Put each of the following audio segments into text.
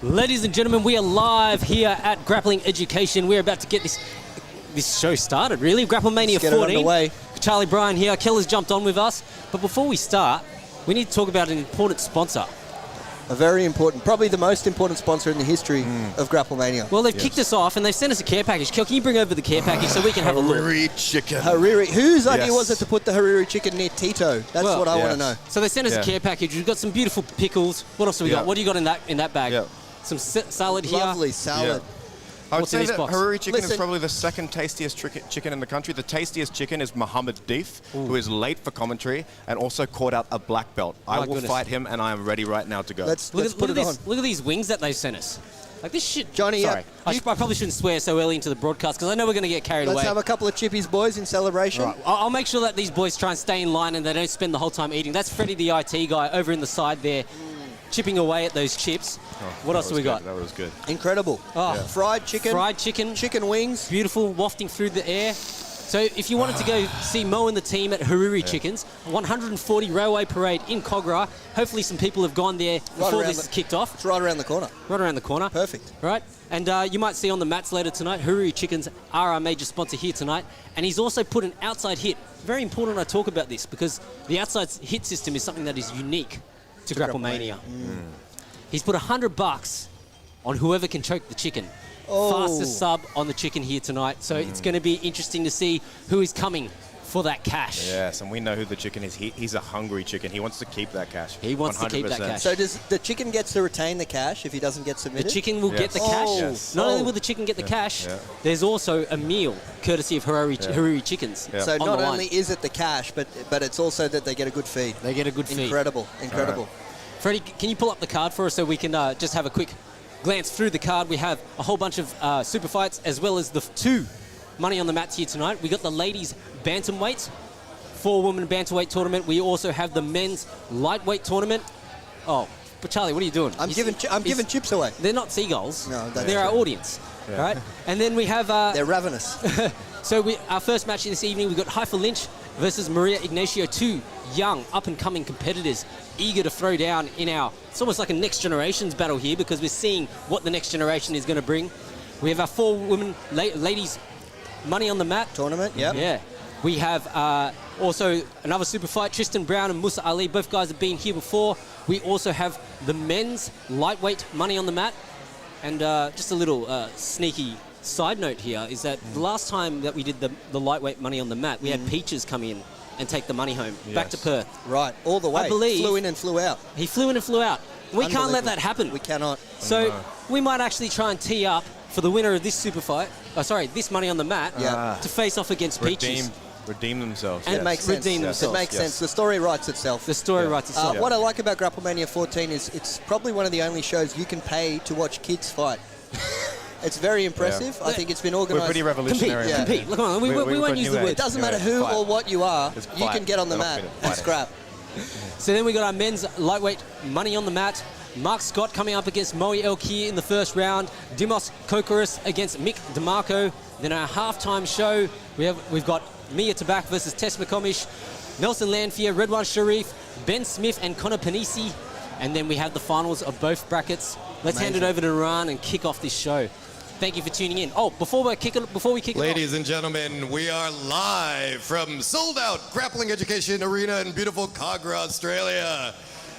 Ladies and gentlemen, we are live here at Grappling Education. We're about to get this show started, really. Grapple Mania 14. Get it underway. Charlie Bryan here. Keller's jumped on with us. But before we start, we need to talk about an important sponsor. A very important, probably the most important sponsor in the history of Grapple Mania. Well, they've kicked us off and they've sent us a care package. Kel, can you bring over the care package so we can have a look? Hariri chicken. Hariri. Whose idea was it to put the Hariri chicken near Tito? That's what I want to know. So they sent us a care package. We've got some beautiful pickles. What else have we got? What do you got in that bag? Some salad here. Lovely salad. I would say that box? Hariri chicken is probably the second tastiest chicken in the country. The tastiest chicken is Muhammad Deef, who is late for commentary and also caught out a black belt. I will fight him, and I am ready right now to go. Let's put it on. Look at these wings that they sent us. Like this shit. Johnny, sorry. I probably shouldn't swear so early into the broadcast because I know we're going to get carried away. Let's have a couple of chippies, boys, in celebration. Right. I'll make sure that these boys try and stay in line and they don't spend the whole time eating. That's Freddie, the IT guy, over in the side there, chipping away at those chips. What else do we got? That was good. Incredible. Fried chicken. Fried chicken. Chicken wings. Beautiful, wafting through the air. So if you wanted to go see Mo and the team at Hariri Chickens, 140 Railway Parade in Kogarah. Hopefully some people have gone there before this is kicked off. It's right around the corner. Right around the corner. Perfect. Right. And you might see on the mats later tonight, Hariri Chickens are our major sponsor here tonight. And he's also put an outside hit. Very important I talk about this because the outside hit system is something that is unique to Grapple Mania. He's put $100 on whoever can choke the chicken. Fastest sub on the chicken here tonight. So it's going to be interesting to see who is coming for that cash. Yes, and we know who the chicken is. He's a hungry chicken. He wants to keep that cash. He wants 100%. to keep that cash. So does the chicken gets to retain the cash if he doesn't get submitted? The chicken will get the cash. Yes. Not only will the chicken get the cash, there's also a meal courtesy of Hariri Chickens. So not only is it the cash, but it's also that they get a good feed. They get a good feed. Incredible. Right. Freddie, can you pull up the card for us so we can just have a quick glance through the card? We have a whole bunch of super fights as well as the two money on the mats here tonight. We got the ladies bantamweight, 4-woman bantamweight tournament. We also have the men's lightweight tournament. Oh, but Charlie, what are you doing? I'm giving chips away. They're not seagulls. No, they're our audience, right? And then we have they're ravenous. So our first match this evening, we've got Haifa Lynch versus Maria Ignacio, two young, up-and-coming competitors eager to throw down in it's almost like a next generations battle here because we're seeing what the next generation is going to bring. We have our 4-women ladies money on the mat. Tournament, Yeah. We have also another super fight, Tristan Brown and Musa Ali. Both guys have been here before. We also have the men's lightweight money on the mat. And just a little sneaky side note here is that the last time that we did the lightweight money on the mat, we had Peaches come in and take the money home back to Perth. Right, all the way. I believe flew in and flew out. He flew in and flew out. We can't let that happen. We cannot. So we might actually try and tee up for the winner of this super fight. This money on the mat to face off against Peaches. Redeem themselves. And it makes sense. Redeem themselves. It makes sense. The story writes itself. The story writes itself. What I like about Grapple Mania 14 is it's probably one of the only shows you can pay to watch kids fight. It's very impressive. I think it's been organised. We're pretty revolutionary. Compete. Look on, we won't use the word. It doesn't matter who or what you are. You can get on the mat and scrap. So then we got our men's lightweight money on the mat. Mark Scott coming up against Moe Elkir in the first round. Dimos Kokoris against Mick DeMarco. Then our halftime show, we've got Mia Tabak versus Tess McComish, Nelson Lanfear, Redwan Sharif, Ben Smith and Connor Panisi. And then we have the finals of both brackets. Let's hand it over to Ran and kick off this show. Thank you for tuning in. Oh, before we kick it off. Ladies and gentlemen, we are live from sold-out Grappling Education Arena in beautiful Kogarah, Australia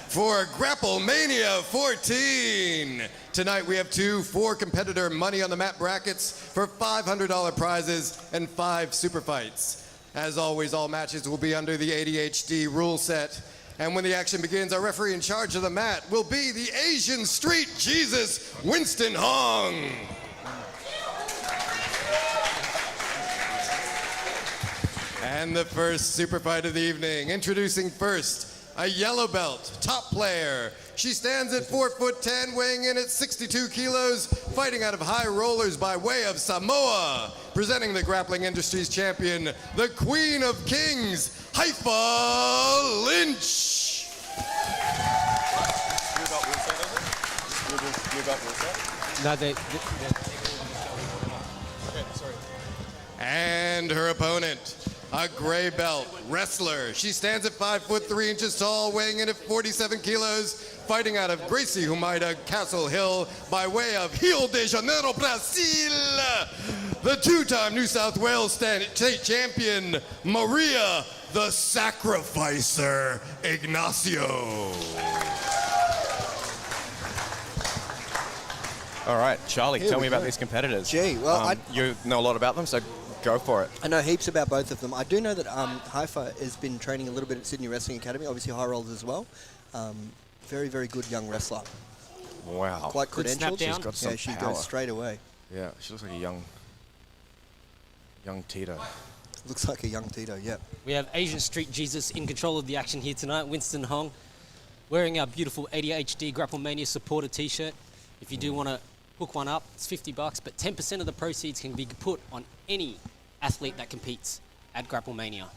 for Grapple Mania 14. Tonight we have 2 4-competitor money on the mat brackets for $500 prizes and 5 super fights. As always, all matches will be under the ADHD rule set. And when the action begins, our referee in charge of the mat will be the Asian Street Jesus, Winston Hong. And the first super fight of the evening. Introducing first, a yellow belt, top player. She stands at 4'10", weighing in at 62 kilos, fighting out of high rollers by way of Samoa. Presenting the grappling industry's champion, the Queen of Kings, Haifa Lynch. And her opponent, a gray belt wrestler. She stands at 5'3" tall, weighing in at 47 kilos, fighting out of Gracie Humaida, Castle Hill, by way of Rio de Janeiro, Brazil. The two-time New South Wales state champion, Maria the Sacrificer Ignacio. All right, Charlie, tell me about these competitors. Gee, well, you know a lot about them, so go for it. I know heaps about both of them. I do know that Haifa has been training a little bit at Sydney Wrestling Academy, obviously high rollers as well. Very, very good young wrestler. Wow. Quite Good snap credentialed. down. She's got some She power. goes straight away. Yeah, she looks like a young Tito. Looks like a young Tito, yep. We have Asian Street Jesus in control of the action here tonight. Winston Hong wearing our beautiful ADHD Grapple Mania supporter t-shirt. If you do want to hook one up, it's $50, but 10% of the proceeds can be put on any athlete that competes at Grapple Mania.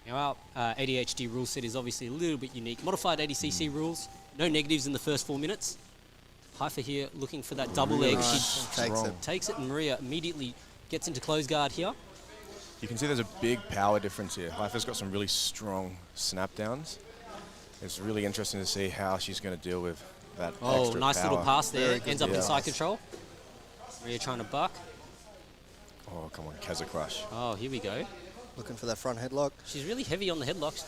Now our ADHD rule set is obviously a little bit unique. Modified ADCC rules, no negatives in the first 4 minutes. Haifa here looking for that double leg. She takes it, and Maria immediately gets into close guard here. You can see there's a big power difference here. Haifa's got some really strong snap downs. It's really interesting to see how she's going to deal with that extra nice power. little pass there. Ends up Yeah. inside control. Maria trying to buck. Oh, come on, Keza Crush. Oh, here we go. Looking for that front headlock, She's really heavy on the headlocks.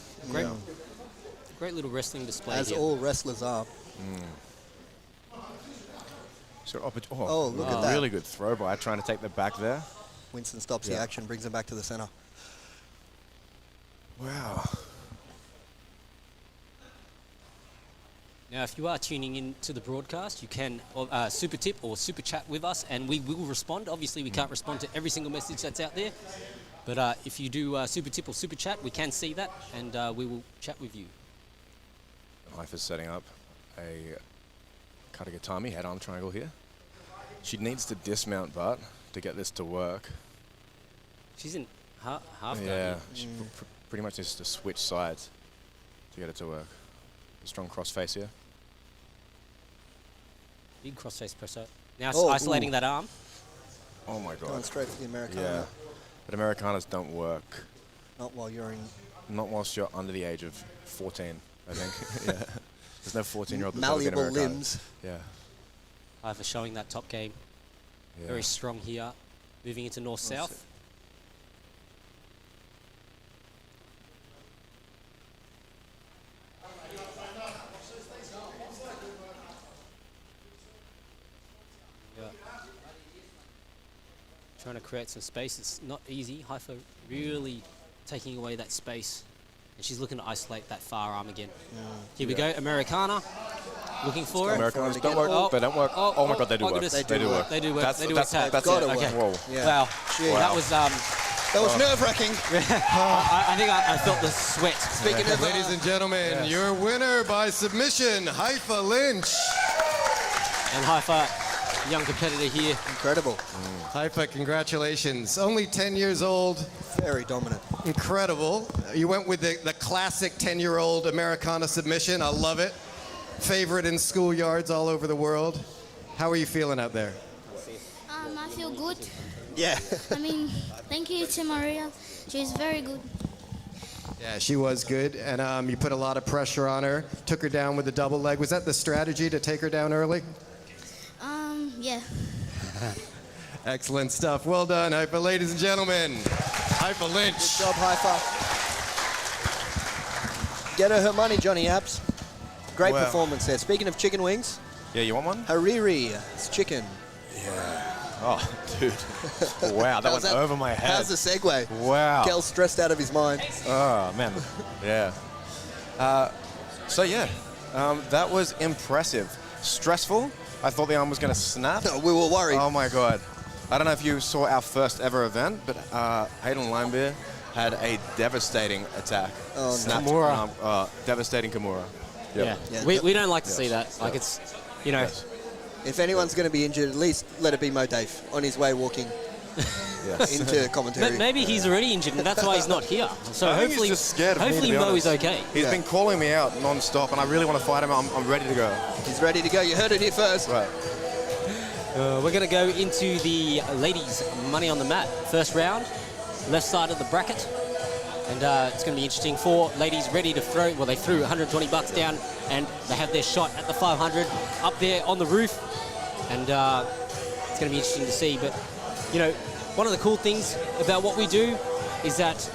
Great little wrestling display as here. all wrestlers are. So, look at that. Really good throw by trying to take the back there. Winston stops the action, brings him back to the center. Wow. Now, if you are tuning in to the broadcast, you can super tip or super chat with us, and we will respond. Obviously, we can't respond to every single message that's out there, but if you do super tip or super chat, we can see that, and we will chat with you. Haifa's setting up a Katagatami head-on triangle here. She needs to dismount, but to get this to work. She's in half guard Yeah, here. she pretty much needs to switch sides to get it to work. A strong crossface here. Big crossface presser. Now Oh, isolating that arm. Oh my God. Going straight for the Americana. Yeah, but Americanas don't work. Not while you're in Not whilst you're under the age of 14, I think. Yeah. There's no 14-year-old that's ever been malleable Americana. limbs. Yeah. Haifa showing that top game. Yeah. Very strong here. Moving into north-south. Trying to create some space. It's not easy. Haifa really taking away that space. And she's looking to isolate that far arm again. Here we go. Americana. Looking for it. Americanas don't work. They don't work. Oh my God, they do work. goodness. They do work. They do work. That's They do work. that's gotta it. work. Whoa. Yeah. Wow. Gee. That was. That was nerve-wracking. I think I felt the sweat. Speaking of Ladies and gentlemen, your winner by submission, Haifa Lynch. And Haifa, young competitor here. incredible, Haifa, congratulations. Only 10 years old. very dominant. Incredible. You went with the classic 10-year-old Americana submission. I love it. Favorite in schoolyards all over the world. How are you feeling out there? I feel good. Yeah. I mean, thank you to Maria. She's very good. Yeah, she was good, and you put a lot of pressure on her. Took her down with a double leg. Was that the strategy to take her down early? Yeah. Excellent stuff. Well done, Haifa. Ladies and gentlemen, Haifa Lynch. Good job, Haifa. Get her money, Johnny Apps. Great Wow. performance there. Speaking of chicken wings, Yeah, you want one? Hariri, it's chicken. Oh, dude. Wow, that How's went over my head. How's the segue? Wow. Kel's stressed out of his mind. Oh, man. Yeah. That was impressive. Stressful. I thought the arm was going to snap. We were worried. Oh, my God. I don't know if you saw our first ever event, but Hayden Limebeer had a devastating attack. Oh, no. Snapped Kimura. arm, devastating Kimura. Yep. Yeah. Yeah. We don't like to see that. Like it's, you know, Yes. If anyone's going to be injured, at least let it be Mo Dave on his way walking Yes. into commentary. but maybe he's already injured and that's why he's not here. So I think hopefully, he's just scared of me, to hopefully be Mo is honest. okay. He's Yeah. been calling me out non-stop, and I really want to fight him. I'm ready to go. He's ready to go. You heard it here first. Right. We're going to go into the ladies' money on the mat. First round, left side of the bracket. And it's going to be interesting. 4 ladies ready to throw. Well, they threw 120 bucks down, and they have their shot at the 500 up there on the roof. And it's going to be interesting to see. But, you know, one of the cool things about what we do is that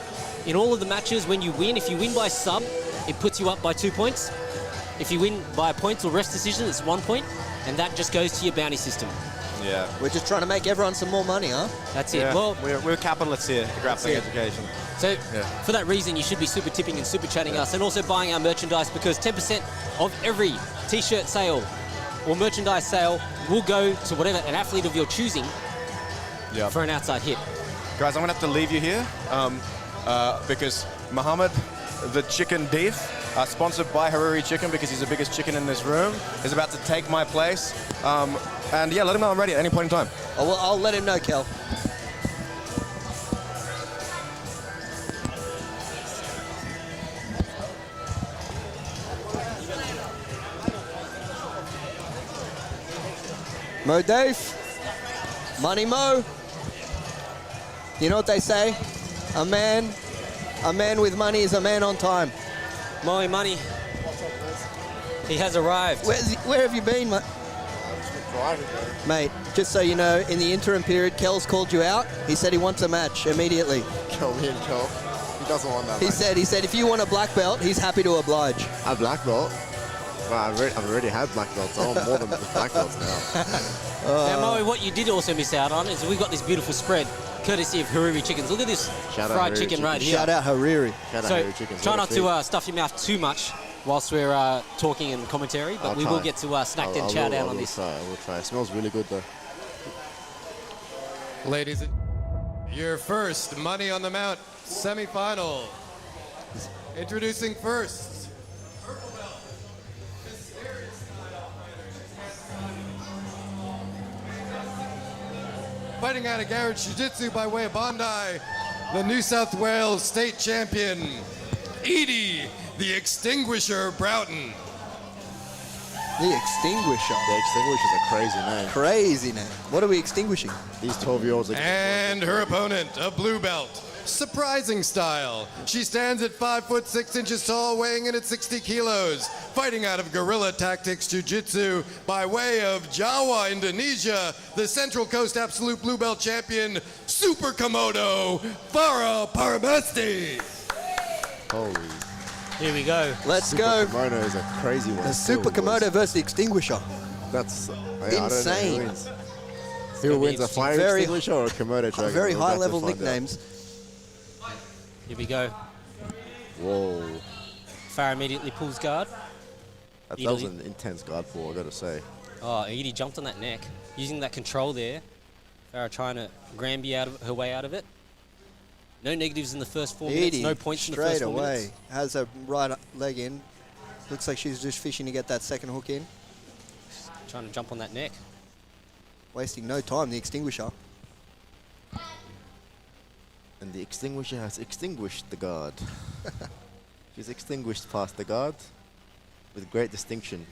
in all of the matches, when you win, if you win by sub, it puts you up by 2 points. If you win by points or rest decision, it's 1 point. And that just goes to your bounty system. Yeah. We're just trying to make everyone some more money, huh? That's it. Yeah. Well, we're capitalists here at Grappling Education. So for that reason, you should be super tipping and super chatting us, and also buying our merchandise, because 10% of every t-shirt sale or merchandise sale will go to whatever an athlete of your choosing for an outside hit. Guys, I'm going to have to leave you here because Muhammad, the chicken thief, sponsored by Hariri Chicken because he's the biggest chicken in this room, is about to take my place. And yeah, let him know I'm ready at any point in time. Oh, well, I'll let him know, Kel. Mo Dave, Money Mo. You know what they say? A man with money is a man on time. Moe Money, he has arrived. Where have you been, mate? Mate, just so you know, in the interim period, Kel's called you out. He said he wants a match immediately. Kel, me and Kel. He doesn't want that. He said if you want a black belt, he's happy to oblige. A black belt? Well, I've already had black belts. I want more than black belts now. Now, Moe, what you did also miss out on is we've got this beautiful spread, courtesy of Hariri Chickens. Look at this fried chicken right here. Shout out Hariri. Shout out So Hariri Chicken. try not to stuff your mouth too much whilst we're talking and commentary, but we will get to snack and chow down on this. I will try. It smells really good though. Ladies, your first Money on the Mount semifinal. Introducing first, purple belt, mysterious style fighter. Fighting out of Garage Jiu-Jitsu by way of Bondi, the New South Wales state champion, Edie, the Extinguisher Broughton. The Extinguisher. The Extinguisher's a crazy name. Crazy name. What are we extinguishing? These 12-year-olds are... And her opponent, a blue belt, surprising style. She stands at 5 foot 6 inches tall, weighing in at 60 kilos. Fighting out of Guerrilla Tactics Jiu-Jitsu by way of Jawa, Indonesia, the Central Coast Absolute Blue Belt champion, Super Komodo, Farah Paramesti. Holy... Here we go. Let's go. Super Komodo is a crazy one. The Super Komodo versus the Extinguisher. That's... Insane. Who wins, a fire extinguisher or a Komodo dragon? Very We're about to high-level find out. nicknames. Here we go. Whoa. Farah immediately pulls guard. That was an intense guard pull, I gotta say. Oh, Edie jumped on that neck, using that control there. Farah trying to Granby her way out of it. No negatives in the first 4 minutes, no points in the first 4 minutes. Straight away has her right leg in. Looks like she's just fishing to get that second hook in. Trying to jump on that neck. Wasting no time, the Extinguisher. And the Extinguisher has extinguished the guard. She's extinguished past the guard with great distinction.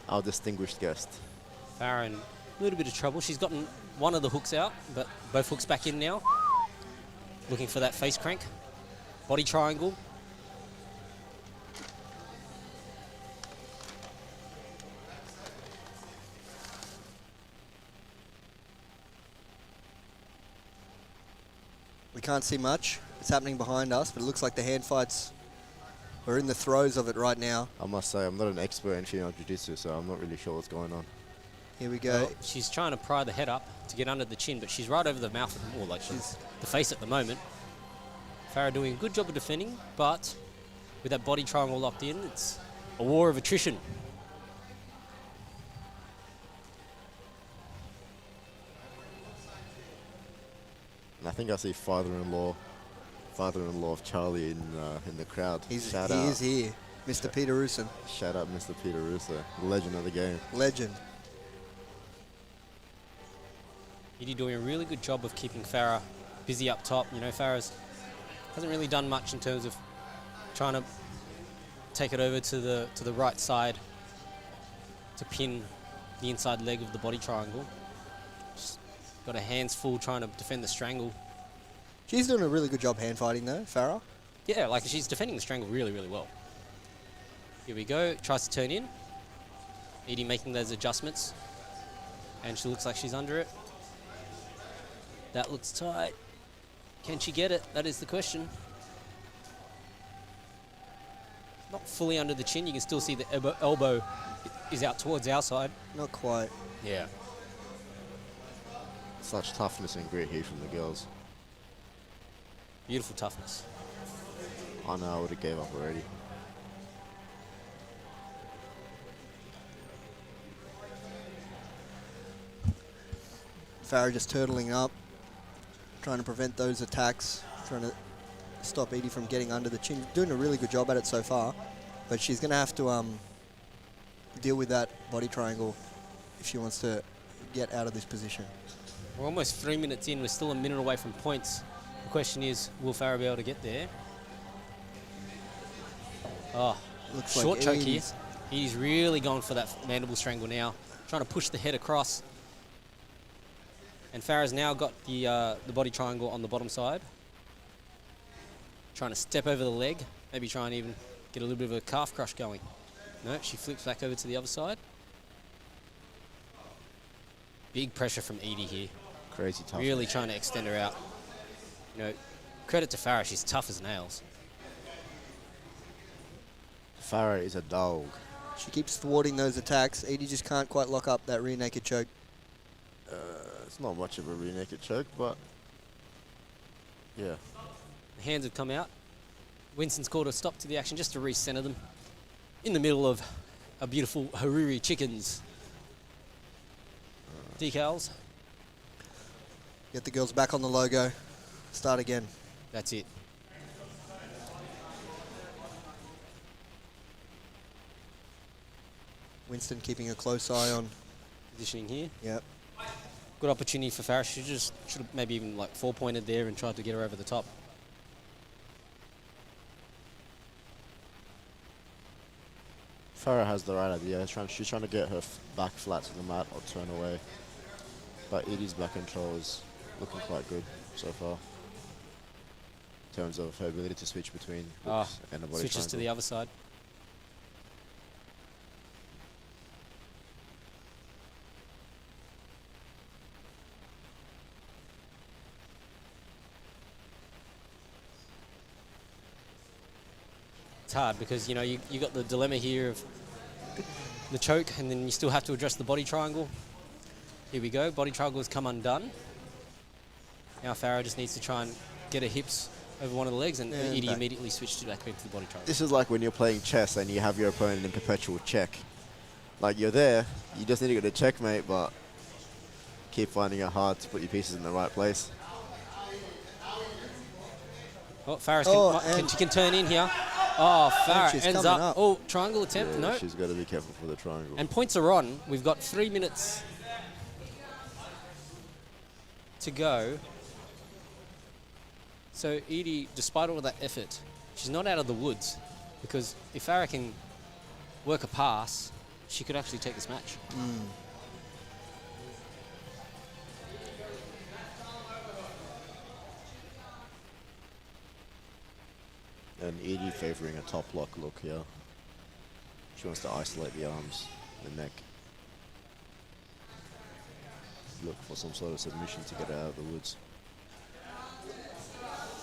Our distinguished guest. Farah in a little bit of trouble. She's gotten one of the hooks out, but both hooks back in now. Looking for that face crank. Body triangle. We can't see much. It's happening behind us, but it looks like the hand fights. We're in the throes of it right now. I must say, I'm not an expert in female jiu-jitsu, so I'm not really sure what's going on. Here we go. Well, she's trying to pry the head up to get under the chin, but she's right over the mouth, or like she's the face at the moment. Farah doing a good job of defending, but with that body triangle locked in, it's a war of attrition. And I think I see father-in-law of Charlie in the crowd. He is here, Mr. Peter Rusin. Shout out Mr. Peter Russo, legend of the game. Legend. Edie doing a really good job of keeping Farah busy up top. You know, Farah's hasn't really done much in terms of trying to take it over to the right side to pin the inside leg of the body triangle. Just got her hands full trying to defend the strangle. She's doing a really good job hand fighting though, Farah. Yeah, like she's defending the strangle really, really well. Here we go, tries to turn in. Edie making those adjustments. And she looks like she's under it. That looks tight. Can she get it? That is the question. Not fully under the chin. You can still see the elbow is out towards our side. Not quite. Yeah. Such toughness and grit here from the girls. Beautiful toughness. I know I would have gave up already. Farah just turtling up, trying to prevent those attacks, trying to stop Edie from getting under the chin. Doing a really good job at it so far, but she's going to have to deal with that body triangle if she wants to get out of this position. We're almost 3 minutes in. We're still a minute away from points. The question is, will Farah be able to get there? Oh, Looks short like choke here. Edie's- He's really going for that mandible strangle now, trying to push the head across. And Farah's now got the body triangle on the bottom side. Trying to step over the leg, maybe try and even get a little bit of a calf crush going. No, she flips back over to the other side. Big pressure from Edie here. Crazy tough. Really trying to extend her out. You know, credit to Farah, she's tough as nails. Farah is a dog. She keeps thwarting those attacks. Edie just can't quite lock up that rear naked choke. It's not much of a rear naked choke, but yeah. The hands have come out. Winston's called a stop to the action just to recenter them in the middle of a beautiful Hariri chickens. Decals. Get the girls back on the logo. Start again. That's it. Winston keeping a close eye on. Positioning here. Yep. Good opportunity for Farah. She just should have maybe even like 4-pointed there and tried to get her over the top. Farah has the right idea. She's trying to get her back flat to the mat or turn away. But Edie's back control is looking quite good so far. In terms of her ability to switch between hooks and the body Switches to triangle. the other side. It's hard because, you know, you got the dilemma here of the choke, and then you still have to address the body triangle. Here we go. Body triangle has come undone. Now Farah just needs to try and get her hips over one of the legs, and And Edie back. immediately switched back into the body triangle. This is like when you're playing chess and you have your opponent in perpetual check. Like you're there, you just need to get a checkmate, but keep finding it hard to put your pieces in the right place. Oh, Farah and- she can turn in here. Oh, Farah she's ends coming up. up. Oh, triangle attempt. Yeah, No. she's got to be careful for the triangle. And points are on. We've got 3 minutes to go. So Edie, despite all of that effort, she's not out of the woods, because if Farah can work a pass, she could actually take this match. And Edie favoring a top lock look here. She wants to isolate the arms, the neck. Look for some sort of submission to get her out of the woods.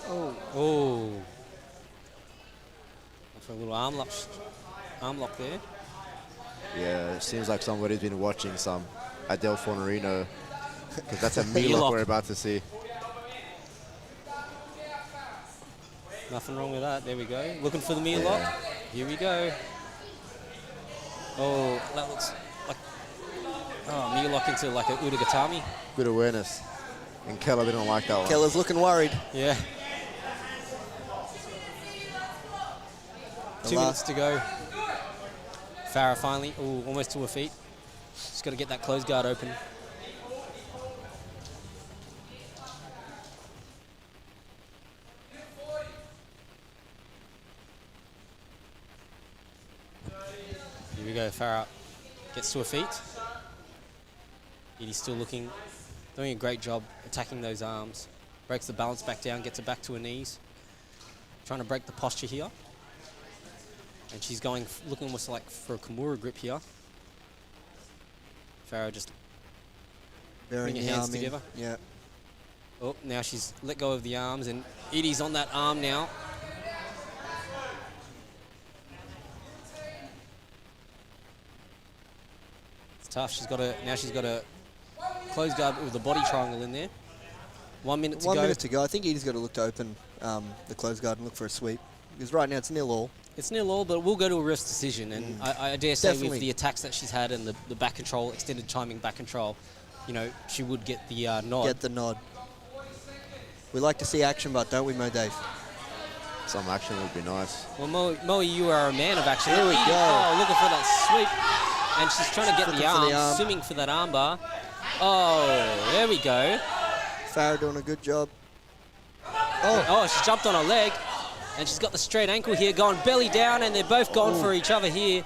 Oh. For a little arm lock there. Yeah, it seems like somebody's been watching some Adele Fornerino, because that's a Knee knee lock lock. we're about to see. Nothing wrong with that. There we go. Looking for the mirror lock. Here we go. Oh, that looks like mirror lock into like a Udagatami. Good awareness. And Keller didn't like that one. Keller's looking worried. Yeah. The 2 minutes last- to go. Farah finally, almost to her feet. Just got to get that closed guard open. Here we go. Farah gets to her feet. Edie's still looking, doing a great job attacking those arms. Breaks the balance back down, gets her back to her knees. Trying to break the posture here. And she's going, looking almost like for a Kimura grip here. Farah just putting her hands together. Yeah. Oh, now she's let go of the arms, and Edie's on that arm now. It's tough. She's got a close guard with the body triangle in there. 1 minute to go. 1 minute to go. I think Edie's got to look to open the close guard and look for a sweep. Because right now it's 0-0. It's 0-0, but we'll go to a ref's decision. And I dare say Definitely. with the attacks that she's had and the back control, extended timing back control, you know, she would get the nod. Get the nod. We like to see action, but don't we, Mo Dave? Some action would be nice. Well, Mo, you are a man of action. Here we go. Oh, looking for that sweep. And she's trying to get Looking the for arm, the arm. swimming for that armbar. Oh, there we go. Farah doing a good job. Oh, she jumped on her leg. And she's got the straight ankle here, going belly down, and they're both going for each other here.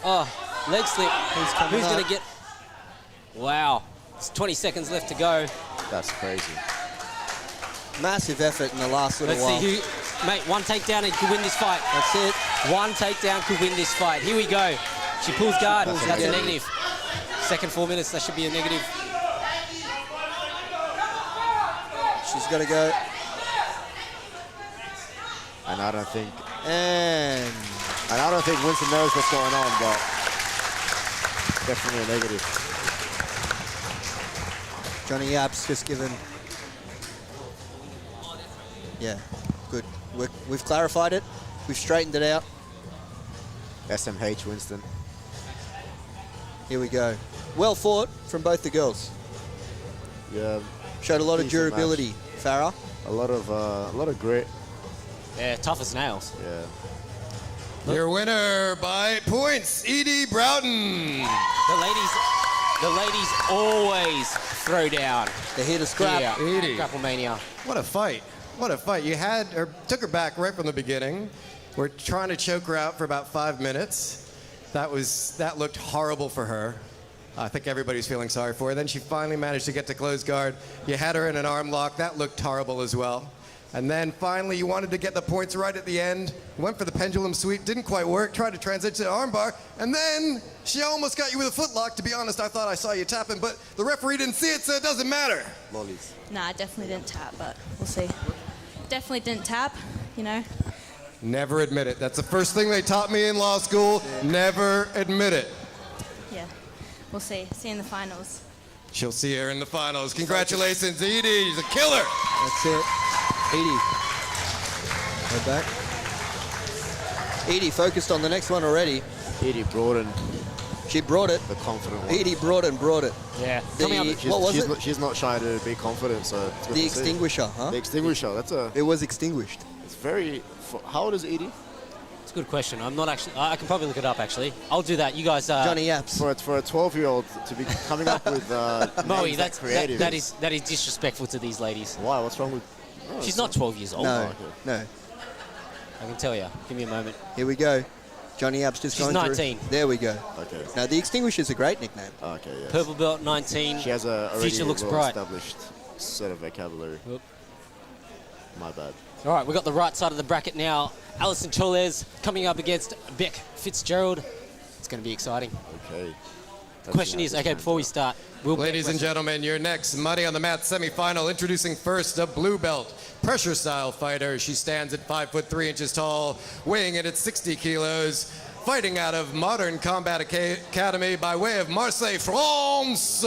Oh, leg slip. Who's going to get... Wow. It's 20 seconds left to go. That's crazy. Massive effort in the last little Let's while. see who... Mate, one takedown and could win this fight. That's it. One takedown could win this fight. Here we go. She pulls guard. That's a guard. negative. Second 4 minutes, that should be a negative. She's got to go. And I don't think And Winston knows what's going on, but definitely a negative. Johnny Yap's just given... Yeah, good. We've clarified it. We've straightened it out. SMH Winston. Here we go. Well fought from both the girls. Yeah, Showed a lot of Decent durability. Farah. a lot of grit. Yeah, tough as nails. Yeah. Your winner by points, Edie Broughton. The ladies always throw down. They're here to scrap. Yeah, Edie. Grapple Mania. What a fight. What a fight. You had her, took her back right from the beginning. We're trying to choke her out for about 5 minutes. That looked horrible for her. I think everybody's feeling sorry for her. Then she finally managed to get to close guard. You had her in an arm lock. That looked horrible as well. And then finally you wanted to get the points right at the end. Went for the pendulum sweep, didn't quite work. Tried to transition to the armbar. And then she almost got you with a foot lock. To be honest, I thought I saw you tapping, but the referee didn't see it, so it doesn't matter. Lollies. Nah, I definitely didn't tap, but we'll see. Definitely didn't tap, you know. Never admit it. That's the first thing they taught me in law school. Never admit it. Yeah, we'll see. See you in the finals. She'll see her in the finals. Congratulations, Edie. She's a killer. That's it. Edie. Go back. Edie focused on the next one already. Edie Broaden, She brought it. the confident one. Edie brought it. Yeah. The- Coming up. what was it? She's not shy to be confident, so it's good The to see. extinguisher, huh? The extinguisher. It was extinguished. It's very. How old is Edie? It's a good question. I'm not actually... I can probably look it up, actually. I'll do that. You guys... Johnny Yaps. For a 12-year-old to be coming up with Moe, names that creative. that is disrespectful to these ladies. Why? What's wrong with? Oh, She's so- not 12 years old. No, okay. no. I can tell you. Give me a moment. Here we go. Johnny Yaps just She's going 19. through. There we go. Okay. Now, the extinguisher's a great nickname. Okay. Yeah. Purple belt, 19. She has a already Future looks bright. well-established set of vocabulary. Oop. My bad. All right, we've got the right side of the bracket now. Alison Cholez coming up against Beck Fitzgerald. It's going to be exciting. Okay. The question is, okay, before we start, will Ladies and gentlemen, your next Money on the Mat semifinal. Introducing first a blue belt pressure style fighter. She stands at 5'3" tall, weighing in at 60 kilos. Fighting out of Modern Combat Academy by way of Marseille, France.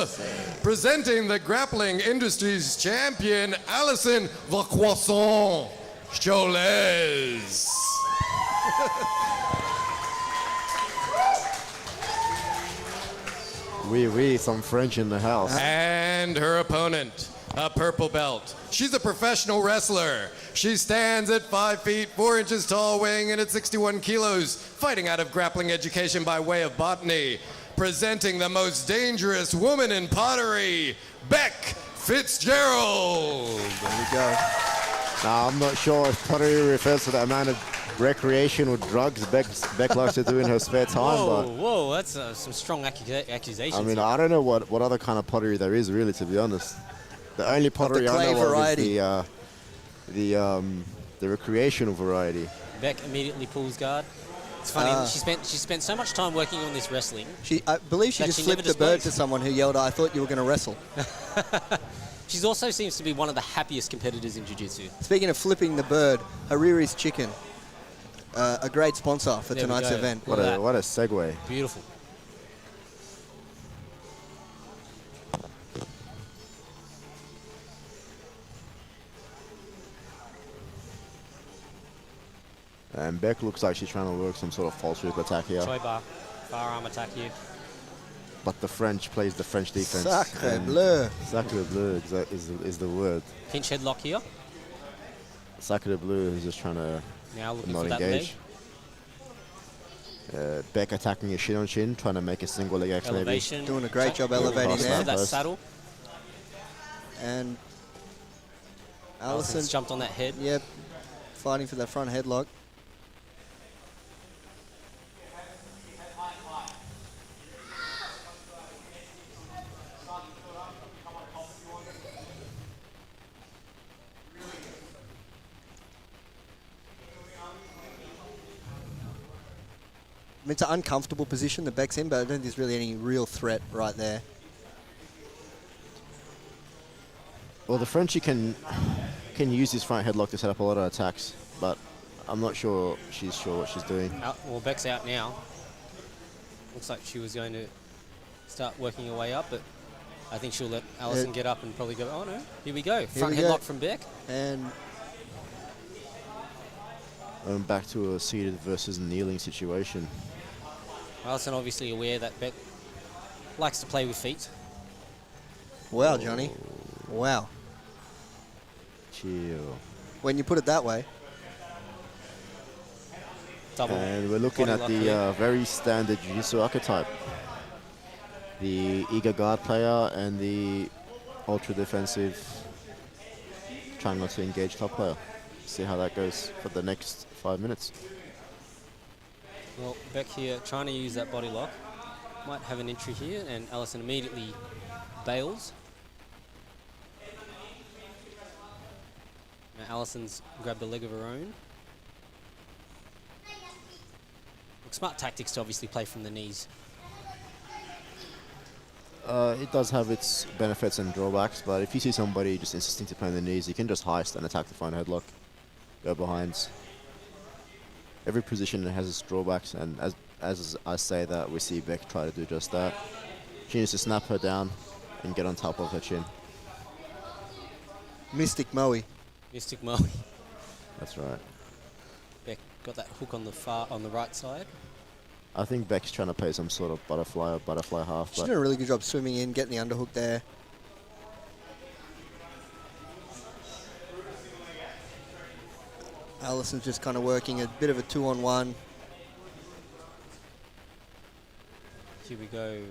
Presenting the grappling industry's champion, Alison the Croissant Cholez. Oui, some French in the house. And her opponent, a purple belt. She's a professional wrestler. She stands at 5 feet, 4 inches tall, weighing in at 61 kilos, fighting out of grappling education by way of botany. Presenting the most dangerous woman in pottery, Beck Fitzgerald. There we go. Now, I'm not sure if pottery refers to the amount of recreational drugs Beck likes to do in her spare time. Whoa, But whoa, that's some strong accusations. I mean, here. I don't know what other kind of pottery there is, really, to be honest. The only pottery I clay know variety. of is the recreational variety. Beck immediately pulls guard. It's funny. She spent so much time working on this wrestling. I believe she That just she never flipped the bird displays. to someone who yelled, "I thought you were going to wrestle." She also seems to be one of the happiest competitors in jiu-jitsu. Speaking of flipping the bird, Hariri's Chicken, a great sponsor for There we tonight's go. event. Look at that. What a segue. Beautiful. And Beck looks like she's trying to work some sort of false whip attack here. Choi bar, firearm attack here. But the French plays the French defense. Sacre and bleu. Sacre bleu is the word. Pinch headlock here. Sacre bleu is just trying to Now looking not for that leg. engage. Beck attacking a shin on shin, trying to make a single leg X maybe. Elevation. Doing a great job elevating Cross there. For that First. saddle. And Allison's Allison, jumped on that head. yep, fighting for that front headlock. I mean, it's an uncomfortable position that Beck's in, but I don't think there's really any real threat right there. Well, the Frenchie can use his front headlock to set up a lot of attacks, but I'm not sure she's sure what she's doing. Well, Beck's out now. Looks like she was going to start working her way up, but I think she'll let Allison get up and probably go, oh no, here we go. Front we go. headlock from Beck. And Back to a seated versus kneeling situation. Allison obviously aware that Beck likes to play with feet. wow, Johnny. Wow. Chill. When you put it that way. Double. And we're looking body at lock the here. very standard jiu-jitsu archetype. The eager guard player and the ultra defensive, trying not to engage top player. See how that goes for the next 5 minutes. Well, Beck here trying to use that body lock. Might have an entry here, and Allison immediately bails. Now Allison's grabbed a leg of her own. Look, smart tactics to obviously play from the knees. It does have its benefits and drawbacks, but if you see somebody just insisting to play on the knees, you can just heist and attack the front headlock, go behinds. Every position has its drawbacks, and as I say that, we see Beck try to do just that. She needs to snap her down and get on top of her chin. Mystic Moe. Mystic Moe. That's right. Beck got that hook on the right side. I think Beck's trying to play some sort of butterfly or butterfly half, She's but doing a really good job swimming in, getting the underhook there. Allison's just kind of working a bit of a 2-on-1. Here we go.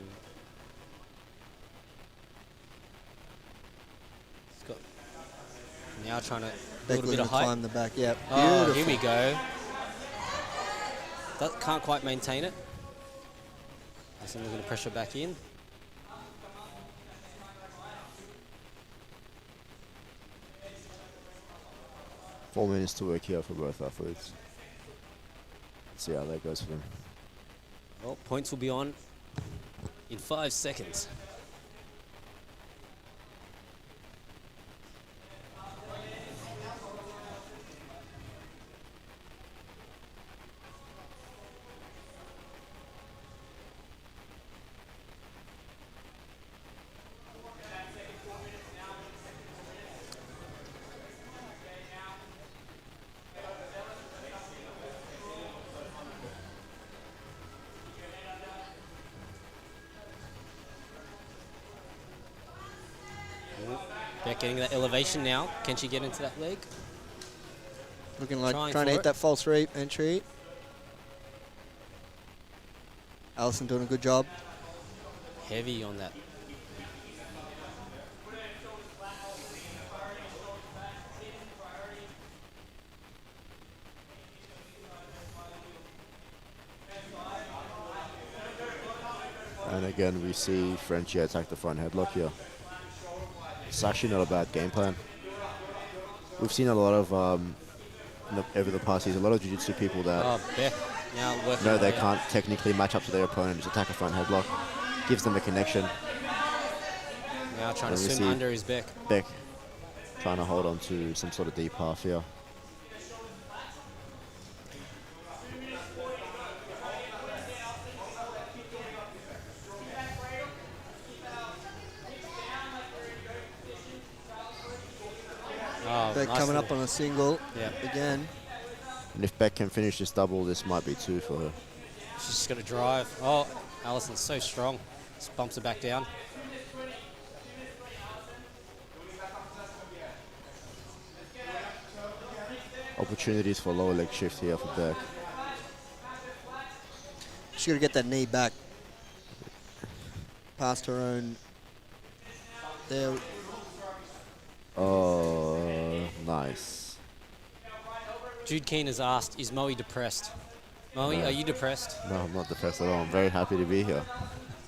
He's got now trying to Beck build a bit looking of to height. climb the back. Yeah, Oh, beautiful. here we go. That can't quite maintain it. Allison looking to pressure back in. .4 minutes to work here for both athletes. Let's see how that goes for them. Well, points will be on in 5 seconds. Beck getting that elevation now. Can she get into that leg? Looking like Trying trying to for hit it. that false reap entry. Allison doing a good job. Heavy on that. Again, we see Frenchie attack the front headlock here. It's actually not a bad game plan. We've seen a lot of, over the past years, a lot of jiu-jitsu people that Oh, Beck now working. know they away. can't technically match up to their opponent, just attack a front headlock. Gives them a connection. Now trying to And we swim see under his back. Beck trying to hold on to some sort of deep half here. Oh, Beck nice coming up little- on a single Yeah. again. And if Beck can finish this double, this might be 2 for her. She's just got to drive. Oh, Allison's so strong. Just bumps her back down. Opportunities for lower leg shift here for Beck. She's got to get that knee back past her own. There. Oh, nice. Jude Keane has asked, is Moe depressed? Moe, No. are you depressed? No, I'm not depressed at all. I'm very happy to be here.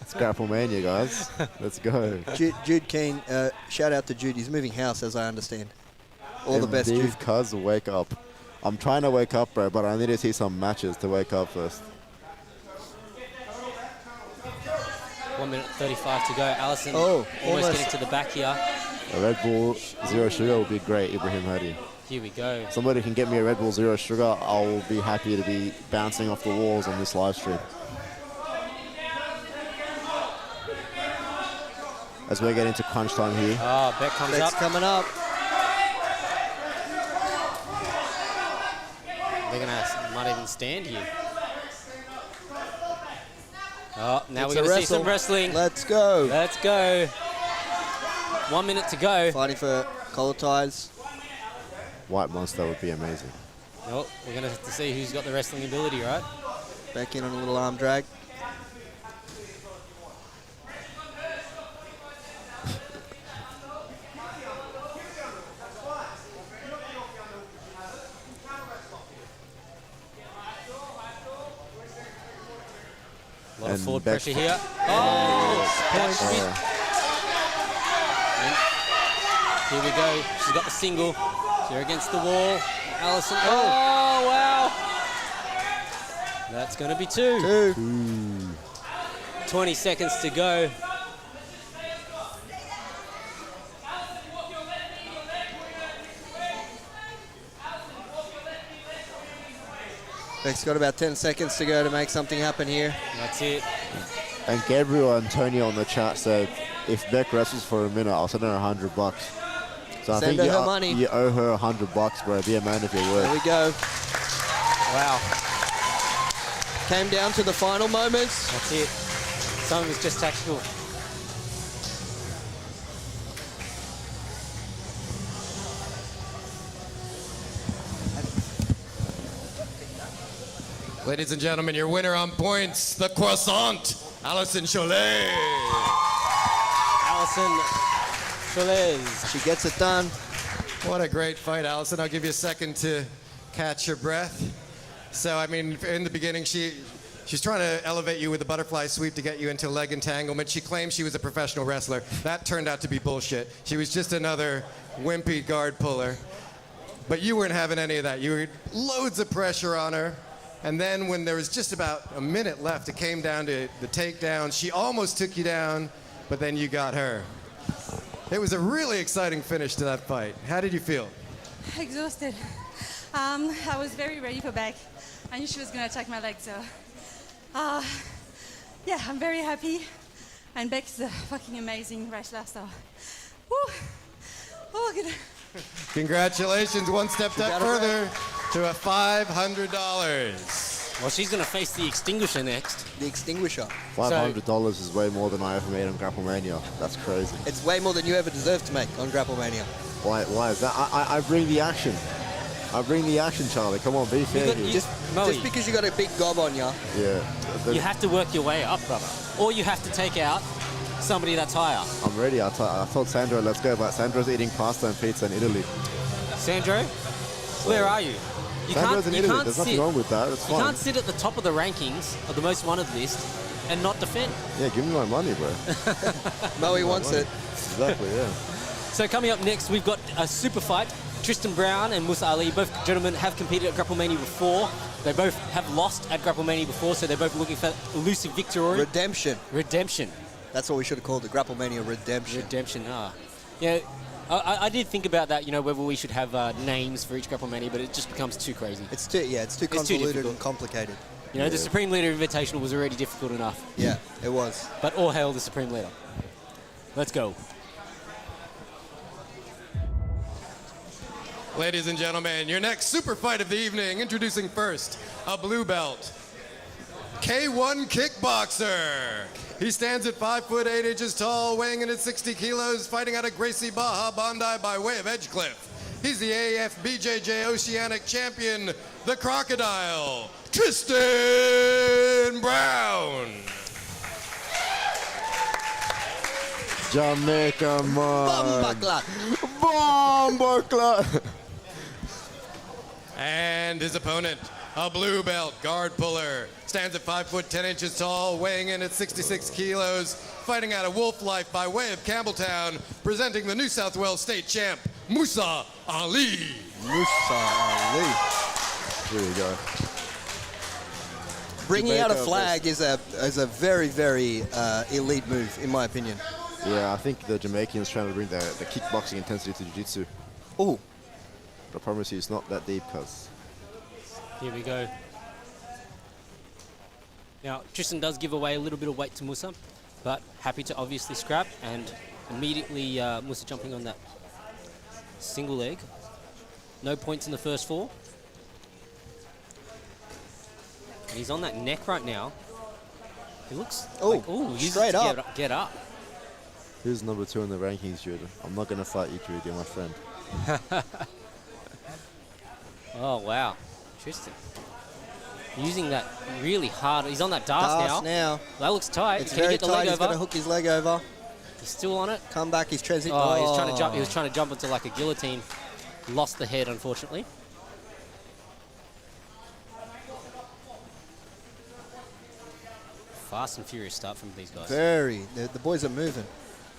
It's Grapple Mania, guys. Let's go. Jude Keane, shout out to Jude. He's moving house, as I understand. All the best, Jude. Cuz, wake up. I'm trying to wake up, bro, but I need to see some matches to wake up first. 1 minute 35 to go. Allison Oh, almost almost. getting to the back here. A Red Bull Zero Sugar would be great, Ibrahim Hadi. Here we go. Somebody can get me a Red Bull Zero Sugar, I'll be happy to be bouncing off the walls on this live stream. As we get into crunch time here. Oh, Beck comes Beck's up. coming up. They're going to might even stand here. Oh, now It's we're a going to see some wrestle. wrestling. Let's go. Let's go. 1 minute to go. Fighting for collar ties. White Monster would be amazing. Oh, we're going to have to see who's got the wrestling ability, right? Back in on a little arm drag. A lot of And forward Beck- pressure here. Oh, that should be- Here we go. She's got the single. She's against the wall. Allison. Oh, wow. That's going to be 2. 20 seconds to go. Beck's got about 10 seconds to go to make something happen here. That's it. And Gabriel Antonio on the chat said, if Beck wrestles for a minute, I'll send her $100. So I Send think her her money. you owe her $100, bro. Be a man of your There word. we go. Wow. Came down to the final moments. That's it. Some of it's just tactical. Ladies and gentlemen, your winner on points, the croissant, Allison Cholet. Allison Cholez. She gets it done. What a great fight, Allison. I'll give you a second to catch your breath. So, I mean, in the beginning, she's trying to elevate you with a butterfly sweep to get you into leg entanglement. She claimed she was a professional wrestler. That turned out to be bullshit. She was just another wimpy guard puller. But you weren't having any of that. You were loads of pressure on her. And then when there was just about a minute left, it came down to the takedown. She almost took you down, but then you got her. It was a really exciting finish to that fight. How did you feel? Exhausted. I was very ready for Beck. I knew she was going to attack my leg, so yeah, I'm very happy. And Beck's a fucking amazing wrestler, so woo. Oh, good. Congratulations, one step got it further to a $500. Well, she's going to face the Extinguisher next. The extinguisher. $500 is way more than I ever made on Grapple Mania. That's crazy. It's way more than you ever deserved to make on Grapple Mania. Why is that? I bring the action. I bring the action, Charlie. Come on, be fair here. Moe, Just because you got a big gob on ya. Yeah. you have to work your way up, brother. Or you have to take out somebody that's higher. I'm ready. I told Sandro, let's go, but Sandro's eating pasta and pizza in Italy. Sandro, where are you? You Sandro's in Italy. can't There's sit. nothing wrong with that. It's You fine. can't sit at the top of the rankings of the most wanted list and not defend. Yeah, give me my money, bro. Moe wants it. Exactly, yeah. So coming up next, we've got a super fight. Tristan Brown and Musa Ali, both gentlemen have competed at Grapple Mania before. They both have lost at Grapple Mania before, so they're both looking for elusive victory. Redemption. Redemption. That's what we should have called the Grapple Mania Redemption. Redemption, Yeah, I did think about that, whether we should have names for each Grapple Mania, but it just becomes too crazy. It's too convoluted difficult. and complicated. The Supreme Leader Invitational was already difficult enough. Yeah, it was. But all hail the Supreme Leader. Let's go. Ladies and gentlemen, your next super fight of the evening. Introducing first, a blue belt, K1 kickboxer. He stands at 5'8" tall, weighing in at 60 kilos, fighting out of Gracie, Baja, Bondi by way of Edgecliff. He's the AFBJJ Oceanic Champion, the Crocodile, Tristan Brown. Jamaica, man. Bumbaclat. Bumbaclat. And his opponent, a blue belt guard puller, stands at 5'10" tall, weighing in at 66 kilos, fighting out of Wolf Life by way of Campbelltown, presenting the New South Wales State Champ, Musa Ali. Musa Ali. Here we go. Bringing out a Jamaica flag is a very, very elite move, in my opinion. Yeah, I think the Jamaicans trying to bring the kickboxing intensity to jiu-jitsu. Oh, But I promise you it's not that deep, cuz. Here we go. Now, Tristan does give away a little bit of weight to Musa, but happy to obviously scrap, and immediately Musa jumping on that single leg. No points in the first four. And he's on that neck right now. He looks like, he's straight up. Get up. Who's number 2 in the rankings, Judah? I'm not going to fight you, Judah, you're my friend. Oh, wow. Tristan. Using that really hard. He's on that dast now. That looks tight. It's Can he very get the tight. leg He's over? going to hook his leg over. He's still on it. Come back. He's transiting. Oh, he was trying to jump. He was trying to jump into like a guillotine. Lost the head, unfortunately. Fast and furious start from these guys. The boys are moving.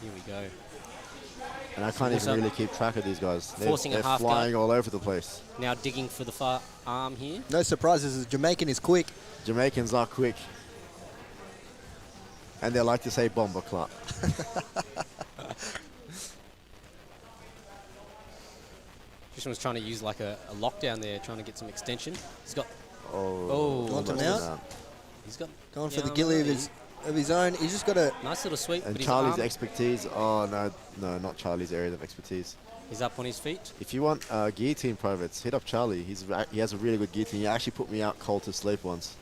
Here we go. And I can't even really keep track of these guys. Forcing a they're half flying guard. all over the place. Now digging for the far arm here. No surprises. The Jamaican is quick. Jamaicans are quick. And they like to say bomber clock. Tristan was trying to use like a lockdown there, trying to get some extension. He's got. Oh, Want him out? He's got. Going for the arm gilly out. of his own. He's just got a... Nice little sweep. And but his Charlie's arm, expertise. Oh, no, not Charlie's area of expertise. he's up on his feet. If you want guillotine privates, hit up Charlie. He has a really good guillotine. He actually put me out cold to sleep once.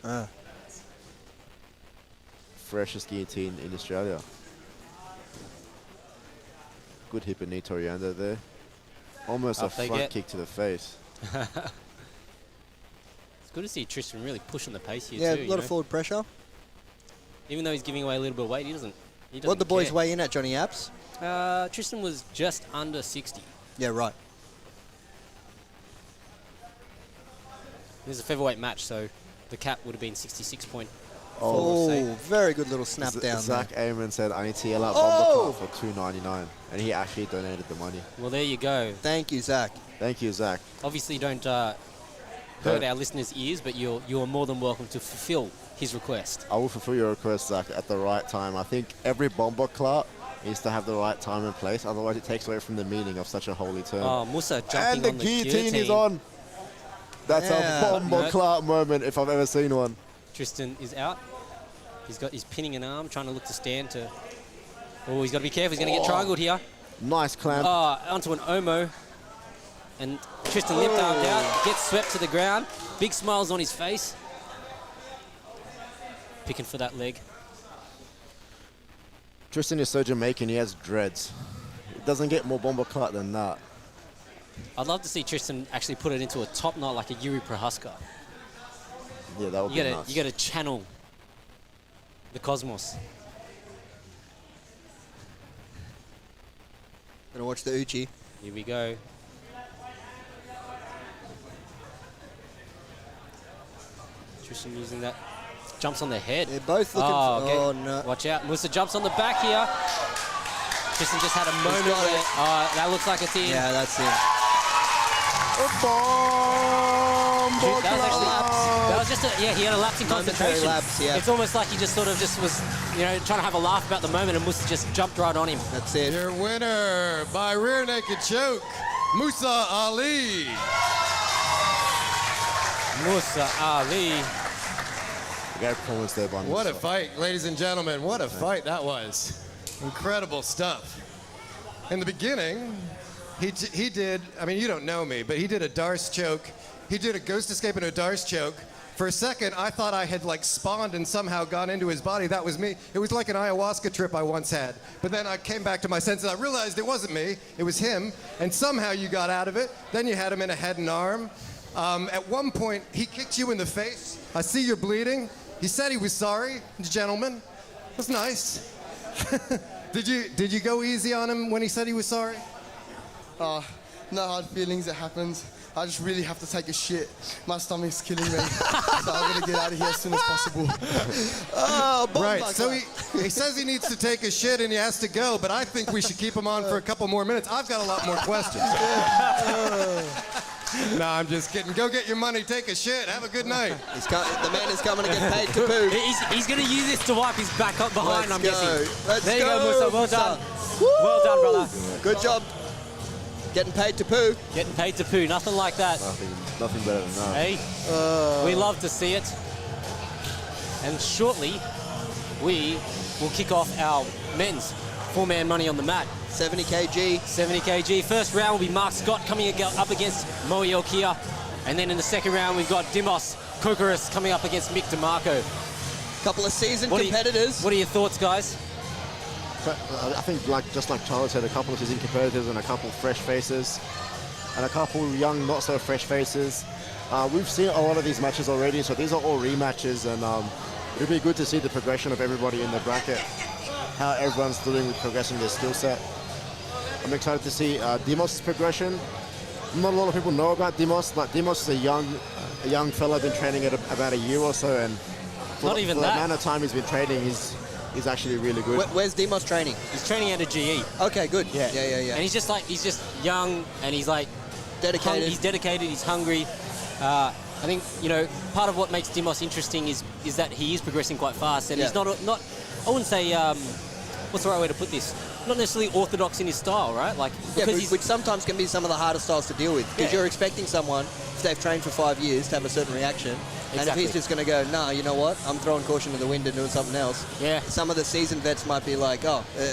Freshest guillotine in Australia. Good hip and knee Toriando there. Almost Up a they front get. kick to the face. It's good to see Tristan really pushing the pace here Yeah, too. a lot of forward pressure. Even though he's giving away a little bit of weight, he doesn't. What the boys care. weigh in at, Johnny Apps? Tristan was just under 60. Yeah, right. This is a featherweight match, so the cap would have been 66.4. Oh, very good little snap down Zach there. Amon said, I need to yell out Oh! Bomber for $2.99. And he actually donated the money. Well, there you go. Thank you, Zach. Thank you, Zach. Obviously, don't hurt our listeners' ears, but you're more than welcome to fulfill his request. I will fulfill your request, Zach, at the right time. I think every bomber clout needs to have the right time and place. Otherwise, it takes away from the meaning of such a holy term. Oh, Musa jumping and the on the guillotine is on. That's Yeah. a bomber clout moment if I've ever seen one. Tristan is out. He's pinning an arm, trying to look to stand to. Oh, he's got to be careful. He's going to get triangled here. Nice clamp. Onto an Omo. And Tristan lip armed out, gets swept to the ground. Big smiles on his face. Picking for that leg. Tristan is so Jamaican, he has dreads. It doesn't get more bomber clout than that. I'd love to see Tristan actually put it into a top knot like a Yuri Prohaska. Yeah, that would be nice. You got to channel the cosmos. Gonna watch the Uchi. Here we go. Tristan using that Jumps on the head. They're both looking for... okay. Oh, no. Watch out. Musa jumps on the back here. Tristan just had a moment got where... it. that looks like it's in. Yeah, that's it. That was just a... Yeah, he had a lapse in Momentary concentration. lapse, yeah. It's almost like he just sort of just was, trying to have a laugh about the moment, and Musa just jumped right on him. That's it. Your winner by rear naked choke, Musa Ali. Musa Ali. Great performance there by What a Musa. fight, ladies and gentlemen. What a fight that was. Incredible stuff. In the beginning, he did, I mean, you don't know me, but he did a Darce choke. He did a ghost escape and a Darce choke. For a second, I thought I had like spawned and somehow gone into his body. That was me. It was like an ayahuasca trip I once had. But then I came back to my senses. I realized it wasn't me. It was him. And somehow you got out of it. Then you had him in a head and arm. At one point, he kicked you in the face. I see you're bleeding. He said he was sorry, gentlemen. That's nice. Did you go easy on him when he said he was sorry? No hard feelings, it happens. I just really have to take a shit. My stomach's killing me. So I'm gonna get out of here as soon as possible. Right, so he says he needs to take a shit and he has to go, but I think we should keep him on for a couple more minutes. I've got a lot more questions. No, I'm just kidding. Go get your money, take a shit, have a good night. The man is coming to get paid to poo. He's going to use this to wipe his back up behind, I'm guessing. There you go, Musa. Well done. Well done, brother. Good job. Getting paid to poo. Getting paid to poo. Nothing like that. Nothing better than that. Hey, we love to see it. And shortly, we will kick off our men's 4-man money on the mat. 70 kg. 70 kg. First round will be Mark Scott coming up against Moe Elkia. And then in the second round, we've got Dimos Kokoris coming up against Mick DeMarco. Couple of seasoned competitors. What are your thoughts, guys? But I think, just like Charlie said, a couple of seasoned competitors and a couple fresh faces, and a couple young, not so fresh faces. We've seen a lot of these matches already, so these are all rematches, and it'll be good to see the progression of everybody in the bracket, how everyone's doing with progressing their skill set. I'm excited to see Dimos' progression. Not a lot of people know about Dimos, but Dimos is a young fella, been training at about a year or so, and for the amount of time he's been training, he's actually really good. Where's Dimos training? He's training at a GE. Okay, good. Yeah. Yeah. And he's just young, and he's like dedicated. He's dedicated. He's hungry. I think part of what makes Dimos interesting is that he is progressing quite fast, and he's not. I wouldn't say what's the right way to put this? Not necessarily orthodox in his style, right? Which sometimes can be some of the hardest styles to deal with, because you're expecting someone, if they've trained for 5 years, to have a certain reaction. Exactly. And if he's just going to go, nah, you know what? I'm throwing caution to the wind and doing something else. Yeah. Some of the seasoned vets might be like,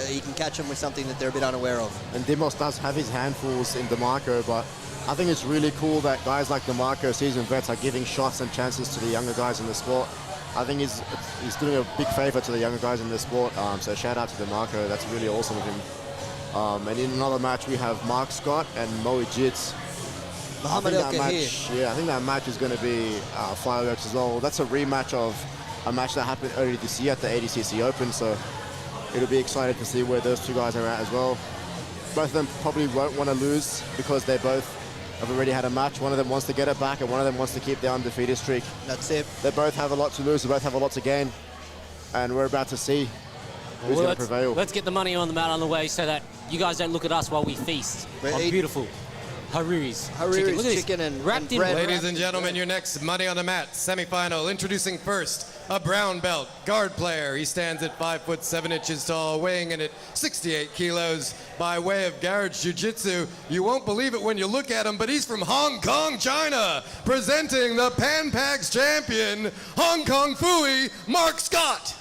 he can catch them with something that they're a bit unaware of. And Dimos does have his handfuls in DeMarco, but I think it's really cool that guys like DeMarco, seasoned vets, are giving shots and chances to the younger guys in the sport. I think he's doing a big favor to the younger guys in the sport. So shout out to DeMarco. That's really awesome of him. And in another match, we have Mark Scott and Moe Jits. I think that match is going to be fireworks as well. That's a rematch of a match that happened earlier this year at the ADCC Open, so it'll be exciting to see where those two guys are at as well. Both of them probably won't want to lose because they both have already had a match. One of them wants to get it back and one of them wants to keep their undefeated streak. That's it. They both have a lot to lose, they both have a lot to gain, and we're about to see who's going to prevail. Let's get the money on the mat on the way so that you guys don't look at us while we feast on beautiful Hariri's chicken and wrapped in bread. Ladies and gentlemen, your next Money on the Mat semifinal. Introducing first a brown belt guard player. He stands at 5'7" tall, weighing in at 68 kilos. By way of garage jiu-jitsu, you won't believe it when you look at him, but he's from Hong Kong, China. Presenting the Pan Pags champion, Hong Kong Fooey, Mark Scott.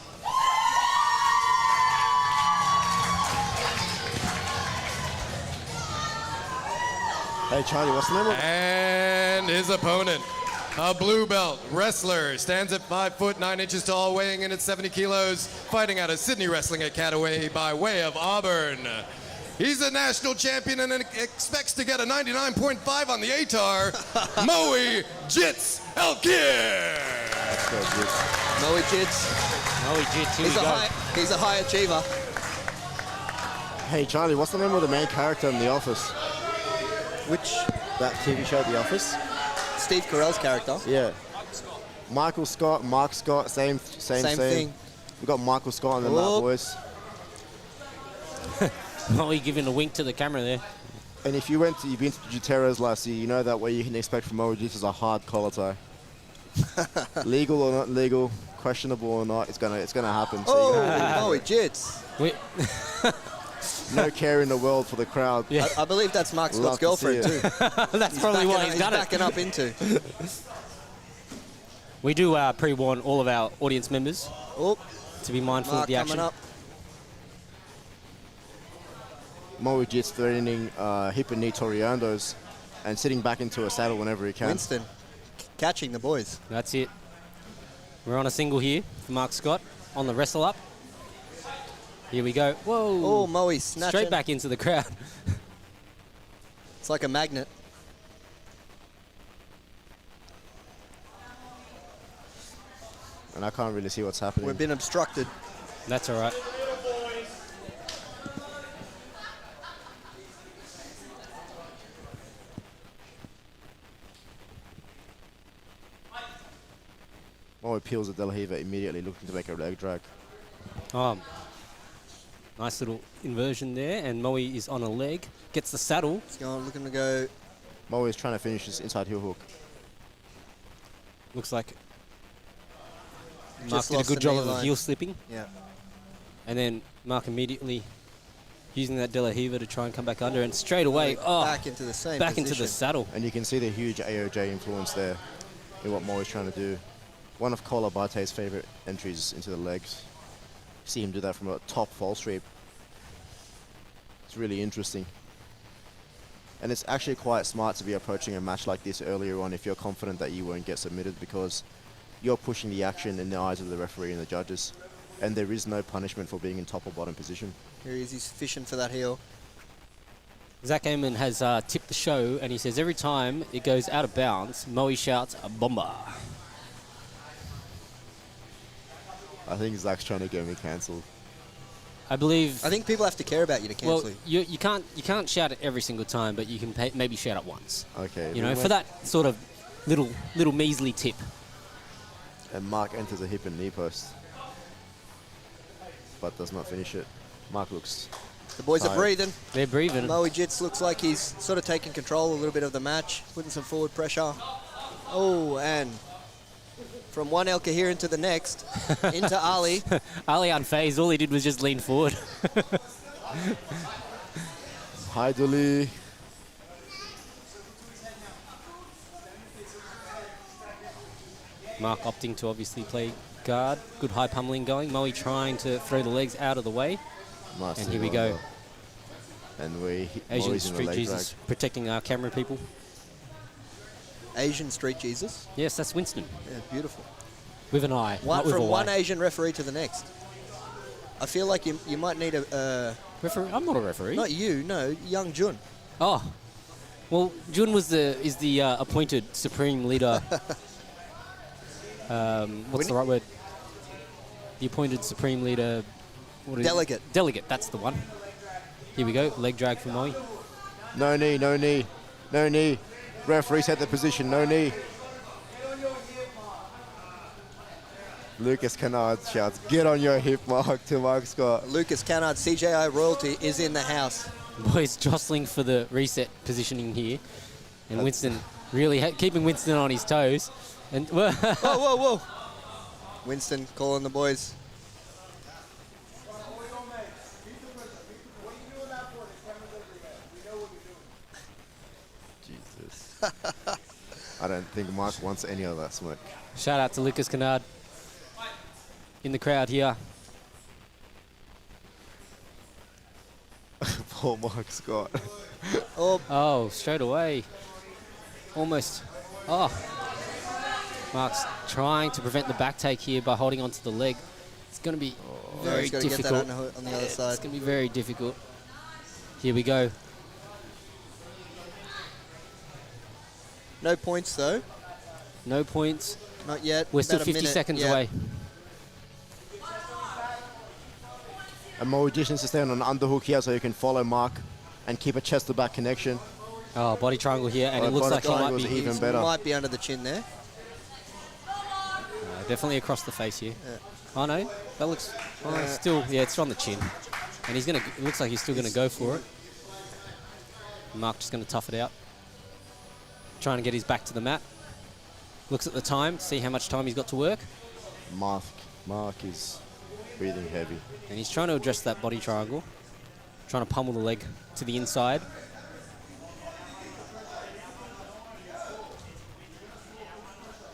Hey Charlie, what's the name of it? And his opponent, a blue belt wrestler, stands at 5'9" tall, weighing in at 70 kilos, fighting out of Sydney Wrestling Academy by way of Auburn. He's a national champion and expects to get a 99.5 on the ATAR, Moe Jits Elkir. Moe Jits. He's a high achiever. Hey Charlie, what's the name of the main character in The Office? Which? That TV show, The Office? Steve Carell's character. Yeah. Michael Scott, Mark Scott, same thing. We got Michael Scott on the mat, boys. Molly giving a wink to the camera there. And if you've been to Jutero's last year, you know that what you can expect from Mo is a hard collar tie. Legal or not legal, questionable or not, it's gonna happen. So Oh, jits. no care in the world for the crowd. Yeah. I believe that's Mark Love Scott's to girlfriend see too. That's probably why he's done it. backing up into. We do pre-warn all of our audience members Oh, to be mindful Mark of the action. coming up. Mo Jits threatening hip and knee Toriandos and sitting back into a saddle whenever he can. Winston catching the boys. That's it. We're on a single here for Mark Scott on the wrestle up. Here we go. Whoa. Oh, Moe snatching. Straight back into the crowd. It's like a magnet. And I can't really see what's happening. We've been obstructed. That's all right. Mo peels the De La Riva immediately, looking to make a leg drag. Nice little inversion there, and Moe is on a leg. Gets the saddle. He's going, looking to go. Mo is trying to finish this inside heel hook. Looks like Mark Just did a lost good the job knee of line. heel slipping. Yeah. And then Mark immediately using that De La Riva to try and come back under, and straight away, Back into the same back position. into the saddle. And you can see the huge AOJ influence there in what Mo is trying to do. One of Kola Barte's favorite entries into the legs. See him do that from a top fall sweep. It's really interesting. And it's actually quite smart to be approaching a match like this earlier on if you're confident that you won't get submitted, because you're pushing the action in the eyes of the referee and the judges. And there is no punishment for being in top or bottom position. Here he is, he's fishing for that heel. Zach Amon has tipped the show, and he says every time it goes out of bounds, Moe shouts, "A bomber." I think Zach's trying to get me cancelled. I believe. I think people have to care about you to cancel Well, you. you can't shout it every single time, but you can maybe shout it once. Okay. You know, for that sort of little measly tip. And Mark enters a hip and knee post, but does not finish it. Mark looks. The boys are tired. breathing. They're breathing. Moe Jits looks like he's sort of taking control a little bit of the match, putting some forward pressure. Oh, and from one El Kahir into the next, into Ali. Ali unfazed. All he did was just lean forward. Hi, Duli. Mark opting to obviously play guard. Good high pummeling going. Moe trying to throw the legs out of the way. Nice. And here we go. And we Asian Moe's in the Street leg Jesus protecting our camera people. Asian Street Jesus. Yes, that's Winston. Yeah, beautiful. With an eye, One, not with a from one Y. Asian referee to the next. I feel like you might need a... Referee? I'm not a referee. not you, no, young Jun. Oh, well, Jun is the appointed supreme leader. What's the right word? The appointed supreme leader. What is Delegate. it? Delegate. That's the one. Here we go. Leg drag for Moe. No knee, no knee, no knee. Referee set the position, no knee. Lucas Kennard shouts, "Get on your hip, Mark," to Mark Scott. Lucas Cannard, CJI royalty, is in the house. Boys jostling for the reset positioning here, and Winston really keeping Winston on his toes. And Whoa, whoa, whoa. Winston calling the boys. Jesus. I don't think Mark wants any of that smoke. shout out to Lucas Kennard in the crowd here. Poor Mark Scott. Oh, straight away. Almost. Oh. Mark's trying to prevent the back take here by holding onto the leg. It's going to be very he's got to get difficult. that on the other side. It's going to be very difficult. Here we go. No points, though. No points. Not yet. We're still About a 50 minute. seconds Yeah. away. And more additions to stay on an underhook here so you can follow Mark and keep a chest-to-back connection. Oh, body triangle here, and Oh, it looks body like he might triangle's be even better. Might be under the chin there. Definitely across the face here. Yeah. Oh no, that looks still, yeah, it's on the chin. And he's gonna, it looks like he's still gonna go for it. Mark just gonna tough it out. Trying to get his back to the mat. Looks at the time, see how much time he's got to work. Mark is breathing heavy. And he's trying to address that body triangle. Trying to pummel the leg to the inside.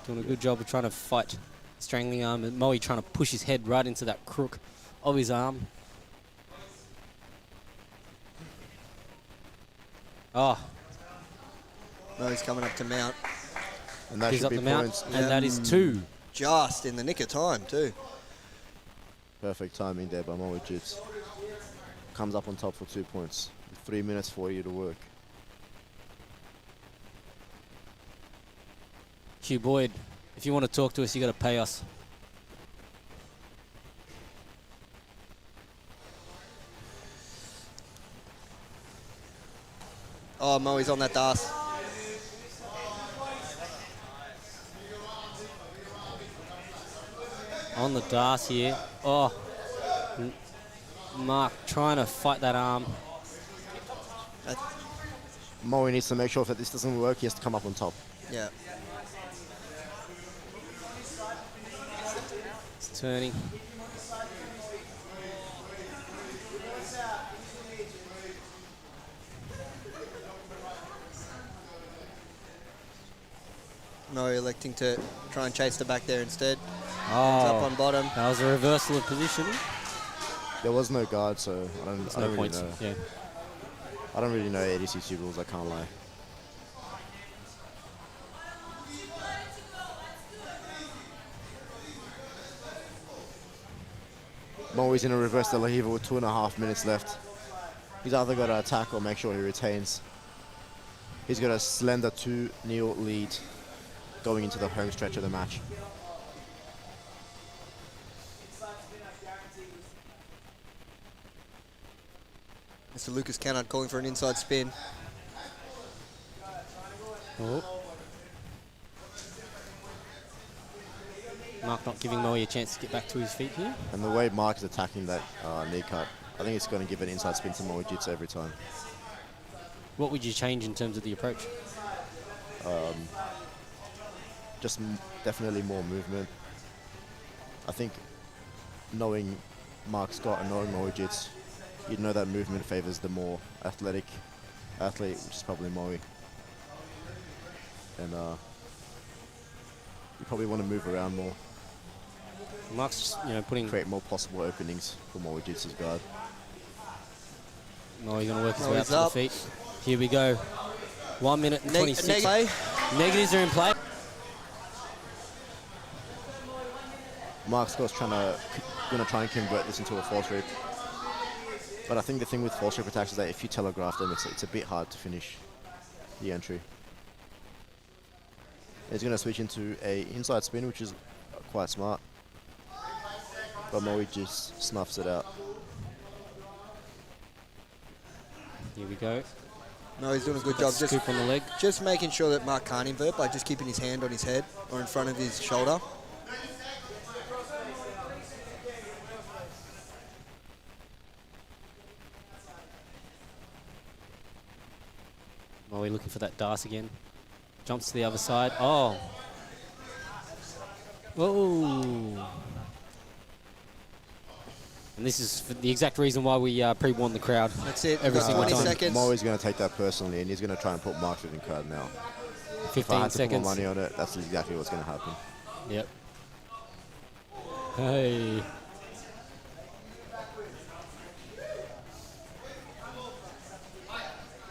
Doing a good job of trying to fight strangling arm, and Moe trying to push his head right into that crook of his arm. Oh. No, he's coming up to mount. And that He's should up be the mount, points. and that is 2. Just in the nick of time, too. Perfect timing there by Moe Jits. Comes up on top for 2 points. 3 minutes for you to work. Hugh Boyd, if you want to talk to us, you got to pay us. Oh, Moe's on that dust. On the dart here. Oh. Mark trying to fight that arm. Moe needs to make sure that this doesn't work, he has to come up on top. Yeah. It's turning. Moe electing to try and chase the back there instead. Oh, It's up on bottom. that was a reversal of position. There was no guard, so I don't No really points. know. Yeah. I don't really know ADCC rules, I can't lie. Moe's in a reverse De La Riva with 2.5 minutes left. He's either got to attack or make sure he retains. He's got a slender 2-0 lead going into the home stretch of the match. Mr. Lucas Kennard calling for an inside spin. Oh. Mark not giving Moe a chance to get back to his feet here. And the way Mark is attacking that knee cut, I think it's going to give an inside spin to Moe Jits every time. What would you change in terms of the approach? Just definitely more movement. I think knowing Mark Scott and knowing Moe Jits, you'd know that movement favors the more athletic athlete, which is probably Moe. And you probably want to move around more, Mark's just, putting create more possible openings for Moe Jits' guard. Moe going to work his way Moe's up to the up. feet. Here we go. 1 minute and 26. Negatives are in play. Mark Scott's going to try and convert this into a false rip. But I think the thing with false rip attacks is that if you telegraph them, it's a bit hard to finish the entry. He's going to switch into a inside spin, which is quite smart. But Moe just snuffs it out. Here we go. No, he's doing a good job. Just Scoop on the leg. Just making sure that Mark can't invert by just keeping his hand on his head or in front of his shoulder. Moe looking for that dart again. Jumps to the other side. Oh. Whoa. And this is for the exact reason why we pre-warned the crowd. That's it. Every single 20 time. seconds. Moe is going to take that personally, and he's going to try and put Mark in card now. If 15 I had to put seconds. more money on it, that's exactly what's going to happen. Yep. Hey.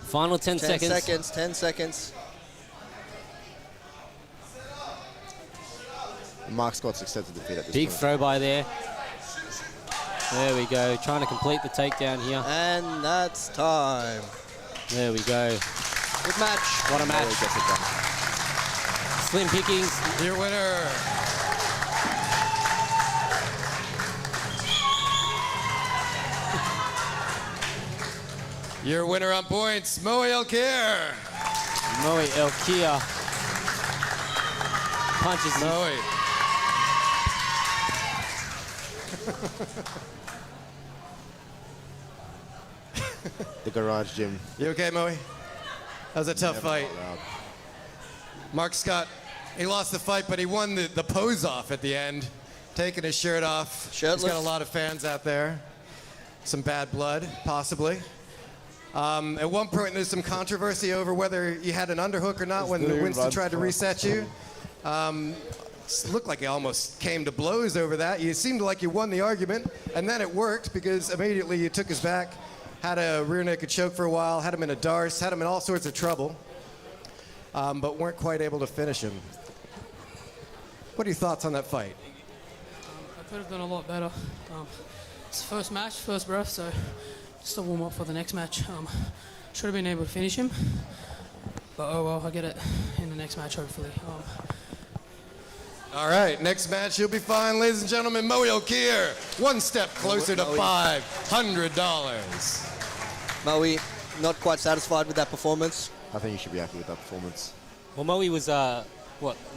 Final 10 seconds. 10 seconds. Mark Scott's accepted defeat at this Big point. throw by there. There we go. Trying to complete the takedown here. And that's time. There we go. Good match. What a Moe match. gets it done. Slim pickings. Your winner, your winner on points, Moe Elkir. Moe Elkir punches him. Moe. The garage gym. You okay, Moe? That was a tough fight. Mark Scott, he lost the fight, but he won the pose off at the end, taking his shirt off. Shirtless. He's got a lot of fans out there. Some bad blood, possibly. At one point, there's some controversy over whether you had an underhook or not when Winston tried to reset you. Looked like it almost came to blows over that. You seemed like you won the argument, and then it worked because immediately you took his back, had a rear naked choke for a while, had him in a darce, had him in all sorts of trouble, but weren't quite able to finish him. What are your thoughts on that fight? I could have done a lot better. It's the first match, first breath, so just a warm up for the next match. Should have been able to finish him, but oh well, I'll get it in the next match hopefully. All right, next match, you'll be fine, ladies and gentlemen. Moe O'Keefe, one step closer to $500. Moe, not quite satisfied with that performance. I think you should be happy with that performance. Well, Moe was, the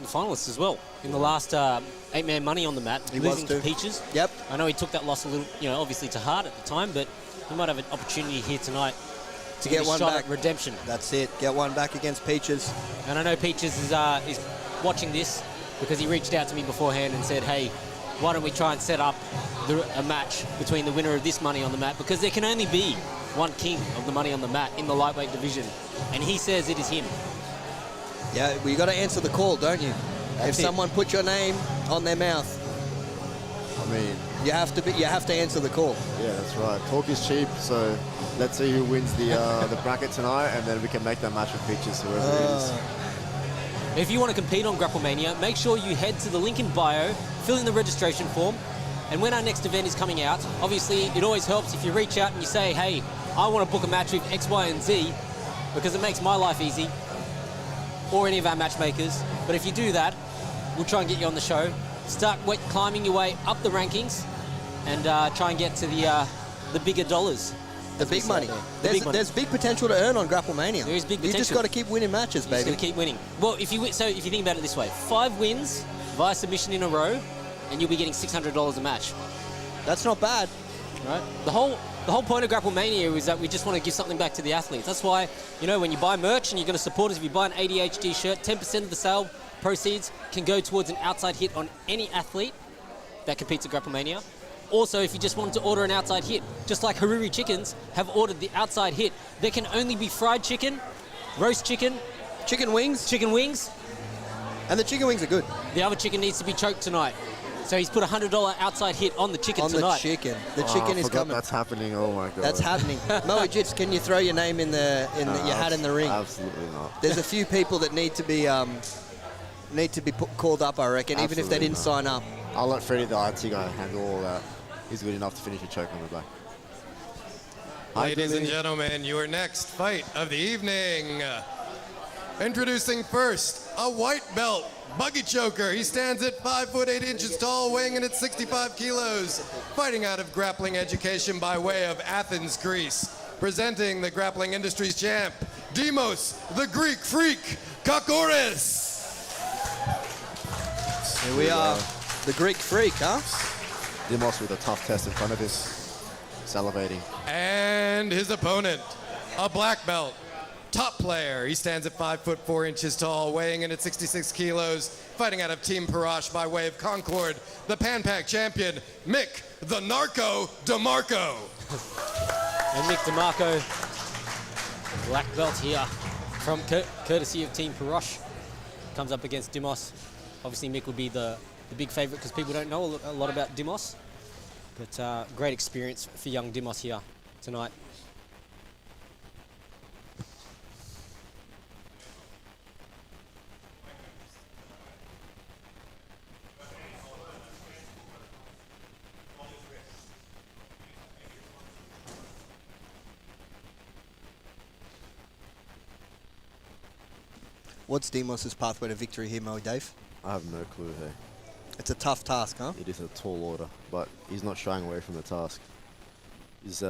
finalist as well in the last 8-man money on the mat, He losing was too. to Peaches. Yep. I know he took that loss a little, obviously to heart at the time, but he might have an opportunity here tonight to get get a one shot back. at redemption. That's it. Get one back against Peaches. And I know Peaches is watching this because he reached out to me beforehand and said, hey, why don't we try and set up a match between the winner of this money on the mat, because there can only be one king of the money on the mat in the lightweight division, and he says it is him. Yeah, well, you got to answer the call, don't you? That's if it. someone put your name on their mouth, I mean, you have to answer the call. yeah, that's right. Talk is cheap, so let's see who wins the bracket tonight, and then we can make that match with Peaches, whoever it is. If you want to compete on Grapple Mania, make sure you head to the link in bio, fill in the registration form, and when our next event is coming out, obviously it always helps if you reach out and you say, hey, I want to book a match with X, Y, and Z, because it makes my life easy, or any of our matchmakers. But if you do that, we'll try and get you on the show. Start climbing your way up the rankings, and try and get to the bigger dollars. The big money. There's big potential to earn on Grapple Mania. There is big You just potential. got to keep winning matches, You just baby. got to keep winning. Well, if you think about it this way, 5 wins via submission in a row, and you'll be getting $600 a match. That's not bad. Right? The whole point of Grapple Mania is that we just want to give something back to the athletes. That's why, when you buy merch and you're going to support us, if you buy an ADHD shirt, 10% of the sale proceeds can go towards an outside hit on any athlete that competes at Grapple Mania. Also, if you just wanted to order an outside hit, just like Haruri Chickens have ordered the outside hit, there can only be fried chicken, roast chicken, chicken wings, and the chicken wings are good. The other chicken needs to be choked tonight. So he's put a $100 outside hit on the chicken tonight. The chicken I is forgot coming. That's happening. Oh my god. That's happening. Moe Jits, can you throw your name in your hat in the ring? Absolutely not. There's a few people that need to be called up, I reckon, even if they Absolutely didn't not. sign up. I'll let Freddie the IT guy handle all that. He's good enough to finish a choke on the back. Ladies and gentlemen, your next fight of the evening. Introducing first, a white belt buggy choker. He stands at 5 foot 8 inches tall, weighing in at 65 kilos. Fighting out of Grappling Education by way of Athens, Greece. Presenting the grappling industry's champ, Demos, the Greek freak, Kakouris. Here we are, the Greek freak, huh? Demos with a tough test in front of him. Salivating. And his opponent, a black belt, top player. He stands at 5 foot 4 inches tall, weighing in at 66 kilos, fighting out of Team Parash by way of Concord, the Pan Pac champion, Mick the Narco DeMarco. And Mick DeMarco, black belt here from courtesy of Team Parash, comes up against Demos. Obviously Mick would be the big favorite because people don't know a lot about Demos. But great experience for young Demos here tonight. What's Demos' pathway to victory here, Moe Dave? I have no clue here. It's a tough task, huh? It is a tall order, but he's not shying away from the task. He's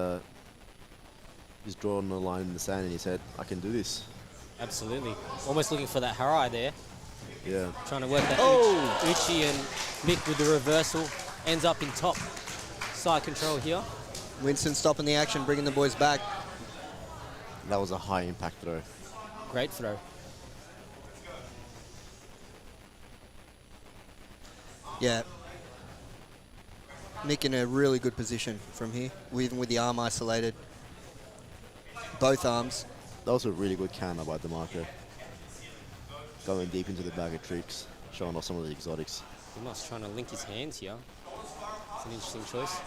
drawn a line in the sand and he said, I can do this. Absolutely. Almost looking for that Harai there. Yeah. Trying to work that Uchi, and Mick with the reversal ends up in top. side control here. Winston stopping the action, bringing the boys back. That was a high impact throw. Great throw. Yeah. Nick in a really good position from here, even with the arm isolated. Both arms. That was a really good counter by DeMarco. Going deep into the bag of tricks, showing off some of the exotics. Dimas trying to link his hands here. It's an interesting choice.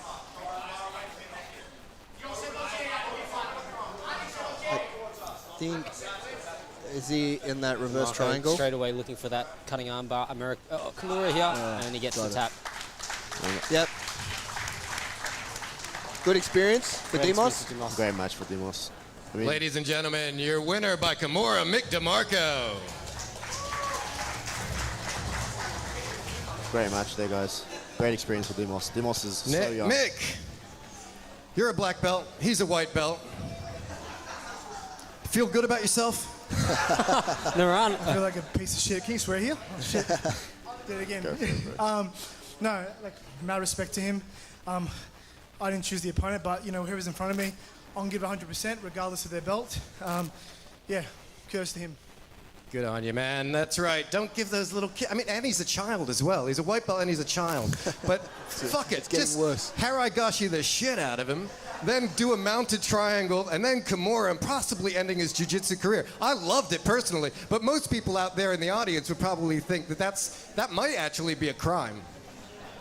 I think, is he in that reverse DeMarco triangle? Straight away looking for that cutting arm bar. Kimura here, and he gets the tap. Yep. Good experience for Great Demos. experience for Demos. Great match for Demos. I mean, Ladies and gentlemen, your winner by Kimura, Mick DeMarco. great match there, guys. Great experience for Demos. Demos is so young. Mick, you're a black belt. He's a white belt. Feel good about yourself? Naran. I feel like a piece of shit. Can you swear here? Oh, shit. Did it again. No, like, mad respect to him. I didn't choose the opponent, but, you know, whoever's in front of me, I'll give 100% regardless of their belt. Yeah, kudos to him. Good on you, man. That's right. Don't give those little kids. I mean, and he's a child as well. He's a white belt and he's a child. But fuck it. It's getting worse. Haraigashi the shit out of him, then do a mounted triangle, and then Kimura, and possibly ending his jiu-jitsu career. I loved it personally, but most people out there in the audience would probably think that that might actually be a crime.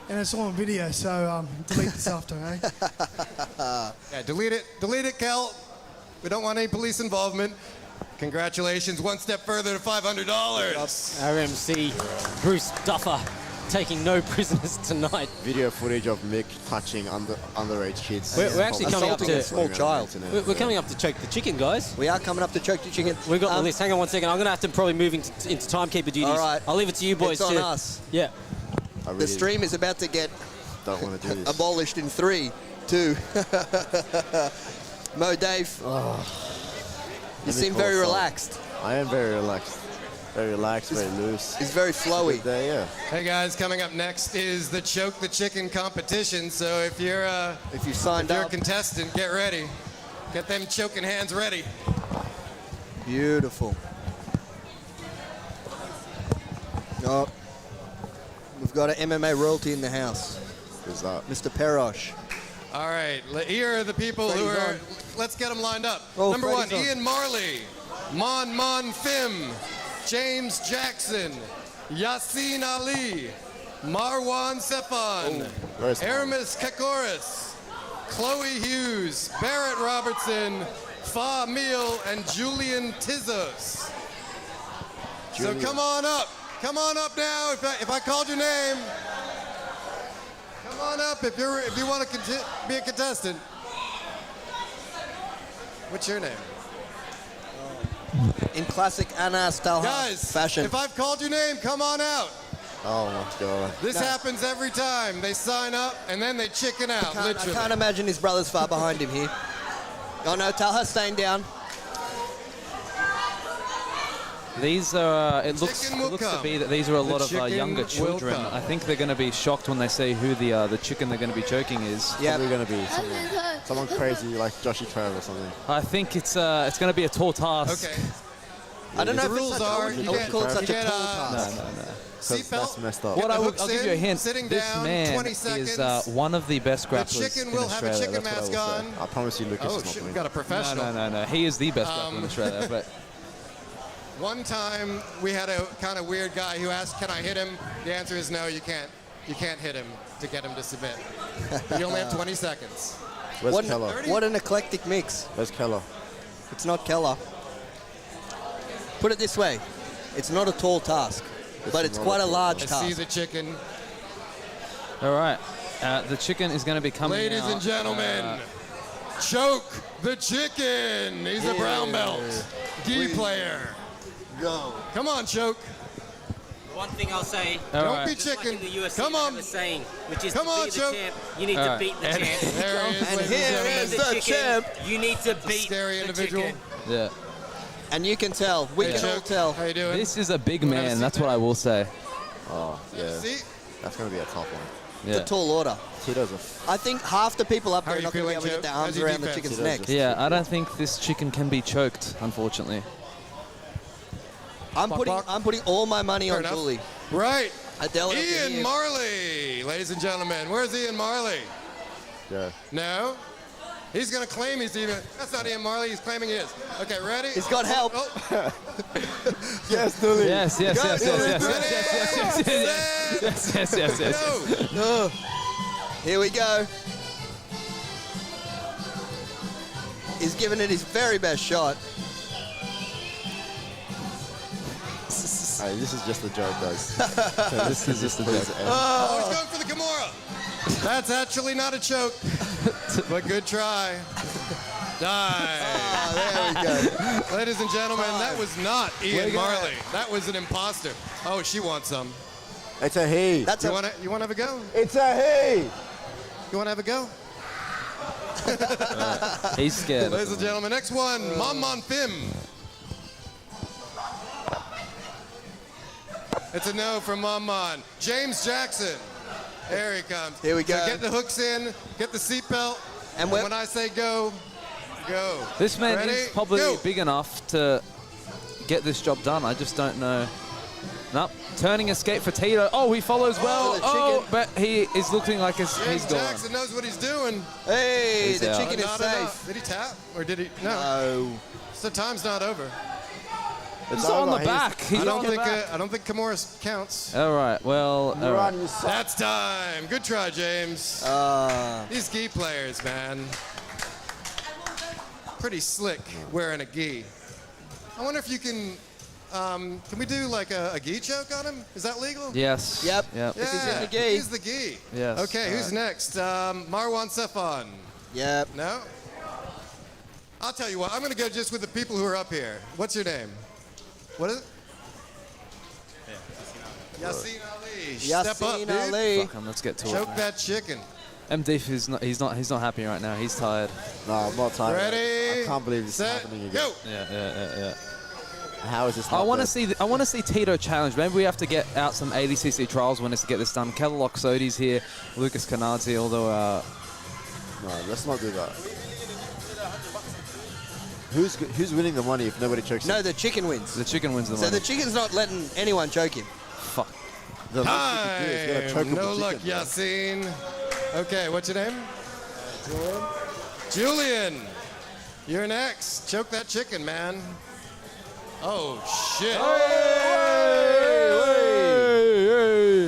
And it's all on video, so delete this after, eh? Yeah, delete it. Delete it, Kel. We don't want any police involvement. Congratulations, one step further to $500. RMC Bruce Duffer taking no prisoners tonight. Video footage of Mick touching underage kids. We're actually coming up Assaulting to a small child. We're coming up to choke the chicken, guys. We are coming up to choke the chicken. We've got the list. Hang on one second. I'm going to have to probably move into timekeeper duties. All right. I'll leave it to you boys. It's on to- us. Yeah. I The really stream is about to get don't want to do this. abolished in 3, 2. Mo, Dave, you Let me seem call very Sol. relaxed. I am very relaxed. Very relaxed, very loose. It's very flowy. There, yeah. Hey guys, coming up next is the Choke the Chicken competition. So if you're signed a up, contestant, get ready. Get them choking hands ready. beautiful. Oh, we've got an MMA royalty in the house, Who's that? Mr. Perosh. All right, here are the people who Freddie's are. on. Let's get them lined up. Oh, Number one, Freddie's on. Ian Marley, Mon Phim, James Jackson, Yassine Ali, Marwan Sefan, Where's Aramis Kakoris, Chloe Hughes, Barrett Robertson, Fa Meal, and Julian Tizos. So come on up. Come on up now. If I called your name, come on up if you want to be a contestant. What's your name? In classic Anas Talha Guys, fashion. if I've called your name, come on out. Oh my god. This happens every time. They sign up and then they chicken out, I literally. can't imagine his brother's far behind him here. Oh no, Talha's staying down. These are, it looks chicken will to come. be that these are a The lot of chicken younger will children. come. I think they're going to be shocked when they see who the chicken they're going to be choking is. Yeah. Probably going to be someone crazy like Joshy Trav or something. I think it's going to be a tall task. Okay. I don't know The if it's rules such, I are wouldn't you call it get, such you a get tall task. No. Because seatbelt. that's messed up. Get What the I'll hooks give you a in, hint. sitting This down, man 20 is seconds. one of the best The grapplers chicken in will have a Australia. chicken That's what I mask will say. on. I promise you, Lucas Oh is not shit, me. we've got a professional. No. He is the best grappler in Australia. But One time we had a kind of weird guy who asked, "Can I hit him?" The answer is no, you can't. You can't hit him to get him to submit. You only have 20 seconds. Where's Keller? What an eclectic mix. Where's Keller? It's not Keller. Put it this way, it's not a tall task, but it's not quite a a tall large I see task. the chicken. all right, the chicken is going to be coming Ladies out. and gentlemen, Choke the Chicken. He's a brown belt. Gi player. Go. Come on, Choke. One thing I'll say. All Don't right. be Just like chicken. in the UFC, Come they on. have a saying, which is Come to on, be the Choke. champ, you need All to right. beat the champ. There he is, And ladies and here gentlemen. is The the chicken, champ. you need to beat scary the individual. chicken. Yeah. And you can tell, we can all tell. How you doing? This is a big Wanna have a man. seat That's there? what I will say. Oh, yeah. See? That's going to be a tough one. the tall order. Tito's I think half the people up How there are are you not going to be feeling, able to get Joe? their arms How's your around the defense? chicken's Tito's neck. Yeah, I don't think this chicken can be choked, unfortunately. I'm putting all my money Fair on enough. Julie. Right. Adela Ian Marley, ladies and gentlemen. Where's Ian Marley? Yeah. No? He's going to claim he's even. That's not Ian Marley. He's claiming he is. Okay, ready? He's got help. Yes, Dooley. Yes. Go. Here we go. He's giving it his very best shot. Hey, this is just a joke, guys. This is just a joke. Oh, he's going for the Kimura. That's actually not a choke, but good try. Die. There we go. Ladies and gentlemen, that was not Ian Marley. That was an imposter. Oh, she wants some. It's a he. That's You want to have a go? It's a he. You want to have a go? He's scared. Ladies and gentlemen, next one, Mon Phim. It's a no from Mon. James Jackson. There he comes. Here we go. So get the hooks in, get the seatbelt, and when I say go, go. This man Ready? is probably Go. big enough to get this job done. I just don't know. Nope. Turning escape for Tito. Oh, he follows well. Oh, but he is looking like he's James gone. Jackson knows what he's doing. Hey, He's the out. chicken is Not safe. enough. Did he tap? Or did he? No. No. So time's not over. He's on the back. He's I don't on the think back. I don't think Kimura counts. All right. Well, all right. That's time. Good try, James. These gi players, man. Pretty slick wearing a gi. I wonder if you can we do like a gi choke on him? Is that legal? Yes. Yep. Yep. If he's in the gi. He's the gi. Yes. Okay, who's next? Marwan Safan. Yep. No? I'll tell you what, I'm going to go just with the people who are up here. What's your name? What is it? Yassine Ali. Step up, Yassine dude. Ali. Fuck him, let's get to it. Choke man. that chicken. MDF is not. He's not happy right now. He's tired. No, I'm not tired. Ready? I can't believe this is Set, happening again. go. Yeah. How is this I not want to dead? see. I want to see Tito challenge. Maybe we have to get out some 80cc trials winners to get this done. Kellogg Sodi's here. Lucas Canard's here. Although. No, let's not do that. Who's winning the money if nobody chokes No, him? the chicken wins. The chicken wins the So money. the chicken's not letting anyone choke him. Fuck. The least you can do is get a choke Time. of No the luck, chicken, bro. Yassine. Okay, what's your name? Julian. You're next. Choke that chicken, man. Oh, shit.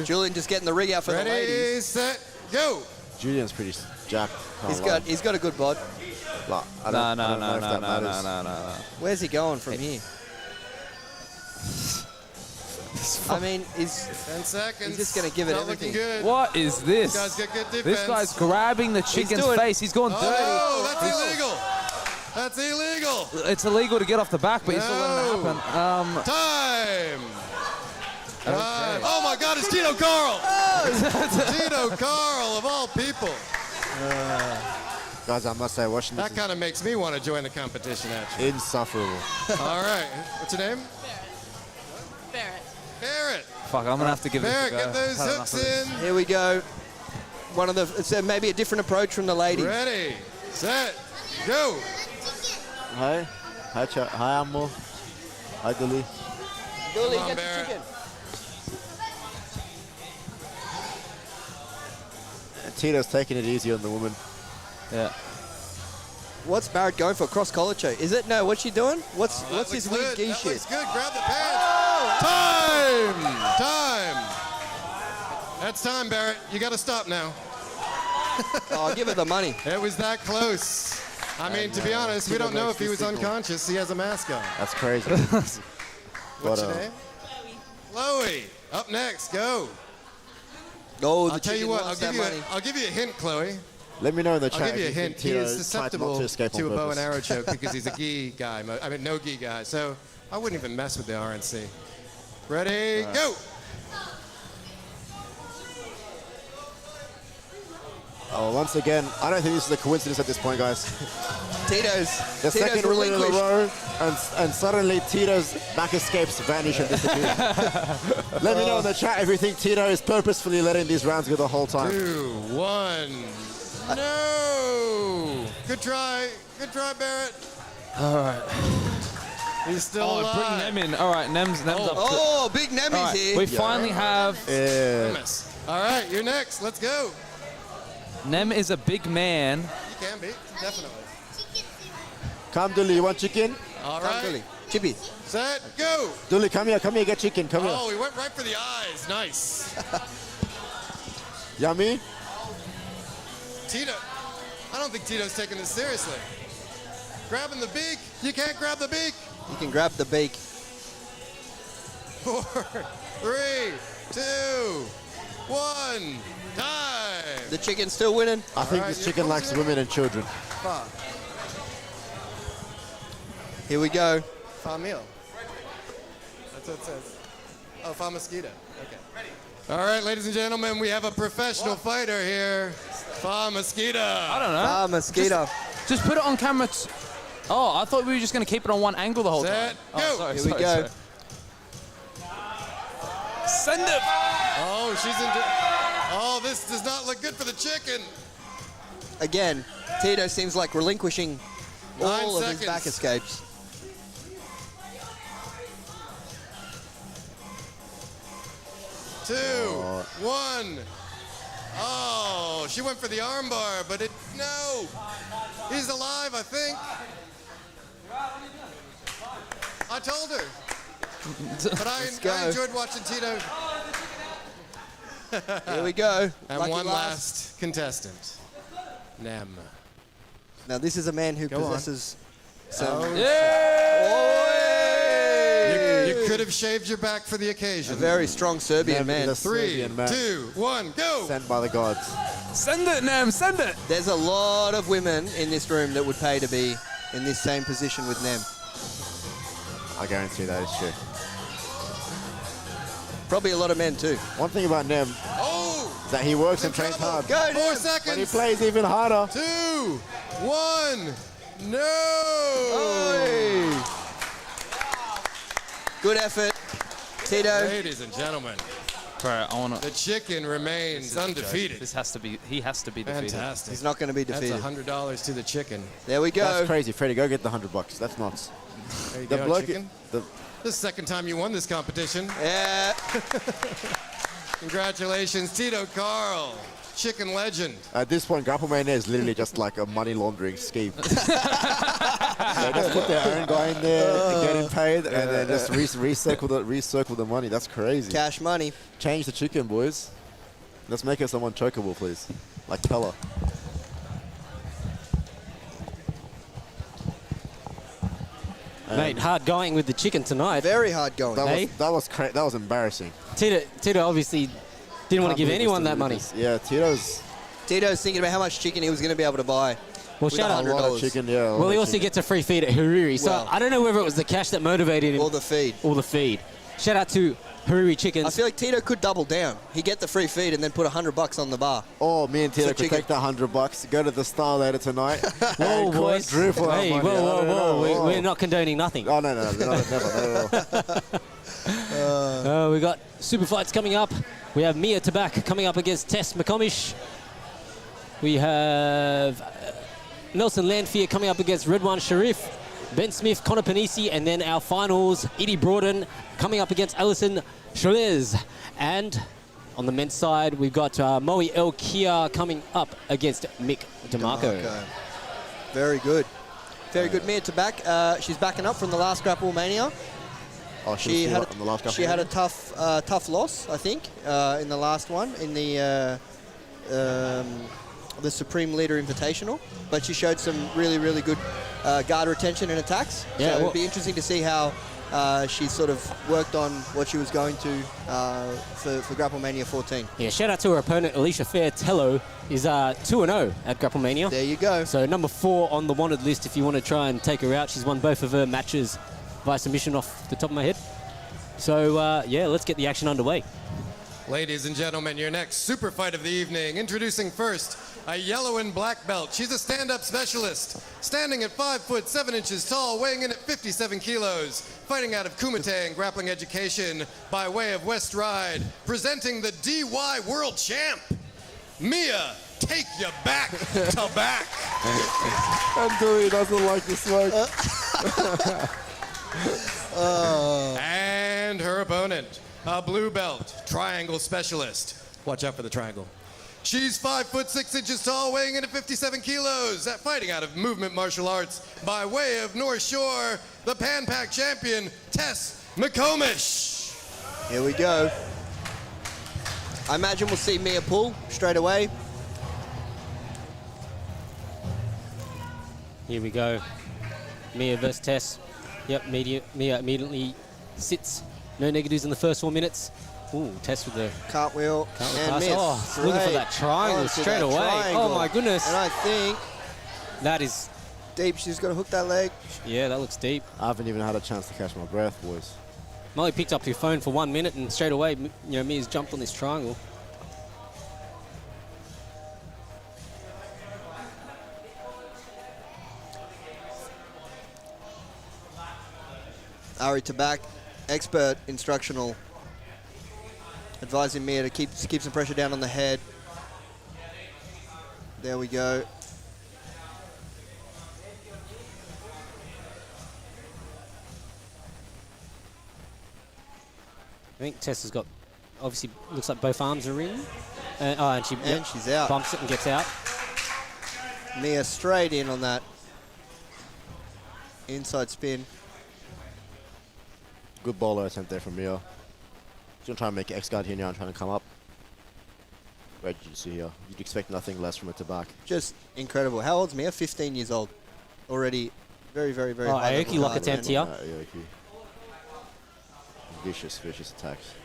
Julian just getting the rig out for the Ready, ladies. set, go. Julian's pretty jacked. He's got a good bod. But I don't know if that No. matters. Where's he going from here? I mean, he's 10 seconds. He's just gonna give it Not everything. looking good. What is this? These guys get good defense. This guy's grabbing the chicken's doing- face. He's gone dirty. Oh, that's illegal. That's illegal. It's illegal to get off the back, but he's still letting it happen. Time. Oh my God, it's Tito Carl. Tito Carl, of all people. Guys, I must say, watching this That kind of makes me want to join the competition, actually. is insufferable. All right. What's your name? Barrett. Barrett. Fuck, I'm gonna have to give Barrett, this a go. get those Had enough hooks of this. in. Here we go. One of the it's maybe a different approach from the ladies. Ready, set, go. Hi. Hi, Ammo. Hi, Dooley. Dooley, Come on, get the Barrett. chicken. And Tito's taking it easy on the woman. Yeah. What's Barrett going for? Cross collar choke? Is it? No. What's she doing? What's That his looks weird good. gi That shit? looks good. Grab the pants. Time. Time. That's time, Barrett. You got to stop now. Oh, give her the money. It was that close. I mean, to be honest, we don't know if he was unconscious. He has a mask on. That's crazy. What's your name? Chloe. Up next, go. Oh, the I'll tell you chicken what. wants that money. I'll give you a hint, Chloe. Let me know in the I'll chat give you a if you hint. think He is Tito tried not susceptible to escape to a on bow and purpose. arrow choke because he's a gi guy. I mean, no gi guy. So I wouldn't even mess with the RNC. Ready, go. Oh, once again, I don't think this is a coincidence at this point, guys. Tito's The second win in a relinquished. row, and suddenly Tito's back escapes vanish and disappear. Let me know in the chat if you think Tito is purposefully letting these rounds go the whole time. 2, 1. No! Good try, Barrett. All right. He's still Oh, alive. bring Nem in. All right, Nem's up. Oh, big Nemi's All right, here. we finally have... All right, you're next. Let's go. Nem is a big man. You can be, definitely. Come, Dooley, you want chicken? All Come, right. Dooley. Chippy. Set, go. Dooley, come here, get chicken, come Oh, he went right for the eyes. Nice. here. Yummy? Tito. I don't think Tito's taking this seriously. Grabbing the beak. You can't grab the beak. You can grab the beak. 4, 3, 2, 1. Time. The chicken's still winning. I think this chicken likes women and children. Here we go. Famil. That's what it says. Oh, Fa Mosquito. Okay. All right, ladies and gentlemen, we have a professional fighter here. Fa Mosquito. I don't know. Mosquito. Just put it on camera. Oh, I thought we were just going to keep it on one angle the whole Set, time. go. Oh, sorry, Here we go. Send it. Oh, she's in. Oh, this does not look good for the chicken. Again, Tito seems like relinquishing 9 all of his seconds. back escapes. Two, 1. Oh, she went for the armbar, but no. He's alive, I think. I told her. But I enjoyed watching Tito. Here we go. And Lucky one last contestant. Nem. Now this is a man who Go on. possesses some. Oh. You could have shaved your back for the occasion. A very strong Serbian Nem man. is a 3, Serbian man. 2, 1, go. Sent by the gods. Send it, Nem. Send it. There's a lot of women in this room that would pay to be in this same position with Nem. I guarantee that is true. Probably a lot of men too. One thing about Nem is that he works and trains hard. Go, 4 Nem. seconds. But he plays even harder. 2, 1, no. Oi. Good effort, Tito. Ladies and gentlemen, Bro, I want to. the chicken remains undefeated. This has to be. He has to be defeated. Fantastic. He's not going to be That's defeated. $100 to the chicken. There we go. That's crazy, Freddie. Go get the $100. That's nuts. There you The go, bloke, chicken. This is the second time you won this competition. Yeah. Congratulations, Tito Carl, chicken legend. At this point, Grapple Mania is literally just like a money laundering scheme. They just put their own guy in there, get him paid, and then just recircle the money. That's crazy. Cash money. Change the chicken, boys. Let's make it someone chokeable, please. Like Pella. Mate, hard going with the chicken tonight. Very hard going. That was embarrassing. Tito obviously didn't want to give anyone that money. Yeah, Tito's thinking about how much chicken he was going to be able to buy. Well, with shout out. a lot of chicken. Yeah. Well, he also gets a free feed at Hariri. So Well. I don't know whether it was the cash that motivated him Or the feed. or the feed. Shout out to Hariri Chickens. I feel like Tito could double down. He'd get the free feed and then put $100 on the bar. Oh, me and Tito For could chicken. take the $100, go to the Star later tonight. Whoa, and boys. quadruple our Hey, money. whoa. We're not condoning nothing. Oh, no, never, not at all. We got super fights coming up. We have Mia Tabak coming up against Tess McComish. We have Nelson Landfear coming up against Redwan Sharif. Ben Smith, Connor Panisi, and then our finals, Edie Broaden coming up against Alison Cholez. And on the men's side, we've got Moe El Kia coming up against Mick DeMarco. Very good. Very good. Mia Tabak, she's backing up from the last Grapple Mania. Oh, she had on the last she had a tough loss, I think, in the last one, in the Supreme Leader Invitational. But she showed some really, really good guard retention and attacks. Yeah, so it'd be interesting to see how she sort of worked on what she was going to for Grapple Mania 14. Yeah, shout out to her opponent, Alicia Fairtello, is 2-0 at Grapple Mania. There you go. So number 4 on the wanted list if you want to try and take her out. She's won both of her matches by submission off the top of my head. So, yeah, let's get the action underway. Ladies and gentlemen, your next super fight of the evening. Introducing first, a yellow and black belt. She's a stand-up specialist, standing at 5 foot 7 inches tall, weighing in at 57 kilos, fighting out of Kumite and Grappling Education by way of West Ride, presenting the DY World Champ, Mia. Take you back to back. Until he doesn't like the smoke. And her opponent, a blue belt, triangle specialist. Watch out for the triangle. She's 5 foot 6 inches tall, weighing in at 57 kilos, fighting out of Movement Martial Arts by way of North Shore, the Pan Pac champion, Tess McComish. Here we go. I imagine we'll see Mia pull straight away. Here we go. Mia versus Tess. Yep, Mia immediately sits. No negatives in the first 4 minutes. Ooh, Tess with the cartwheel. And pass. Mia Looking for that triangle straight away. Triangle. Oh my goodness. And I think that is deep. She's got to hook that leg. Yeah, that looks deep. I haven't even had a chance to catch my breath, boys. Molly picked up your phone for 1 minute and straight away, Mia's jumped on this triangle. Ari Tabak, expert instructional, advising Mia to keep some pressure down on the head. There we go. I think Tess has got, obviously, looks like both arms are in. And she's out. Bumps it and gets out. Mia straight in on that inside spin. Good bowler attempt there from Mia. She's going to try and make X-guard here now and trying to come up. Great did you see here. You'd expect nothing less from a Tabak. Just incredible. How old's Mia? 15 years old. Already very, very, very high. Aoki lock attempt here. Aoki. Vicious, vicious attacks.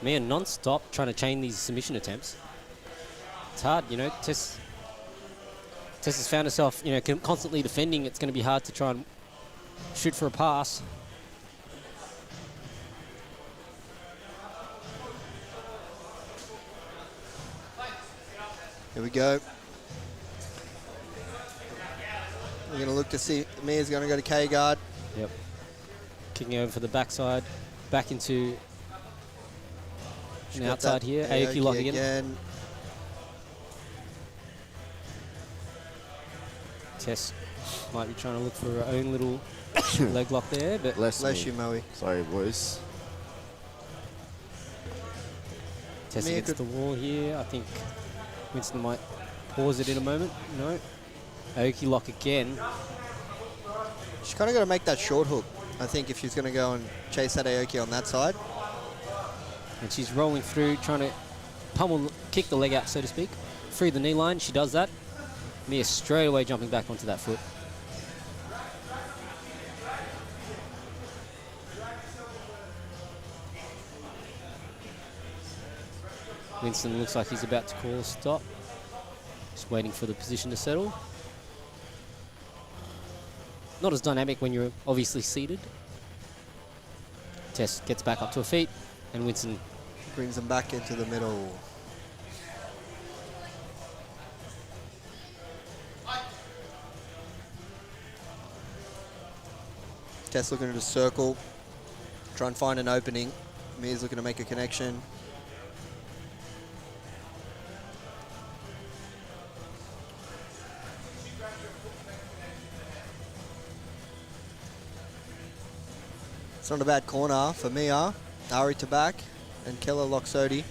Mia non-stop trying to chain these submission attempts. It's hard, Tess has found herself, constantly defending. It's going to be hard to try and shoot for a pass. Here we go. We're going to look to see Mia's going to go to K-guard. Yep. Kicking over for the backside. Back into an outside here. Aoki lock again. Tess might be trying to look for her own little leg lock there, but Bless you, Moe. Sorry, boys. Tess against the wall here. I think Winston might pause it in a moment. No. Aoki lock again. She's kind of got to make that short hook, I think, if she's going to go and chase that Aoki on that side. And she's rolling through, trying to kick the leg out, so to speak. Free the knee line. She does that. Mia straight away jumping back onto that foot. Winston looks like he's about to call a stop. Just waiting for the position to settle. Not as dynamic when you're obviously seated. Tess gets back up to her feet, and Winston brings them back into the middle. Tess looking at a circle, try and find an opening. Mia's looking to make a connection. It's not a bad corner for Mia. Ari Tabak and Keller Loxodi.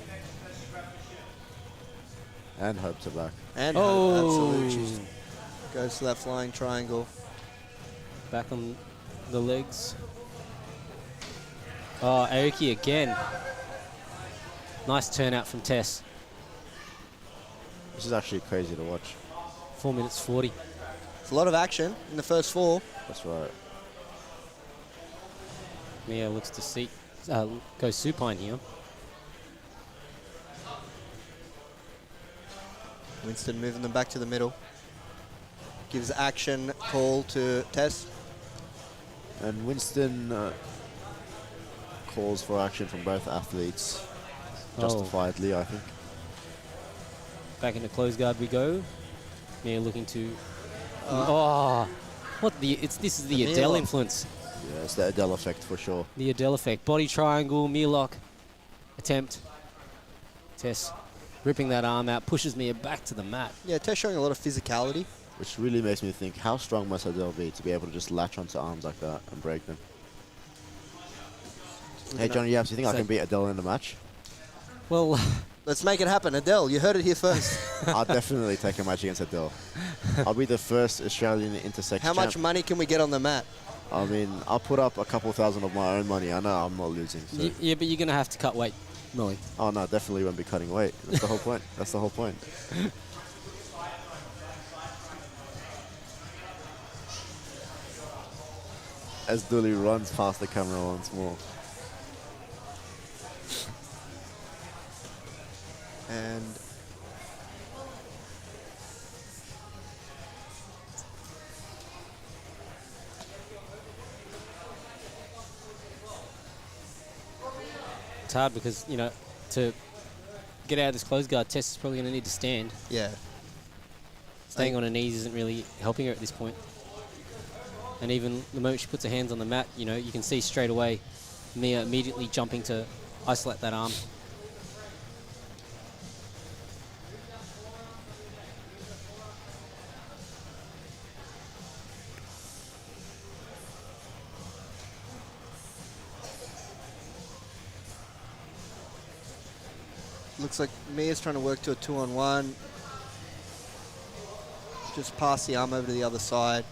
And Hope Tabak. And Hope, absolutely. She goes to that flying triangle. Back on the legs. Oh, Aoki again. Nice turnout from Tess. This is actually crazy to watch. 4 minutes 40. It's a lot of action in the first 4. That's right. Mia looks to go supine here. Winston moving them back to the middle. Gives action call to Tess. And Winston calls for action from both athletes. Justifiedly, I think. Back into close guard we go. Mia looking to... What the... This is the Adele influence. Yeah, it's the Adele effect for sure. The Adele effect. Body triangle, Mia lock. Attempt. Tess ripping that arm out, pushes Mia back to the mat. Yeah, Tess showing a lot of physicality. Which really makes me think, how strong must Adele be to be able to just latch onto arms like that and break them? Hey, Johnny Yaps, you think I can beat Adele in the match? Well... Let's make it happen. Adele, you heard it here first. I'll definitely take a match against Adele. I'll be the first Australian intersex How much money can we get on the mat? I mean, I'll put up a couple thousand of my own money. I know I'm not losing. So. Yeah, but you're going to have to cut weight, Molly. Oh, no, definitely won't be cutting weight. That's the whole point. That's the whole point. As Dooley runs past the camera once more. And it's hard because, you know, to get out of this close guard, Tess is probably going to need to stand. Yeah. Staying on her knees isn't really helping her at this point. And even the moment she puts her hands on the mat, you know, you can see straight away Mia immediately jumping to isolate that arm. looks like Mia's trying to work to a 2-on-1. Just pass the arm over to the other side.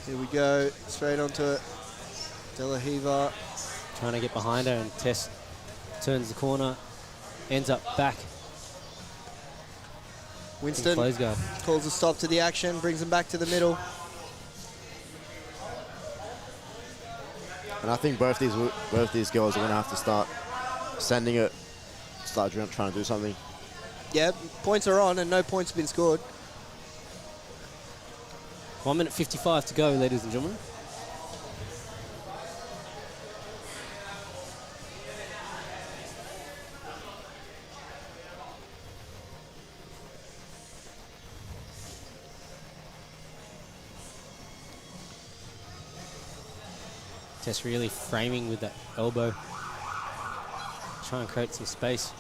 Here we go, straight onto it. De La Riva. Trying to get behind her, and Tess turns the corner, ends up back. Winston close guard. calls a stop to the action, brings him back to the middle. And I think both these girls are going to have to start sending it, start trying to do something. Yeah, points are on and no points have been scored. 1 minute 55 to go, ladies and gentlemen. Tess really framing with that elbow. Try and create some space.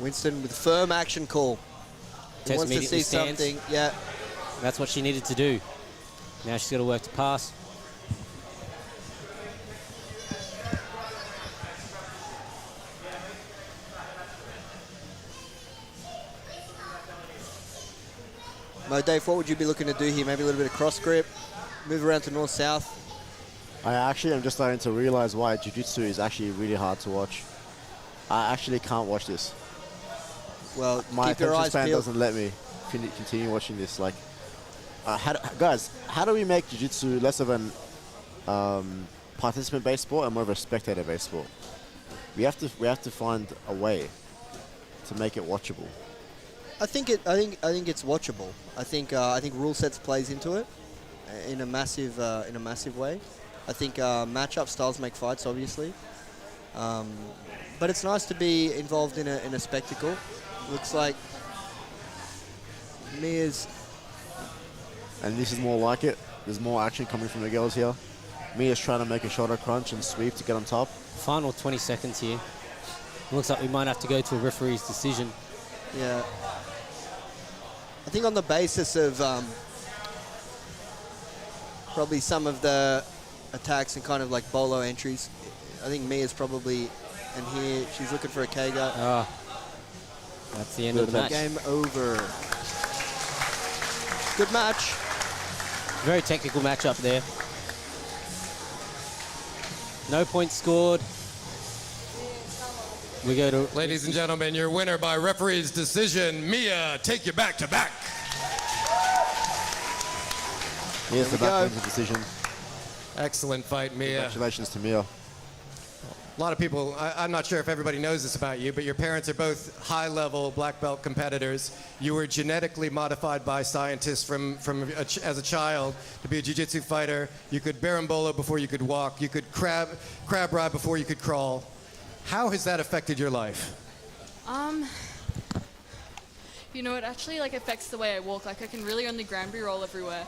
Winston with firm action call. He Tess wants to immediately see stands. something. Yeah. That's what she needed to do. Now she's got to work to pass. Mo, Dave, what would you be looking to do here? Maybe a little bit of cross grip, move around to north-south. I actually am just starting to realize why jiu-jitsu is actually really hard to watch. I actually can't watch this. Well, my keep your attention eyes span peeled. doesn't let me continue watching this. Like, guys, how do we make jiu-jitsu less of an participant-based sport and more of a spectator-based sport? We have to find a way to make it watchable. I think it's watchable. I think rule sets plays into it in a massive way. I think matchup styles make fights, obviously. But it's nice to be involved in a spectacle. Looks like Mia's... And this is more like it. There's more action coming from the girls here. Mia's trying to make a shoulder crunch and sweep to get on top. Final 20 seconds here. Looks like we might have to go to a referee's decision. Yeah. I think on the basis of probably some of the attacks and kind of like bolo entries, I think Mia's probably, and here she's looking for a K-guard. That's the end of the match. Game over. Good match. Very technical match up there. No points scored. We go to... Ladies and gentlemen, your winner by referee's decision, Mia, take you back to back. Here's the back wins the decision. Excellent fight, Mia. Congratulations to Mia. A lot of people, I'm not sure if everybody knows this about you, but your parents are both high-level black belt competitors. You were genetically modified by scientists as a child to be a jiu-jitsu fighter. You could berimbolo before you could walk. You could crab ride before you could crawl. How has that affected your life? You know, it actually like affects the way I walk. Like I can really only Granby roll everywhere.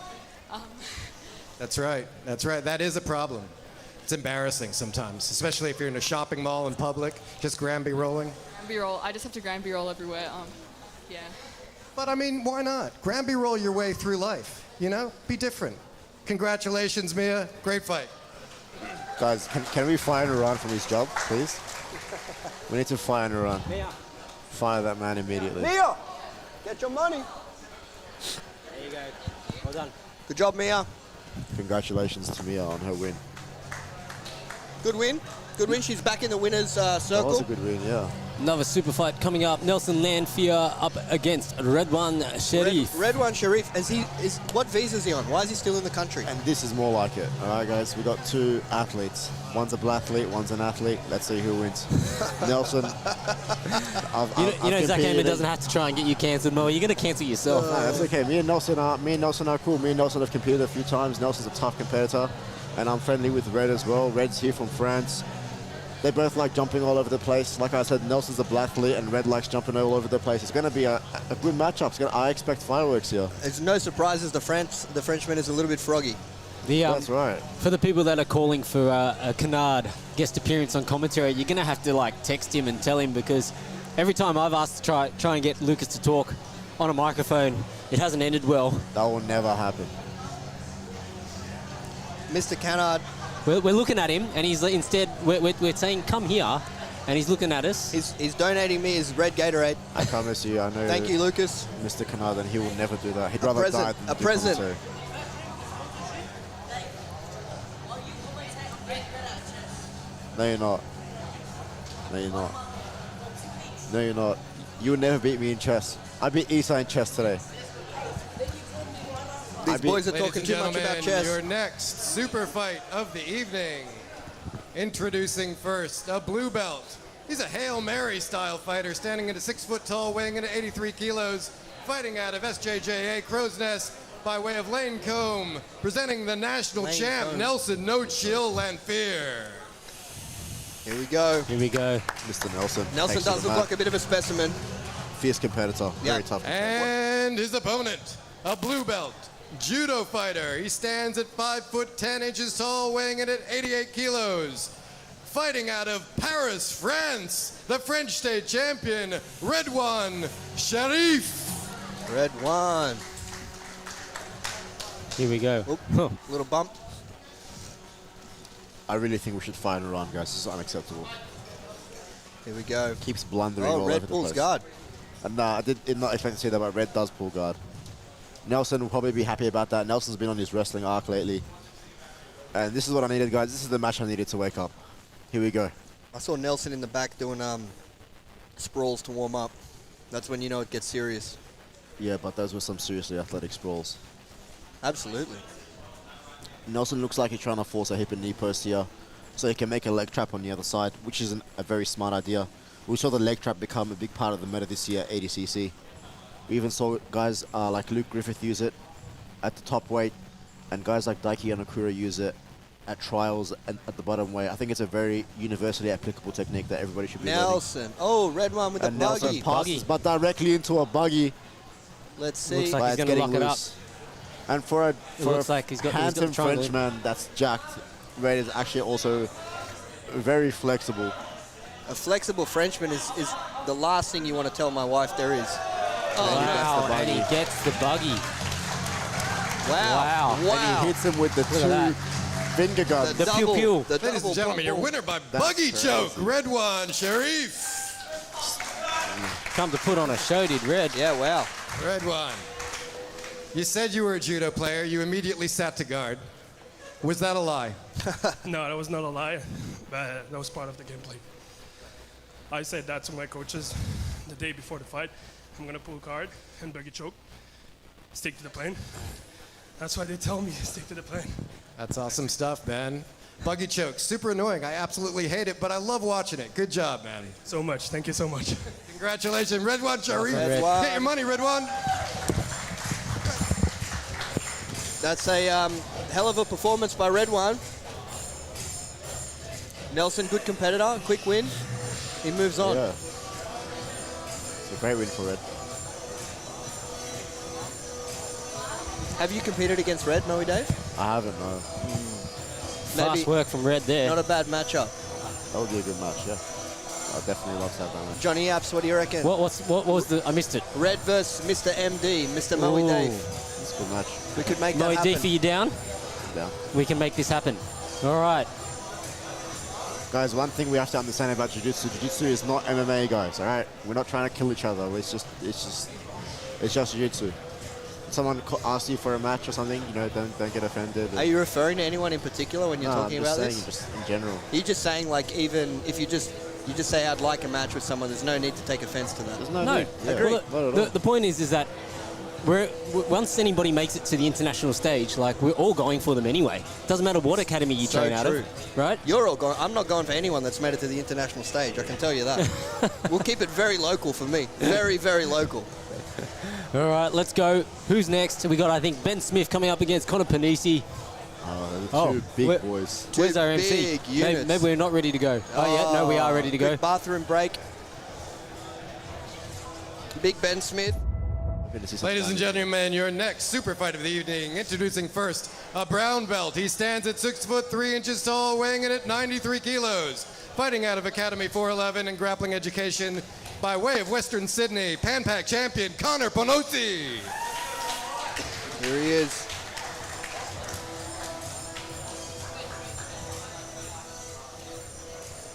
That's right. That's right. That is a problem. It's embarrassing sometimes, especially if you're in a shopping mall in public, just Granby rolling. Granby roll. I just have to Granby roll everywhere. Yeah. But I mean, why not? Granby roll your way through life, you know? Be different. Congratulations, Mia. Great fight. Guys, can we fire Iran from his job, please? We need to fire Iran. Mia. Fire that man immediately. Mia, get your money. There you go. Well done. Good job, Mia. Congratulations to Mia on her win. Good win. Good win. She's back in the winner's circle. That was a good win, yeah. Another super fight coming up. Nelson Lanfear up against Redwan Sharif. Redwan Sharif. What visa is he on? Why is he still in the country? And this is more like it. All right, guys, we got two athletes. One's a black athlete, one's an athlete. Let's see who wins. Nelson. You know Zach Heyman doesn't have to try and get you cancelled, Mo. You're going to cancel yourself. No, that's okay. Me and Nelson are cool. Me and Nelson have competed a few times. Nelson's a tough competitor. And I'm friendly with Red as well. Red's here from France. They both like jumping all over the place. Like I said, Nelson's a black athlete and Red likes jumping all over the place. It's going to be a good matchup. I expect fireworks here. It's no surprises the Frenchman is a little bit froggy. That's right. For the people that are calling for a Kennard guest appearance on commentary, you're going to have to like text him and tell him, because every time I've asked to try and get Lucas to talk on a microphone, it hasn't ended well. That will never happen. Mr. Kennard. We're looking at him, and he's instead we're saying come here, and he's looking at us. He's donating me his red Gatorade. I promise you, I know. Thank you, Lucas. Mr. Kennard, and he will never do that. He'd rather die than do commentary. No, you're not. No, you're not. No, you're not. You will never beat me in chess. I beat Isa in chess today. These boys are talking too much about chess. Your next super fight of the evening. Introducing first, a blue belt. He's a Hail Mary style fighter, standing at a 6 foot tall, weighing in at 83 kilos, fighting out of SJJA Crow's Nest by way of Lane Combe, presenting the national champ, Nelson No Chill Lanfear. Here we go. Here we go. Mr. Nelson. Nelson does look like a bit of a specimen. Fierce competitor. Very tough. And his opponent, a blue belt judo fighter. He stands at 5 foot 10 inches tall, weighing in at 88 kilos. Fighting out of Paris, France, the French state champion, Redwan Sharif. Redwan. Here we go. Oop, little bump. I really think we should fire Iran, guys. This is unacceptable. Here we go. Keeps blundering all Red over the pulls place. guard. And I did not expect to see that, but Red does pull guard. Nelson will probably be happy about that. Nelson's been on his wrestling arc lately. And this is what I needed, guys. This is the match I needed to wake up. Here we go. I saw Nelson in the back doing sprawls to warm up. That's when you know it gets serious. Yeah, but those were some seriously athletic sprawls. Absolutely. Nelson looks like he's trying to force a hip and knee post here so he can make a leg trap on the other side, which is a very smart idea. We saw the leg trap become a big part of the meta this year at 80cc. We even saw guys like Luke Griffith use it at the top weight, and guys like Daiki and Okura use it at trials and at the bottom weight. I think it's a very universally applicable technique that everybody should be Nelson. learning. Oh, Redwan with and the Nelson buggy. passes, but directly into a buggy. Let's see. Looks like he's going to lock it up. And for a handsome Frenchman that's jacked, Red is actually also very flexible. A flexible Frenchman is the last thing you want to tell my wife there is. Wow, and he gets the buggy. Wow. And he hits him with the two finger guns. The pew-pew. Ladies and gentlemen, your winner by buggy choke, Redwan Sharif. Come to put on a show, did Red. Yeah, wow. Redwan, you said you were a judo player. You immediately sat to guard. Was that a lie? No, that was not a lie, but that was part of the gameplay. I said that to my coaches the day before the fight. I'm going to pull guard and buggy choke. Stick to the plan. That's why they tell me to stick to the plan. That's awesome stuff, Ben. Buggy choke, super annoying. I absolutely hate it, but I love watching it. Good job, man. So much. Thank you so much. Congratulations. Red One, Sharif. Red One. Get your money, Red One. That's a hell of a performance by Red One. Nelson, good competitor, quick win. He moves on. Yeah. It's a great win for Red. Have you competed against Red, Moe Dave? I haven't, no. Fast work from Red there. Not a bad matchup. That would be a good match, yeah. I'd definitely love to have that match. Johnny Apps, what do you reckon? What was the? I missed it. Red versus Mr. MD, Mr. Moe Ooh. Dave. It's a good match. We could make that Moe happen. D, for you down? Down. We can make this happen. All right. Guys, one thing we have to understand about Jiu-Jitsu, Jiu-Jitsu is not MMA, guys, all right? We're not trying to kill each other. It's just Jiu-Jitsu. If someone asks you for a match or something, you know, don't get offended. Are you referring to anyone in particular when you're talking about this? I'm just saying, just in general. You're just saying, like, even if you just say I'd like a match with someone, there's no need to take offense to that. There's no No, need. Yeah. Agree. the point is that once anybody makes it to the international stage, like, we're all going for them anyway. Doesn't matter what academy you So train out true. of, right? You're all going. I'm not going for anyone that's made it to the international stage. I can tell you that. We'll keep it very local for me. Very, very local. All right, let's go. Who's next? We got, I think, Ben Smith coming up against Connor Panisi. Oh, two big boys. Where's our MC? big units. Maybe we're not ready to go. Oh, yeah, no, we are ready to go. Good bathroom break. Big Ben Smith. Ladies and gentlemen, your next super fight of the evening. Introducing first a brown belt. He stands at 6 foot 3 inches tall, weighing in at 93 kilos. Fighting out of Academy 411 and Grappling Education by way of Western Sydney, Pan Pac champion Connor Panisi. Here he is.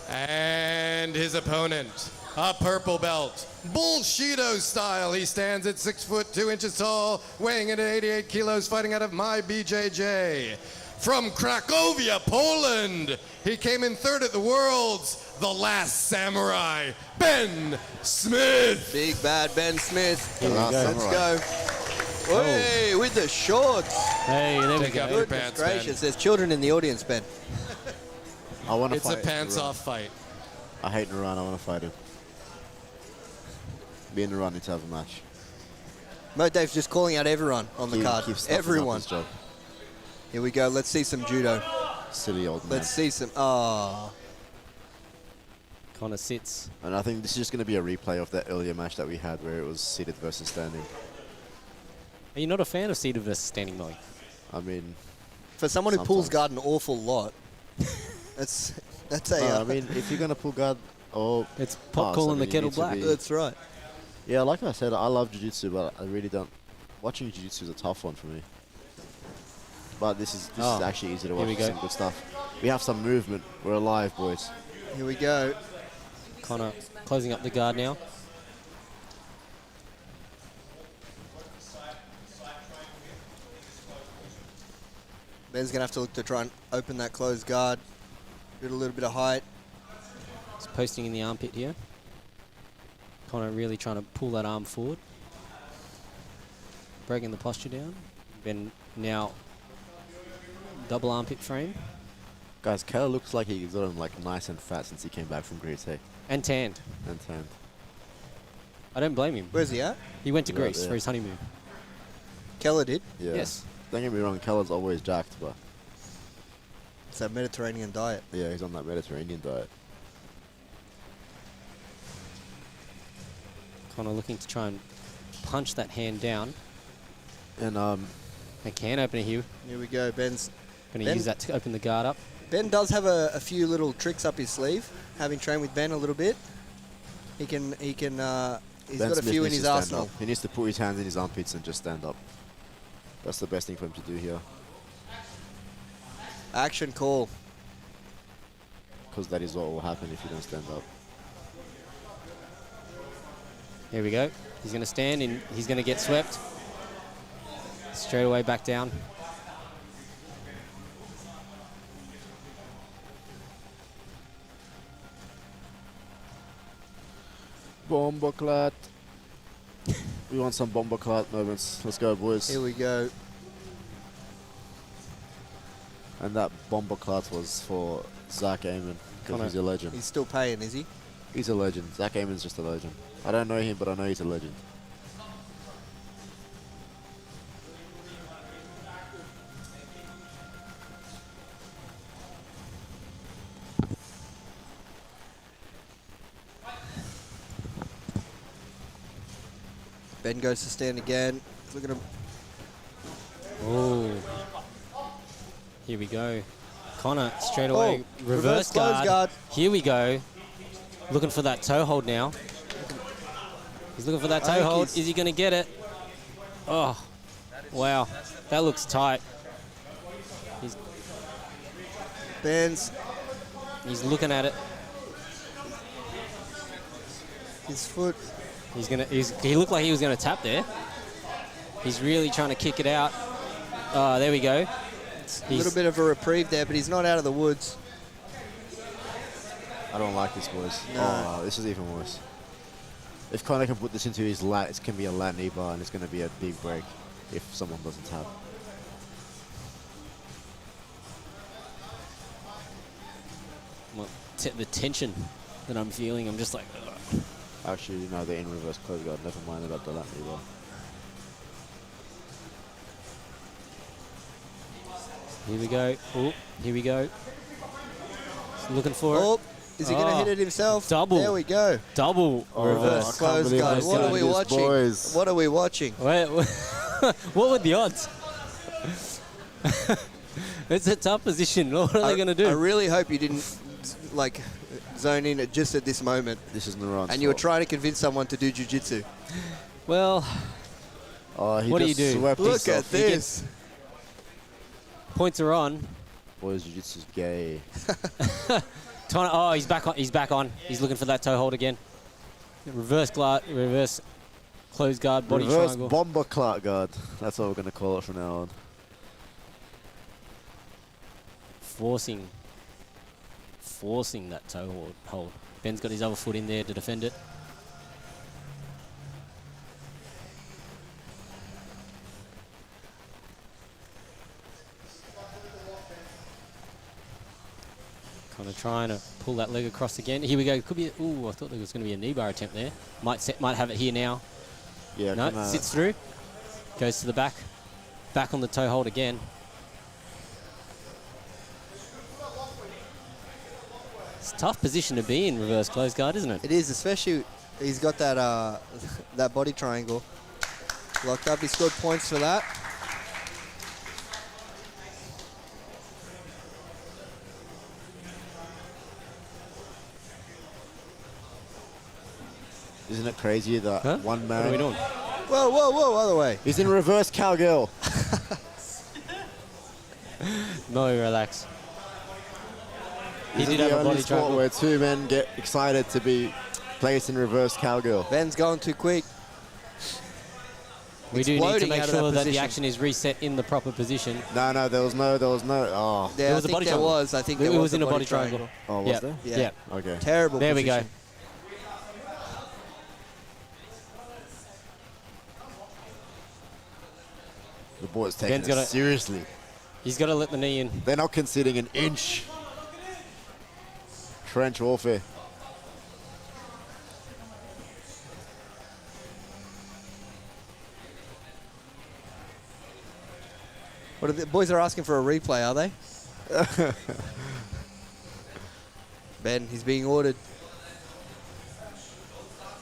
And his opponent, a purple belt, Bullshido style. He stands at 6 foot 2 inches tall, weighing in at 88 kilos, fighting out of my BJJ. From Cracovia, Poland, he came in third at the Worlds, the last samurai, Ben Smith. Big bad Ben Smith. Here we go. Let's go. Hey, with the shorts. Hey, there we Take go. off your Goodness pants, gracious, Ben. there's children in the audience, Ben. I want to It's a fight. pants-off fight. I hate Naran. I want to fight him. Me and Naran need to have a match. Mo Dave's just calling out everyone on the He card. keeps stuffing up Everyone. his job. Here we go. Let's see some judo. Silly old man. Let's see some. Oh. Connor sits. And I think this is just going to be a replay of that earlier match that we had where it was seated versus standing. Are you not a fan of seated versus standing, Molly? I mean, For someone who pulls sometimes. guard an awful lot, that's a. No, I mean, if you're going to pull guard or It's pot calling the kettle black. That's right. Yeah, like I said, I love jiu-jitsu, but I really don't. Watching jiu-jitsu is a tough one for me. But this is actually easy to watch. we go. Some good stuff. We have some movement. We're alive, boys. Here we go. Connor closing up the guard now. Ben's gonna have to look to try and open that closed guard. Get a little bit of height. He's posting in the armpit here. Connor really trying to pull that arm forward. Breaking the posture down. Ben now double armpit frame. Guys, Keller looks like he's gotten like nice and fat since he came back from Greece, hey? And tanned. And tanned. I don't blame him. Where's he at? He went to Yeah, Greece yeah. for his honeymoon. Keller did. Yeah. Yes. Don't get me wrong, Keller's always jacked, but It's that Mediterranean diet. yeah, he's on that Mediterranean diet. Connor looking to try and punch that hand down. And They can open it here. Here we go. Ben's Going to Ben- use that to open the guard up. Ben does have a few little tricks up his sleeve. Having trained with Ben a little bit, he's Ben got a Smith few in needs his to stand arsenal. up. He needs to put his hands in his armpits and just stand up. That's the best thing for him to do here, Action call. because that is what will happen if you don't stand up. Here we go. He's going to stand and he's going to get swept. Straight away back down. Bomboclat. We want some bomboclat moments. Let's go, boys. Here we go. And that bomber clat was for Zach Amon, because he's a legend. He's still paying, is he? He's a legend. Zach Amon's just a legend. I don't know him, but I know he's a legend. Ben goes to stand again. Look at him. Oh. Here we go. Connor straight away. Oh, reverse close guard. Here we go. Looking for that toe hold now. He's looking for that toe hold. Is he going to get it? Oh, wow. That looks tight. Ben's. He's looking at it. His foot. He looked like he was gonna tap there. He's really trying to kick it out. There we go. A little bit of a reprieve there, but he's not out of the woods. I don't like this, boys. No. Oh, this is even worse. If Connor can put this into his lat, it can be a lat knee bar, and it's going to be a big break if someone doesn't tap. Well, the tension that I'm feeling, I'm just like, ugh. Actually, no, they're in reverse close guard. Never mind about the lat knee bar. Here we go. Oh, here we go. He's looking for it. Is he going to hit it himself? Double. There we go. Double reverse close guard. What are we watching? Boys. What are we watching? What were the odds? It's a tough position. What are they going to do? I really hope you didn't zone in just at this moment. This is Naran's And you were trying to convince someone to do jiu-jitsu. Well, what do you do? Look at this. Points are on. Boys, jiu-jitsu's gay. Oh, he's back on. He's back on. He's looking for that toe hold again. Reverse close guard, body reverse triangle. bomber clat guard. That's what we're going to call it from now on. Forcing that toe hold. Ben's got his other foot in there to defend it. Kind of trying to pull that leg across again. Here we go. Could be. Ooh, I thought there was going to be a knee bar attempt there. Might have it here now. Yeah. No, sits through. Goes to the back. Back on the toe hold again. It's a tough position to be in, reverse close guard, isn't it? It is, especially he's got that that body triangle locked up. He scored points for that. Isn't it crazy that one man... What are we doing? Whoa, other way. He's in reverse cowgirl. No, relax. He did have a body triangle where two men get excited to be placed in reverse cowgirl. Ben's going too quick. We do need to make sure that the action is reset in the proper position. No, there was no. Oh, yeah, I think there was. I think there was in a body triangle. Oh, was there? Yeah. Okay. Terrible. There position. we go. The boy's taking it seriously. He's got to let the knee in. They're not conceding an inch. Trench warfare. What are the boys are asking for a replay, are they? Ben, he's being ordered.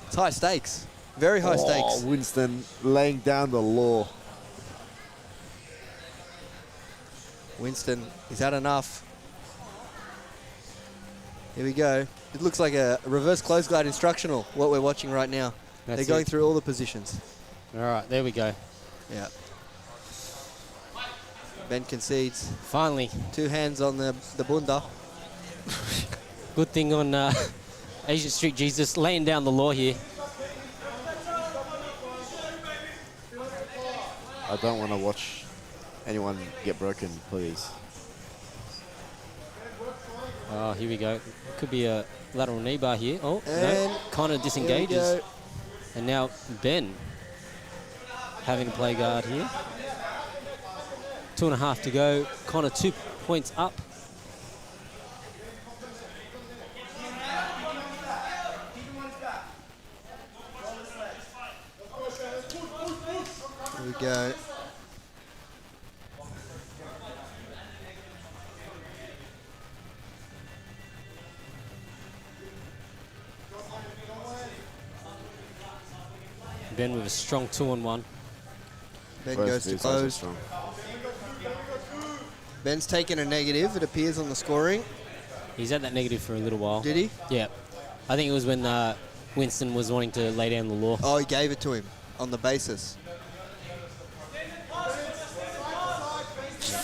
It's high stakes. Very high stakes. Winston laying down the law. Winston, is that enough? Here we go. It looks like a reverse close guard instructional, what we're watching right now. They're going through all the positions. All right, there we go. Yeah. Ben concedes. Finally. 2 hands on the bunda. Good thing on Asian Street Jesus laying down the law here. I don't want to watch anyone get broken, please. Oh, here we go. Could be a lateral knee bar here. Oh, and no. Connor disengages. And now Ben having to play guard here. 2.5 to go. Connor 2 points up. Here we go. Ben with a strong 2-on-1. Ben goes to close. Ben's taken a negative, it appears, on the scoring. He's had that negative for a little while. Did he? Yeah. I think it was when Winston was wanting to lay down the law. Oh, he gave it to him on the basis.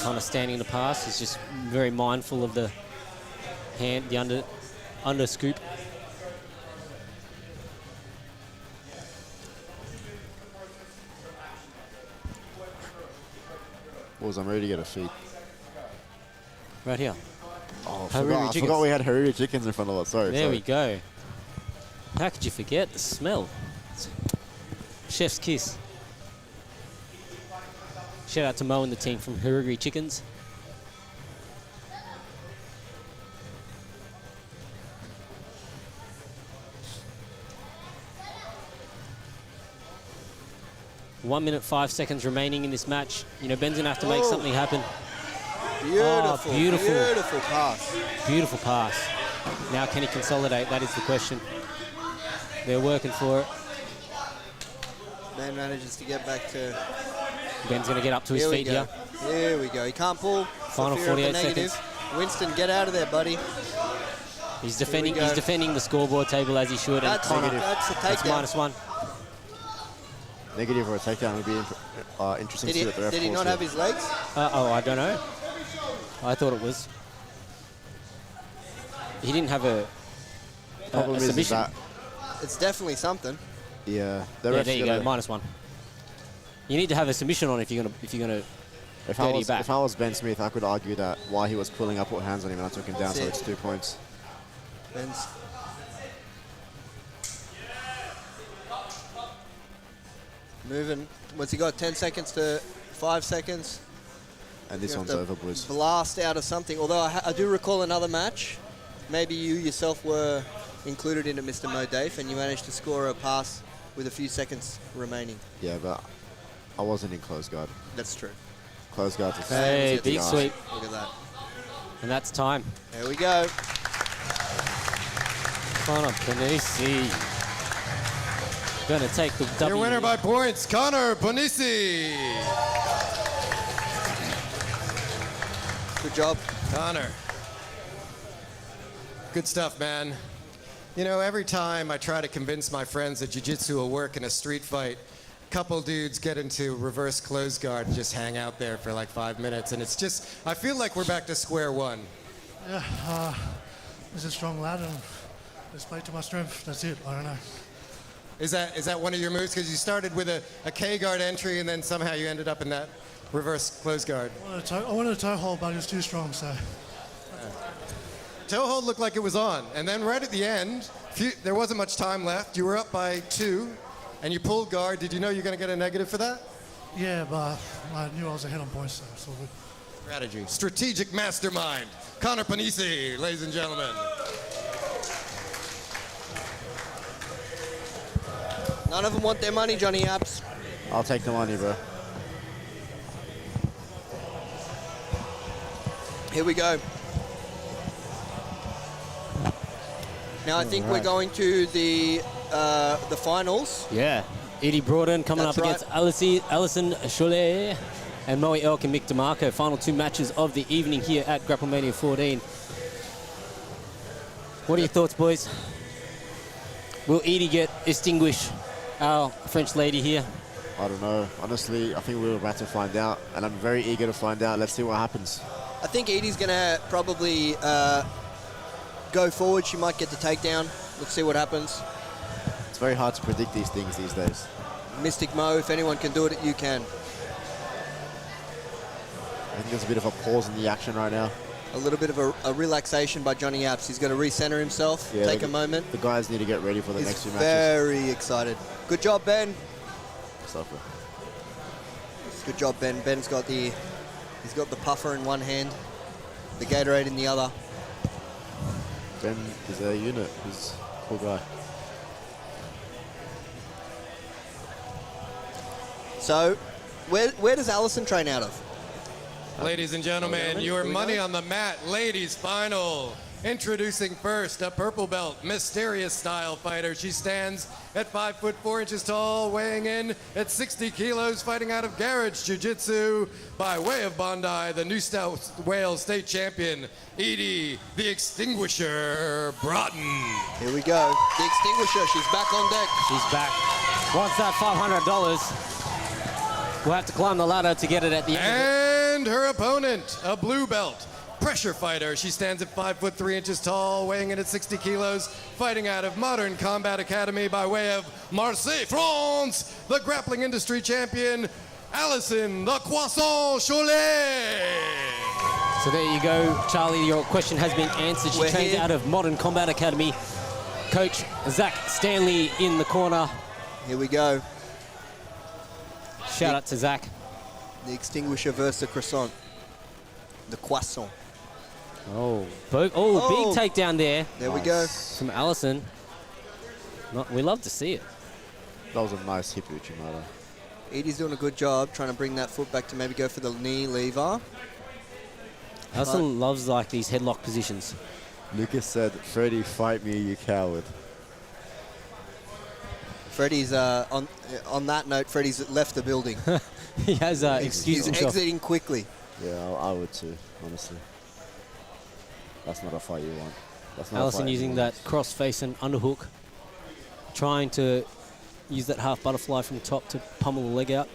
Kind of standing to pass. He's just very mindful of the hand, the under scoop. Balls, I'm ready to get a feed. Right here. Oh, I forgot we had Hariri chickens in front of us. Sorry. There we go. How could you forget the smell? Chef's kiss. Shout out to Mo and the team from Hariri Chickens. One minute, 5 seconds remaining in this match. You know, Ben's gonna have to make something happen. Beautiful, beautiful. beautiful pass. Beautiful pass. Now can he consolidate? That is the question. They're working for it. Ben manages to get back to... Ben's gonna get up to his feet here. Here we go. He can't pull. Final for fear of the 48 negative. seconds. Winston, get out of there, buddy. He's defending. He's defending the scoreboard table as he should. That's and that's a takedown. -1. Negative or a takedown would be interesting to see what the ref Did he calls not here. have his legs? Oh, I don't know. I thought it was. He didn't have a submission. That it's definitely something. yeah, There you go. -1. You need to have a submission on if you're gonna. If I was Ben Smith, I could argue that while he was pulling, I put hands on him and I took him down, so it's 2 points. Ben's moving. What's he got? 10 seconds to 5 seconds. And this You one's have to over, boys. Blast out of something. Although I do recall another match. Maybe you yourself were included in it, Mr. Mo Dave, and you managed to score a pass with a few seconds remaining. Yeah, but I wasn't in close guard. That's true. Close guard. Hey, big sweep. Look at that. And that's time. There we go. Connor Panisi. Gonna take the W. Your winner by points, Connor Panisi. Good job. Connor. Good stuff, man. You know, every time I try to convince my friends that jiu-jitsu will work in a street fight, a couple dudes get into reverse close guard and just hang out there for like 5 minutes. And it's just, I feel like we're back to square one. Yeah, he's a strong lad and just play to my strength. That's it. I don't know. Is that one of your moves? Because you started with a K-guard entry and then somehow you ended up in that reverse close guard. I wanted a toe hold, but he was too strong, so. Toe hold looked like it was on. And then right at the end, there wasn't much time left. You were up by 2 and you pulled guard. Did you know you're going to get a negative for that? Yeah, but I knew I was ahead on points, so it's all good. Strategy. Strategic mastermind. Connor Panisi, ladies and gentlemen. None of them want their money, Johnny Apps. I'll take the money, bro. Here we go. Now I think we're going to the finals. Yeah. Edie Broughton coming That's up against Alison Cholet and Moe Elk and Mick DeMarco. Final 2 matches of the evening here at Grapple Mania 14. What are your thoughts, boys? Will Edie get extinguished? Our French lady here. I don't know. Honestly, I think we're about to find out, and I'm very eager to find out. Let's see what happens. I think Edie's going to probably go forward. She might get the takedown. Let's see what happens. It's very hard to predict these things these days. Mystic Mo, if anyone can do it, you can. I think there's a bit of a pause in the action right now. A little bit of a relaxation by Johnny Apps. He's got to recenter himself, take a moment. The guys need to get ready for the next few matches. Very excited. Good job, Ben. Suffer. Good job, Ben. Ben's got the He's got the puffer in one hand, the Gatorade in the other. Ben is a unit. He's a cool guy. So, where does Allison train out of? Ladies and gentlemen, your money on the mat, ladies final. Introducing first, a purple belt, mysterious style fighter. She stands at 5 foot 4 inches tall, weighing in at 60 kilos, fighting out of Garage Jiu-Jitsu by way of Bondi, the New South Wales state champion, Edie, the Extinguisher Broughton. Here we go. The Extinguisher, she's back on deck. She's back. Wants that $500. We'll have to climb the ladder to get it at the end. And her opponent, a blue belt, pressure fighter. She stands at 5 foot 3 inches tall, weighing in at 60 kilos, fighting out of Modern Combat Academy by way of Marseille, France, the grappling industry champion, Allison the Croissant Cholet. So there you go, Charlie. Your question has been answered. She We're trains here. out of Modern Combat Academy. Coach Zach Stanley in the corner. Here we go. Shout out to Zach. The Extinguisher versus the Croissant. The Croissant. Oh, big takedown there. There we go. From Allison. We love to see it. That was a nice hip Uchimata. Edie's doing a good job trying to bring that foot back to maybe go for the knee lever. Allison loves like these headlock positions. Lucas said, "Freddie, fight me, you coward." Freddie's on that note. Freddie's left the building. He has excused He's himself. exiting quickly. Yeah, I would too, honestly. That's not a fight you want. That's not Allison a fight using you that want. cross face and underhook, trying to use that half butterfly from top to pummel the leg out.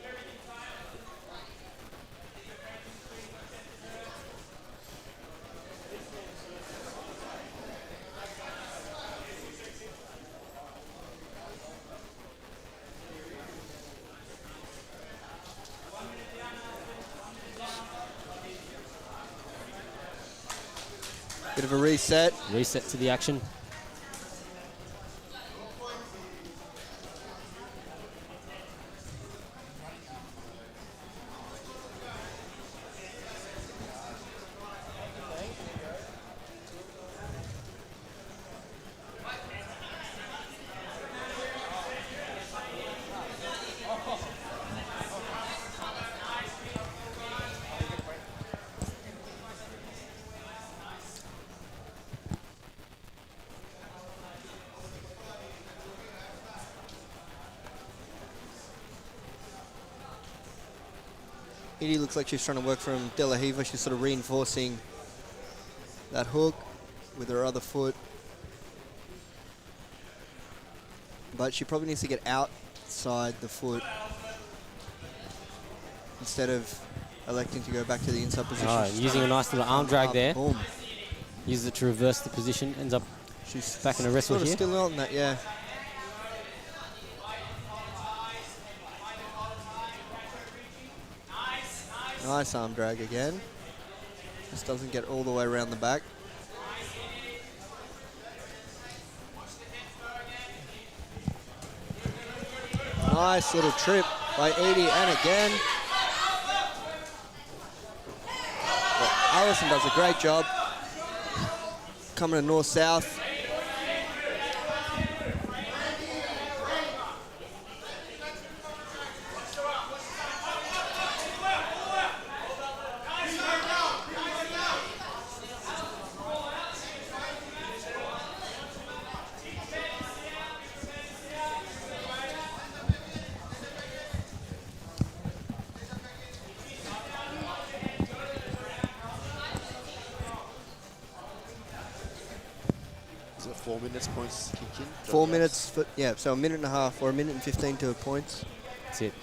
Bit of a reset. Reset to the action. Edie looks like she's trying to work from De La Riva. She's sort of reinforcing that hook with her other foot. But she probably needs to get outside the foot instead of electing to go back to the inside position. Using a nice little arm drag there. Boom. Uses it to reverse the position. Ends up She's back in a wrestle sort of here. still on that, yeah. Nice arm drag again. Just doesn't get all the way around the back. Nice little trip by Edie, and again. Well, Allison does a great job coming to north-south. Is it 4 minutes points kick in? 4 minutes, yeah, so a minute and a half or a minute and 15 to points. That's it.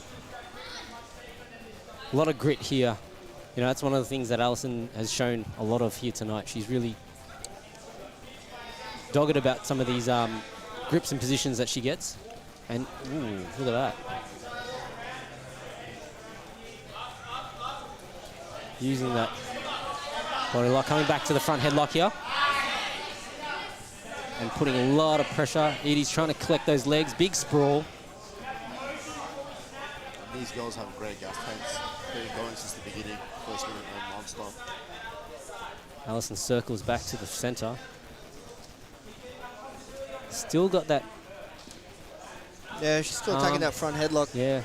A lot of grit here. You know, that's one of the things that Allison has shown a lot of here tonight. She's really dogged about some of these grips and positions that she gets. And, ooh, look at that. Using that body lock, coming back to the front headlock here. And putting a lot of pressure. Edie's trying to collect those legs. Big sprawl. These girls have great gas tanks. They've been going since the beginning. First minute and non-stop. Allison circles back to the center. Still got that. Yeah, she's still taking that front headlock. Yeah.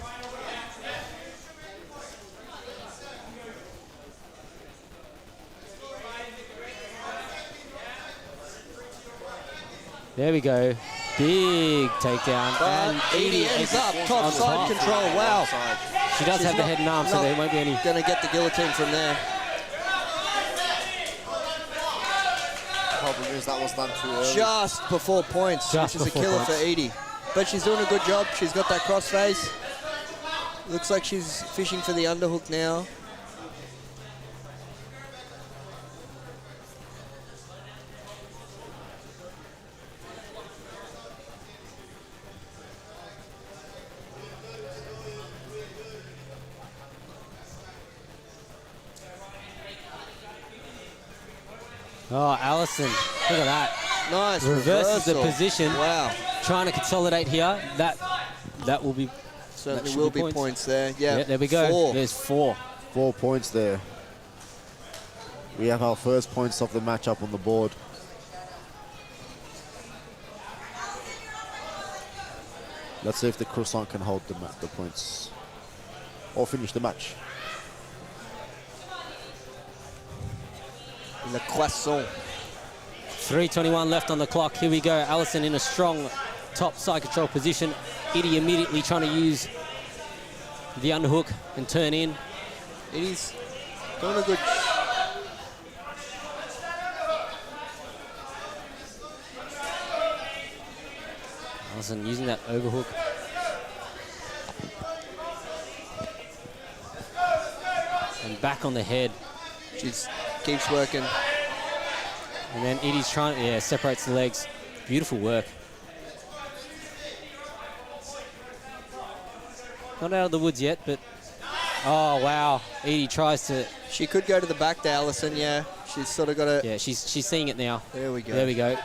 There we go. Big takedown. But And Edie ends up. Top on side control. Wow. She does She's have the head and arm, so there won't be any. Going to get the guillotine from there. Problem is that was done too early. Just before points, Just which is a before killer points. for Edie. But she's doing a good job. She's got that crossface. Looks like she's fishing for the underhook now. Oh, Allison, look at that. Nice Reverses the reversal. position. Wow. Trying to consolidate here. That will be. Certainly that should will be points there. Yeah, there we go. 4. There's 4. 4 points there. We have our first points of the match up on the board. Let's see if the croissant can hold the points or finish the match. Le croissant. 3:21 left on the clock. Here we go. Allison in a strong top side control position. Edie immediately trying to use the underhook and turn in. Edie's doing a good. Allison using that overhook. And back on the head. She keeps working. And then Edie's trying, separates the legs. Beautiful work. Not out of the woods yet, but oh wow! Edie tries to. She could go to the back to Allison. Yeah, she's sort of got to. Yeah, she's seeing it now. There we go. There we go.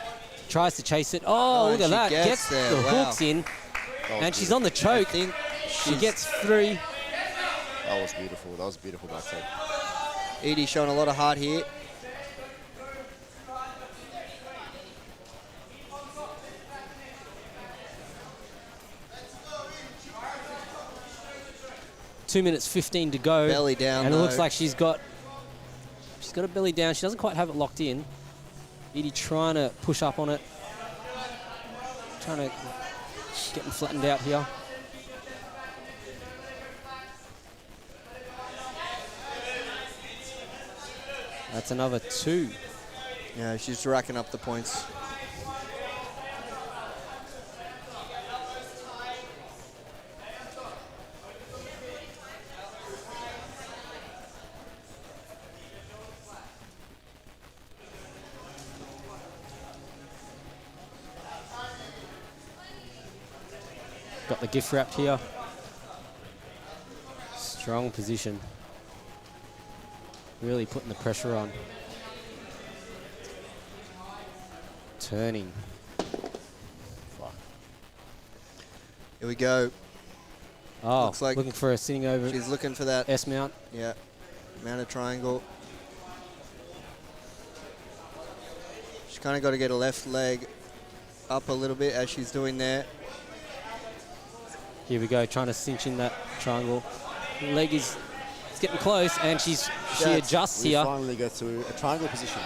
Tries to chase it. Oh, look at and that! she gets there. the Wow. hooks in, and she's on the choke. She gets 3. That was beautiful. That was beautiful backside. Edie showing a lot of heart here. Two minutes 15 to go. Belly down, and it looks though. like she's got a belly down. She doesn't quite have it locked in. Edie trying to push up on it, trying to get them flattened out here. That's another 2. Yeah, she's racking up the points. Got the gift wrapped here. Strong position. Really putting the pressure on. Turning. Here we go. Oh, Looks like looking for a sitting over. She's looking for that S mount. Yeah, mounted triangle. She's kind of got to get her left leg up a little bit as she's doing there. Here we go, trying to cinch in that triangle. Leg is it's getting close, and she adjusts we here. finally get to a triangle position.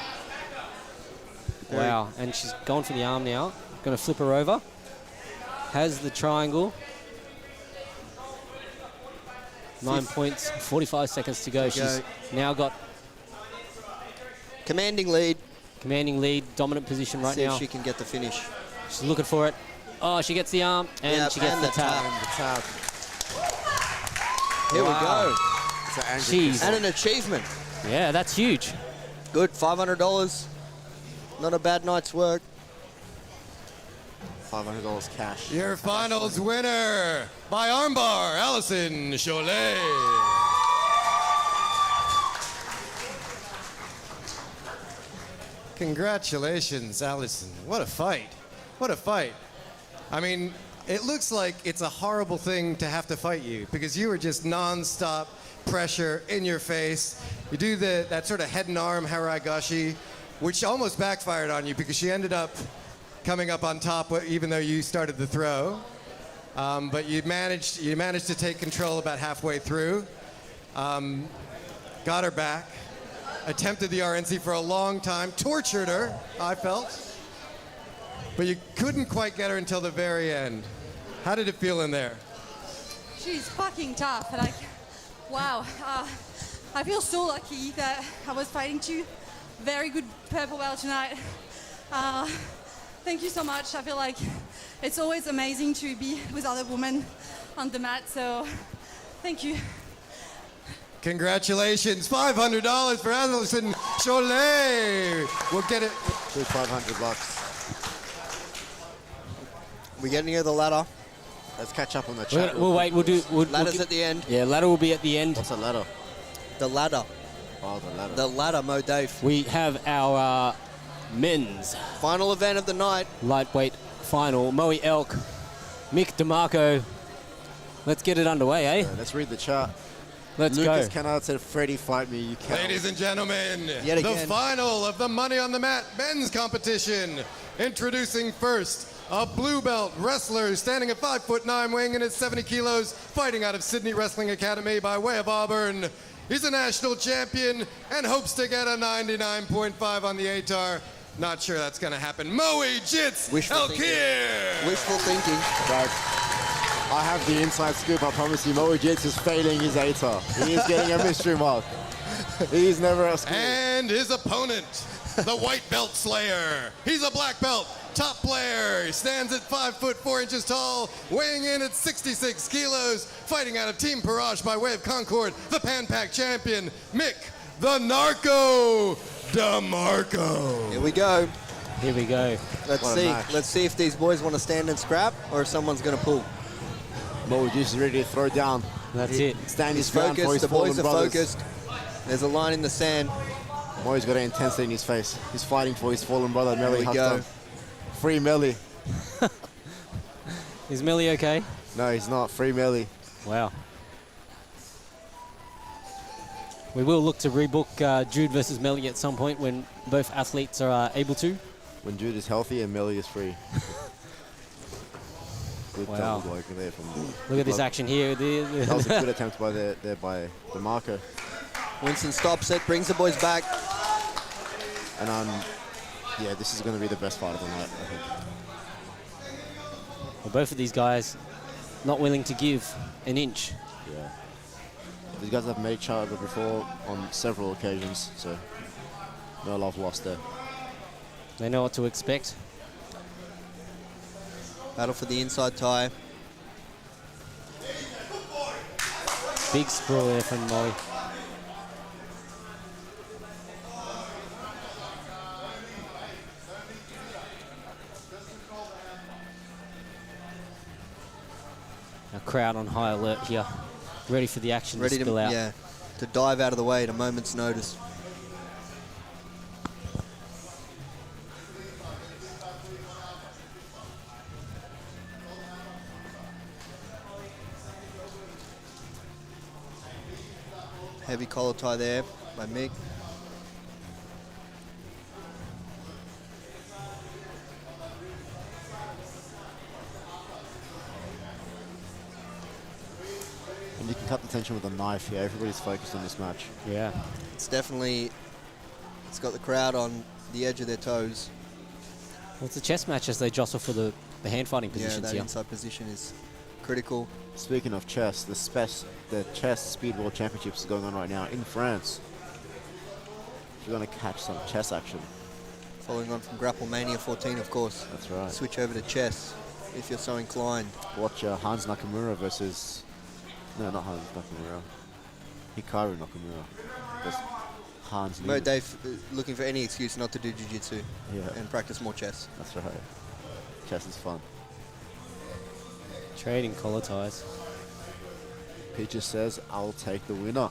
Wow, and she's gone for the arm now. Going to flip her over. Has the triangle. 9 points, 45 seconds to go. She's now got commanding lead. Commanding lead, dominant position right See now. if she can get the finish. She's looking for it. Oh, she gets the arm, and Yep, she gets and the the tap. Here Wow. we go. Jeez. And an achievement. Yeah, that's huge. Good, $500. Not a bad night's work. $500 cash. Your finals winner by armbar, Allison Cholet. Congratulations, Allison. What a fight. What a fight. I mean, it looks like it's a horrible thing to have to fight you because you were just non-stop pressure in your face. You do that sort of head and arm haraigashi, which almost backfired on you because she ended up coming up on top even though you started the throw. But you managed to take control about halfway through. Got her back. Attempted the RNC for a long time. Tortured her, I felt. But you couldn't quite get her until the very end. How did it feel in there? She's fucking tough. Like, wow. I feel so lucky that I was fighting two very good purple belt tonight. Thank you so much. I feel like it's always amazing to be with other women on the mat, so thank you. Congratulations, $500 for Alison Cholet. We'll get it. Here's $500. We getting near the ladder. Let's catch up on the chat. We'll wait. Ladder's at the end. Yeah, ladder will be at the end. What's a ladder? The ladder. Oh, the ladder. The ladder, Mo Dave. We have our men's final event of the night. Lightweight final. Moe Elk, Mick DeMarco. Let's get it underway, eh? Yeah, let's read the chart. Let's Lucas go. Kennard said, Freddie, fight me, you can't. Ladies and gentlemen, Yet the again. final of the Money on the Mat men's competition. Introducing first, a blue belt wrestler standing at 5'9", weighing in at 70 kilos, fighting out of Sydney Wrestling Academy by way of Auburn. He's a national champion and hopes to get a 99.5 on the ATAR. Not sure that's going to happen. Moe Jits Elkir. Wishful thinking. Guys, I have the inside scoop. I promise you, Moe Jits is failing his ATAR. He is getting a mystery mark. He's never at school. And his opponent, the white belt slayer. He's a black belt, top player. He stands at 5'4" tall, weighing in at 66 kilos, fighting out of Team Parash by way of Concord, the Pan Pac champion, Mick the Narco DeMarco. Here we go. Here we go. Let's What a see. match. Let's see if these boys want to stand and scrap or if someone's going to pull. Moe Jits is ready to throw down. That's it. Stand He's his ground for focused. his The boys fallen are brothers. focused. There's a line in the sand. Moe's got an intensity in his face. He's fighting for his fallen brother, Here Melly we Hudson. go. Free Melly. Is Millie okay? No, he's not. Free Melly. Wow. We will look to rebook Jude versus Melly at some point when both athletes are able to. When Jude is healthy and Melly is free. Good Wow. double work there from Look at this action here. That was a good attempt by by DeMarco. Winston stops it, brings the boys back. And yeah, this is going to be the best fight of the night, I think. Well, both of these guys not willing to give an inch. Yeah. These guys have made each other before on several occasions, so no love lost there. They know what to expect. Battle for the inside tie. Big sprawl there from Molly. Our crowd on high alert here, ready for the action Ready to spill out. Yeah, to dive out of the way at a moment's notice. Heavy collar tie there by Mick. And you can cut the tension with a knife here. Everybody's focused on this match. Yeah. It's definitely, it's got the crowd on the edge of their toes. Well, it's a chess match as they jostle for the hand fighting Yeah, positions that here. inside position is critical. Speaking of chess, the chess speed world championships is going on right now in France. If you're going to catch some chess action. Following on from Grapple Mania 14, of course. That's right. Switch over to chess if you're so inclined. Watch Hans Nakamura versus... No, not Hans Nakamura. Hikaru Nakamura. That's Hans Mo Newman. Dave looking for any excuse not to do jiu-jitsu Yeah. and practice more chess. That's right. Chess is fun. Trading collar ties. Peaches says, I'll take the winner.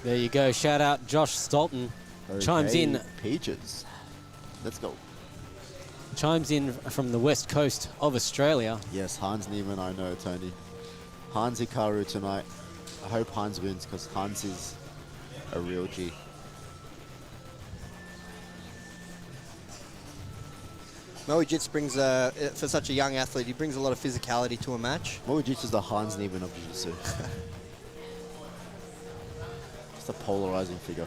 There you go. Shout out Josh Stolton. Chimes Okay, in. Peaches. Let's go. chimes in from the west coast of Australia. Yes, Hans Niemann, I know, Tony. Hans Hikaru tonight. I hope Hans wins because Hans is a real G. Moe Jits brings, for such a young athlete, he brings a lot of physicality to a match. Moe Jits is the Hans Niemann of Jiu-Jitsu. Just a polarizing figure.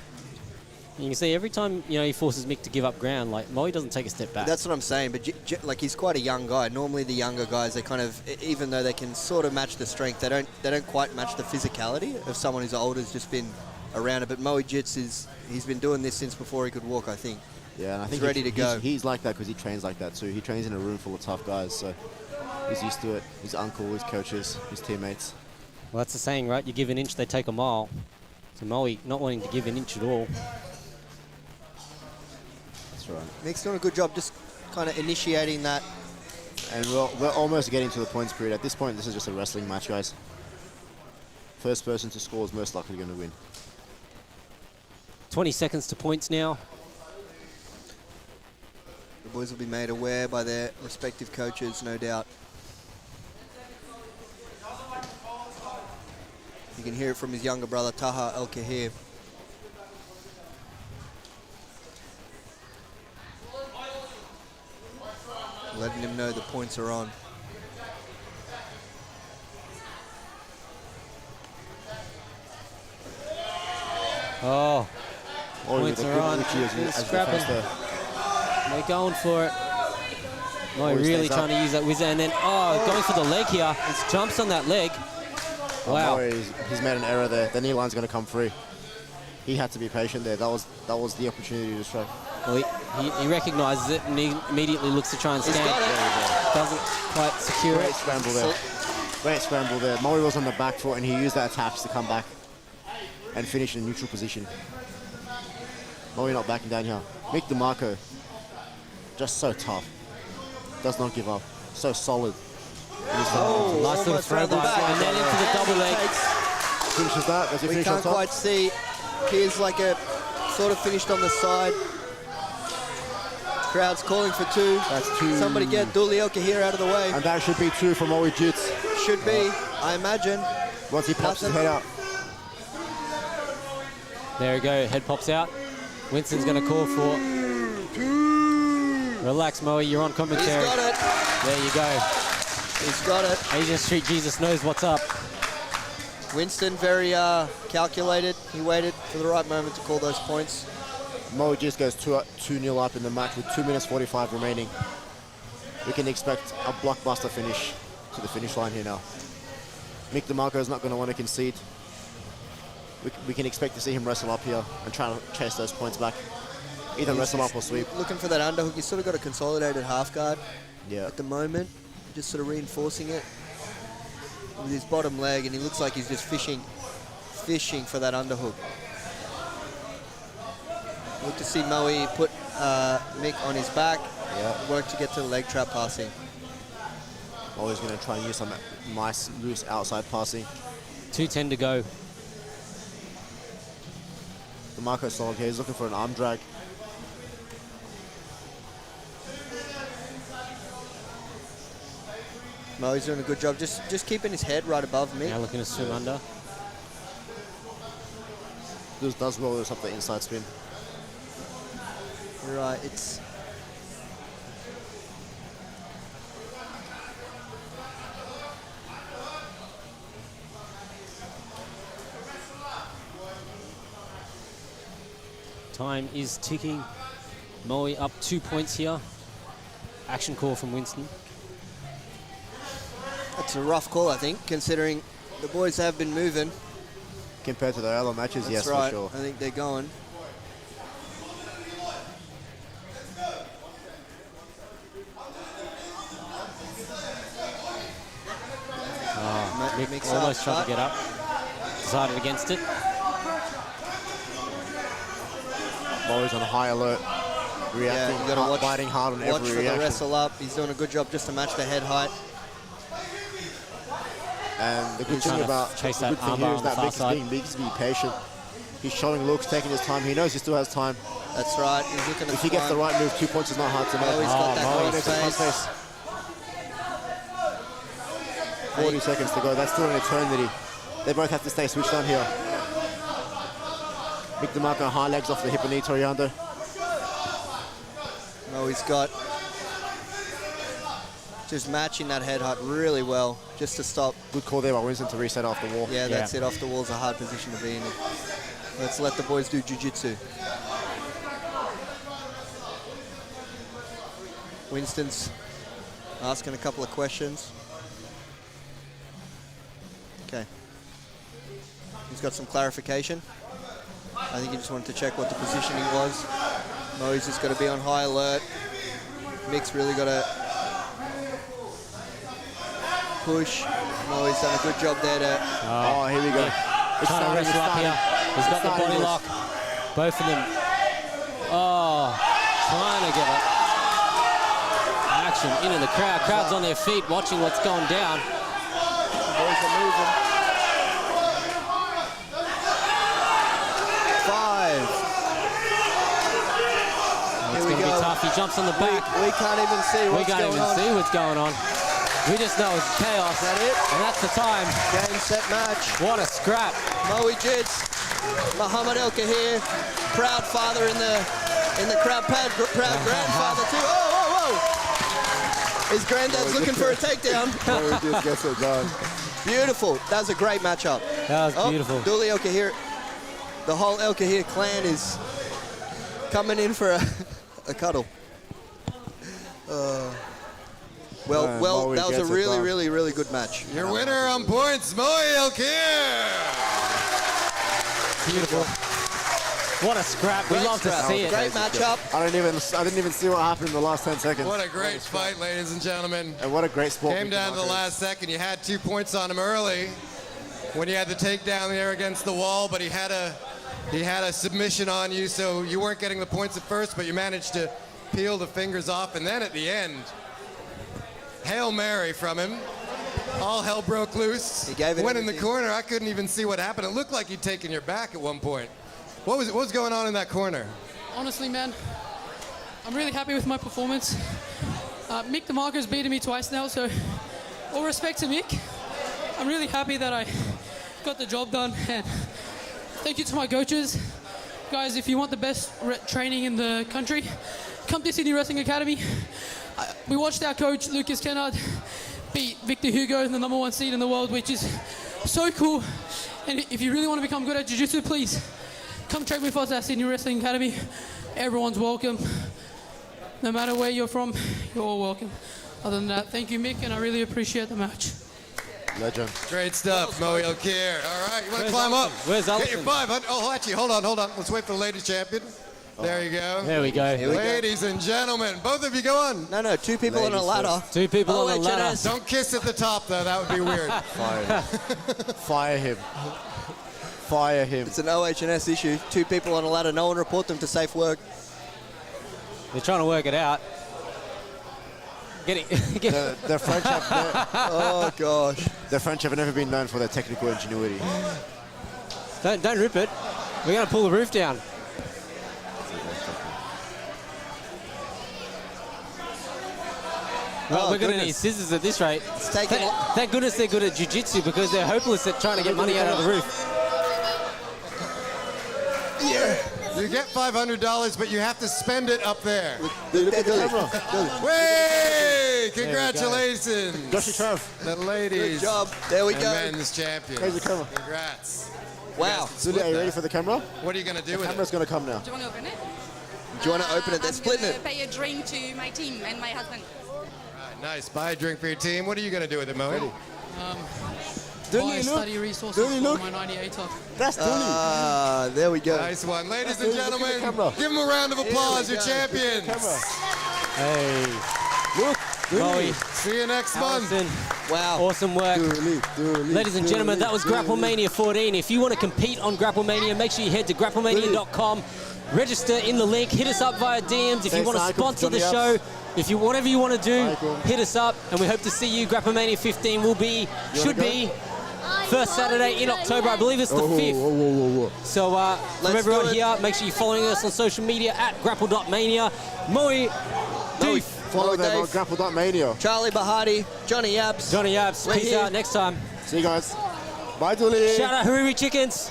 You can see every time he forces Mick to give up ground, like Moe doesn't take a step back. That's what I'm saying, but like he's quite a young guy. Normally the younger guys, they kind of, even though they can sort of match the strength, they don't quite match the physicality of someone who's older, who's just been around it. But Moe Jits he's been doing this since before he could walk, I think. Yeah, and I think he's ready to go. He's like that because he trains like that too. He trains in a room full of tough guys, so he's used to it. His uncle, his coaches, his teammates. Well, that's the saying, right? You give an inch, they take a mile. So Moe not wanting to give an inch at all. That's right. Mick's doing a good job just kind of initiating that. And we're almost getting to the points period. At this point, this is just a wrestling match, guys. First person to score is most likely going to win. 20 seconds to points now. The boys will be made aware by their respective coaches, no doubt. You can hear it from his younger brother, Taha El-Kahir. Letting him know the points are on. Oh, points the are good on. as Grappling. They're going for it. Moe really trying to use that whizzer, and then going for the leg here. Jumps on that leg. Wow. He's made an error there. The knee line's going to come free. He had to be patient there. That was the opportunity to strike. Well, he recognizes it and he immediately looks to try and stand. Doesn't quite secure Great it. scramble there. Great scramble there. Moe was on the back foot and he used that attach to come back and finish in neutral position. Moe not backing down here. Mick DeMarco, just so tough. Does not give up. So solid. Nice little throw by, and then into the double leg. Finishes that. Does he We finish on can't top? quite see. Appears like a sort of finished on the side. Crowd's calling for two. That's two. Somebody get Duli El-Kahir out of the way. And that should be two from Moe Jits. Should be, I imagine. Once he pops his head out. There we go, head pops out. Winston's going to call for... Relax, Moe, you're on commentary. He's got it. There you go. He's got it. Asian Street Jesus knows what's up. Winston very calculated. He waited for the right moment to call those points. Moe Jits goes 2-0 up in the match with 2 minutes 45 remaining. We can expect a blockbuster finish to the finish line here now. Mick DeMarco is not going to want to concede. We can expect to see him wrestle up here and try to chase those points back. Either wrestle up or sweep. Looking for that underhook. He's sort of got a consolidated half guard at the moment. Just sort of reinforcing it with his bottom leg, and he looks like he's just fishing for that underhook. Look to see Moe put Mick on his back. Work to get to the leg trap passing. Always going to try and use some nice loose outside passing. 2:10 to go. DeMarco solid here. He's looking for an arm drag. Moe's doing a good job, just keeping his head right above Mick. Now looking to swim under. Does roll this up the inside spin. Right, it's... Time is ticking. Moe up 2 points here. Action call from Winston. That's a rough call, I think, considering the boys have been moving. Compared to the other matches, That's yes, right. for sure. I think they're going. Mick almost tried to get up. Decided against it. Moe's on high alert. Reacting, you gotta biting hard on watch every for reaction. the wrestle up. He's doing a good job just to match the head height. And the good He's thing trying to about chase the that good thing armbar here on is the that far Mick is side. being patient. He's showing looks, taking his time. He knows he still has time. That's right. He's looking to If he gets the right move, 2 points is not hard to make. Oh, he's got that Moe on his next to face. 40 seconds to go. That's still an eternity. They both have to stay switched on here. Mick DeMarco high legs off the hip and knee Toriando. No, he's got just matching that head hut really well, just to stop. Good call there by Winston to reset off the wall. Yeah, that's it. Off the wall's a hard position to be in. Let's let the boys do jiu-jitsu. Winston's asking a couple of questions. Okay. He's got some clarification. I think he just wanted to check what the positioning was. Moe's just got to be on high alert. Mick's really got to push. Moe's done a good job there to... Oh, here we go. Trying to wrestle up here. He's got the body lock. Both of them. Oh, trying to get it. Action into the crowd. Crowd's on their feet watching what's going down. The boys are moving. 5. It's going to be tough. He jumps on the back. We can't even see what's going on. We can't even see what's going on. We just know it's chaos. Is that it? And that's the time. Game, set, match. What a scrap. Moe Jits, Muhammad El Kahir, proud father in the crowd, proud grandfather too. Whoa! His granddad's looking for a takedown. Moe Jits gets it done. Beautiful. That was a great matchup. That was beautiful. Dooley El Kahir, the whole El Kahir clan is coming in for a cuddle. Well, that was a really good match. Your winner on points, Moe Elkir. Beautiful. What a scrap. We love to see it. Great matchup. I didn't even see what happened in the last 10 seconds. What a great fight, ladies and gentlemen. And what a great sport. Came down to the last second. You had 2 points on him early when you had the takedown there against the wall, but he had a submission on you, so you weren't getting the points at first, but you managed to peel the fingers off, and then at the end, Hail Mary from him. All hell broke loose. He gave it Went in the everything. corner. I couldn't even see what happened. It looked like he'd taken your back at one point. What was going on in that corner? Honestly, man, I'm really happy with my performance. Mick DeMarco's beaten me twice now, so all respect to Mick. I'm really happy that I got the job done, and thank you to my coaches. Guys, if you want the best training in the country, come to Sydney Wrestling Academy. We watched our coach, Lucas Kennard, beat Victor Hugo, the #1 seed in the world, which is so cool. And if you really want to become good at jiu-jitsu, please come train with us at Sydney Wrestling Academy. Everyone's welcome. No matter where you're from, you're all welcome. Other than that, thank you, Mick, and I really appreciate the match. Legend. Great stuff, Moe Elkir. All right, you want to climb up? Where's Get Allison? your 500. Oh, actually, hold on. Let's wait for the ladies champion. There you go. There we go. Ladies and gentlemen, both of you go on. No, 2 people on a ladder. 2 people on a ladder. Don't kiss at the top, though. That would be weird. Fire him. Fire him. It's an OH&S issue. 2 people on a ladder. No one report them to safe work. They're trying to work it out. The French have oh gosh. The French have never been known for their technical ingenuity. Don't rip it. We're going to pull the roof down. Well, we're going to need scissors at this rate. Thank goodness they're good at jiu-jitsu, because they're hopeless at trying to get money out of the roof. You get $500, but you have to spend it up there. Look at the camera. Way! Congratulations. Joshie Trav. The ladies. Good job. There we and go. men's champions. Where's the camera? Congrats. Wow. Julia, are you ready for the camera? What are you going to do with it? The camera's going to come now. Do you want to open it? Do you want to open it? They're splitting it. I'm going to pay a drink to my team and my husband. Right, nice. Buy a drink for your team. What are you going to do with it, Moe? Buy study resources for my 98er. That's Dooley. There we go. Nice one. Ladies and gentlemen, give them a round of applause, your champions. Hey. Look. Moe. See you next month. Wow. Awesome work. Ladies and gentlemen, that was Grapple Mania 14. If you want to compete on Grapple Mania, make sure you head to grapplemania.com. Register in the link. Hit us up via DMs if you want to sponsor the show. If you whatever you want to do, hit us up, and we hope to see you. Grapple Mania 15 should be First Saturday in October, I believe it's the 5th. So from everyone here, make sure you're following us on social media at grapple.mania. Moe, Deef. Follow them on grapple.mania. Charlie Bahati, Johnny Abs. Johnny Abs. We're Peace here. out next time. See you guys. Bye, Dooley. Shout out Hariri Chickens.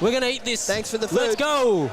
We're going to eat this. Thanks for the food. Let's go.